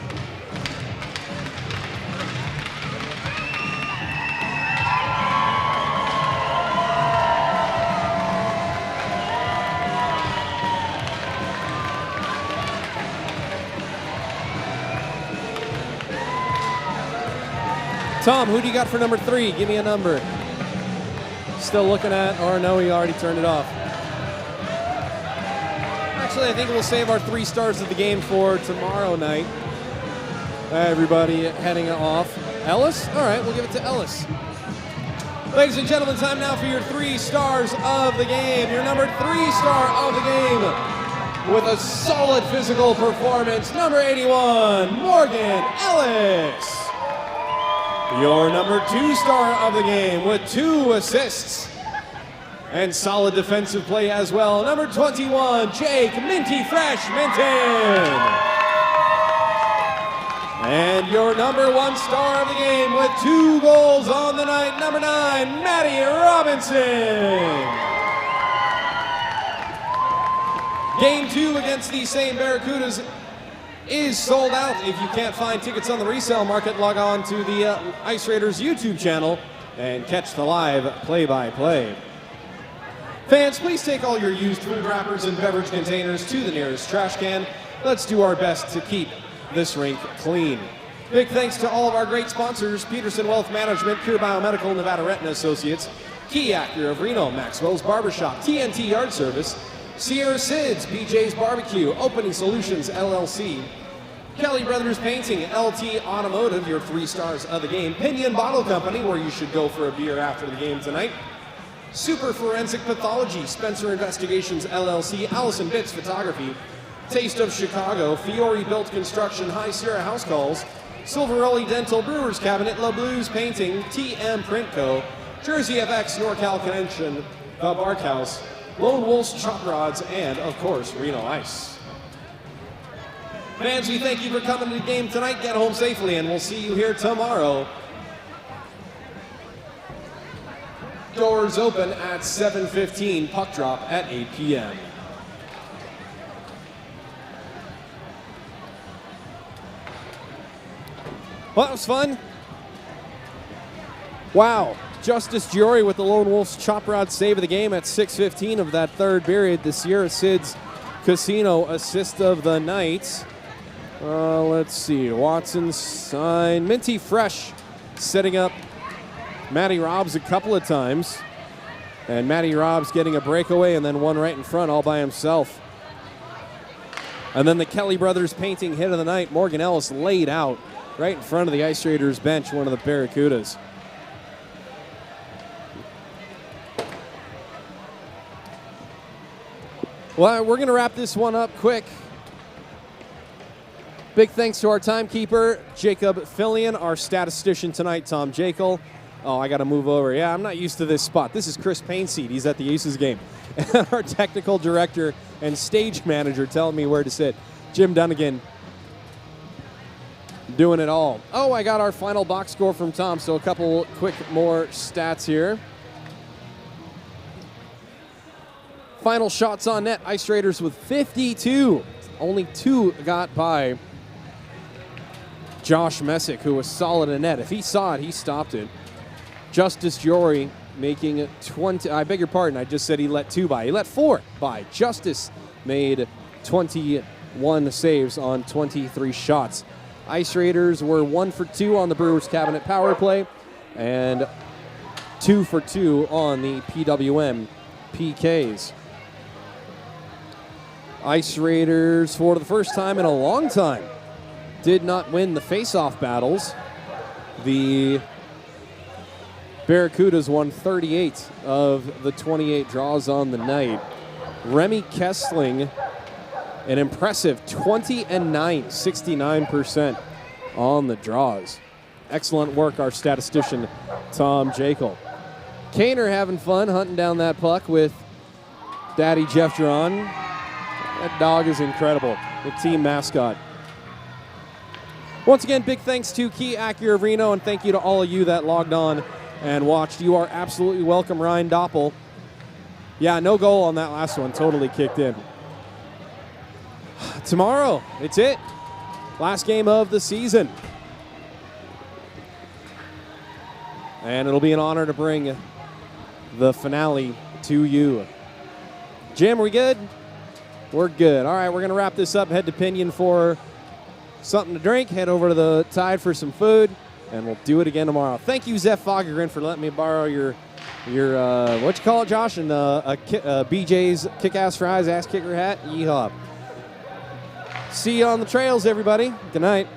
Tom, who do you got for number 3? Give me a number. Still looking at, or no, he already turned it off. Actually, I think we'll save our 3 stars of the game for tomorrow night. Everybody heading off. Ellis? All right, we'll give it to Ellis. Ladies and gentlemen, time now for your 3 stars of the game. Your number 3 star of the game with a solid physical performance, number 81, Morgan Ellis. Your number 2 star of the game with 2 assists and solid defensive play as well, number 21, Jake Minty Fresh Minton. And your number 1 star of the game with 2 goals on the night, number 9, Matty Robinson. Game 2 against these same Barracudas is sold out. If you can't find tickets on the resale market, log on to the Ice Raiders YouTube channel and catch the live play-by-play. Fans, please take all your used food wrappers and beverage containers to the nearest trash can. Let's do our best to keep this rink clean. Big thanks to all of our great sponsors: Peterson Wealth Management, Pure Biomedical, Nevada Retina Associates, Key Acura of Reno, Maxwell's Barbershop, TNT Yard Service, Sierra Sid's, BJ's Barbecue, Opening Solutions LLC, Kelly Brothers Painting, LT Automotive, your 3 stars of the game. Pinion Bottle Company, where you should go for a beer after the game tonight. Super Forensic Pathology, Spencer Investigations LLC, Allison Bitts Photography, Taste of Chicago, Fiore Built Construction, High Sierra House Calls, Silveroli Dental, Brewers Cabinet, La Blues Painting, TM Print Co., Jersey FX, NorCal Connection, The Bark House, Lone Wolf's Chop Rods, and of course, Reno Ice. Fans, we thank you for coming to the game tonight. Get home safely, and we'll see you here tomorrow. Doors open at 7:15, puck drop at 8 p.m. Well, that was fun. Wow. Justis Gyori with the Lone Wolf's chop rod save of the game at 6:15 of that third period. The Sierra Sid's Casino assist of the night. Let's see. Watson, Sine, Minty Fresh setting up Matty Robs a couple of times. And Matty Robs getting a breakaway and then one right in front all by himself. And then the Kelly Brothers Painting hit of the night. Morgan Ellis laid out right in front of the Ice Raiders bench, one of the Barracudas. Well, we're going to wrap this one up quick. Big thanks to our timekeeper, Jacob Fillion, our statistician tonight, Tom Jekyll. Oh, I got to move over. Yeah, I'm not used to this spot. This is Chris Painseed. He's at the Aces game. And our technical director and stage manager telling me where to sit, Jim Dunnigan, doing it all. Oh, I got our final box score from Tom, so a couple quick more stats here. Final shots on net, Ice Raiders with 52. Only 2 got by Josh Messick, who was solid in net. If he saw it, he stopped it. Justis Gyori making 20. I beg your pardon, I just said he let 2 by. He let 4 by. Justis made 21 saves on 23 shots. Ice Raiders were 1 for 2 on the Brewers Cabinet power play and 2 for 2 on the PWM PKs. Ice Raiders, for the first time in a long time, did not win the face-off battles. The Barracudas won 38 of the 28 draws on the night. Remy Kessling, an impressive 20-9, 69% on the draws. Excellent work, our statistician, Tom Jekyll. Kaner having fun hunting down that puck with Daddy Jeff Drawn. That dog is incredible, the team mascot. Once again, big thanks to Key Acura of Reno, and thank you to all of you that logged on and watched. You are absolutely welcome, Ryan Doppel. Yeah, no goal on that last one, totally kicked in. Tomorrow, it's it. Last game of the season. And it'll be an honor to bring the finale to you. Jim, are we good? We're good. All right, we're going to wrap this up. Head to Pinion for something to drink. Head over to the Tide for some food, and we'll do it again tomorrow. Thank you, Zeph Fagergren, for letting me borrow your what you call it, Josh, and BJ's Kick-Ass Fries Ass Kicker hat. Yeehaw. See you on the trails, everybody. Good night.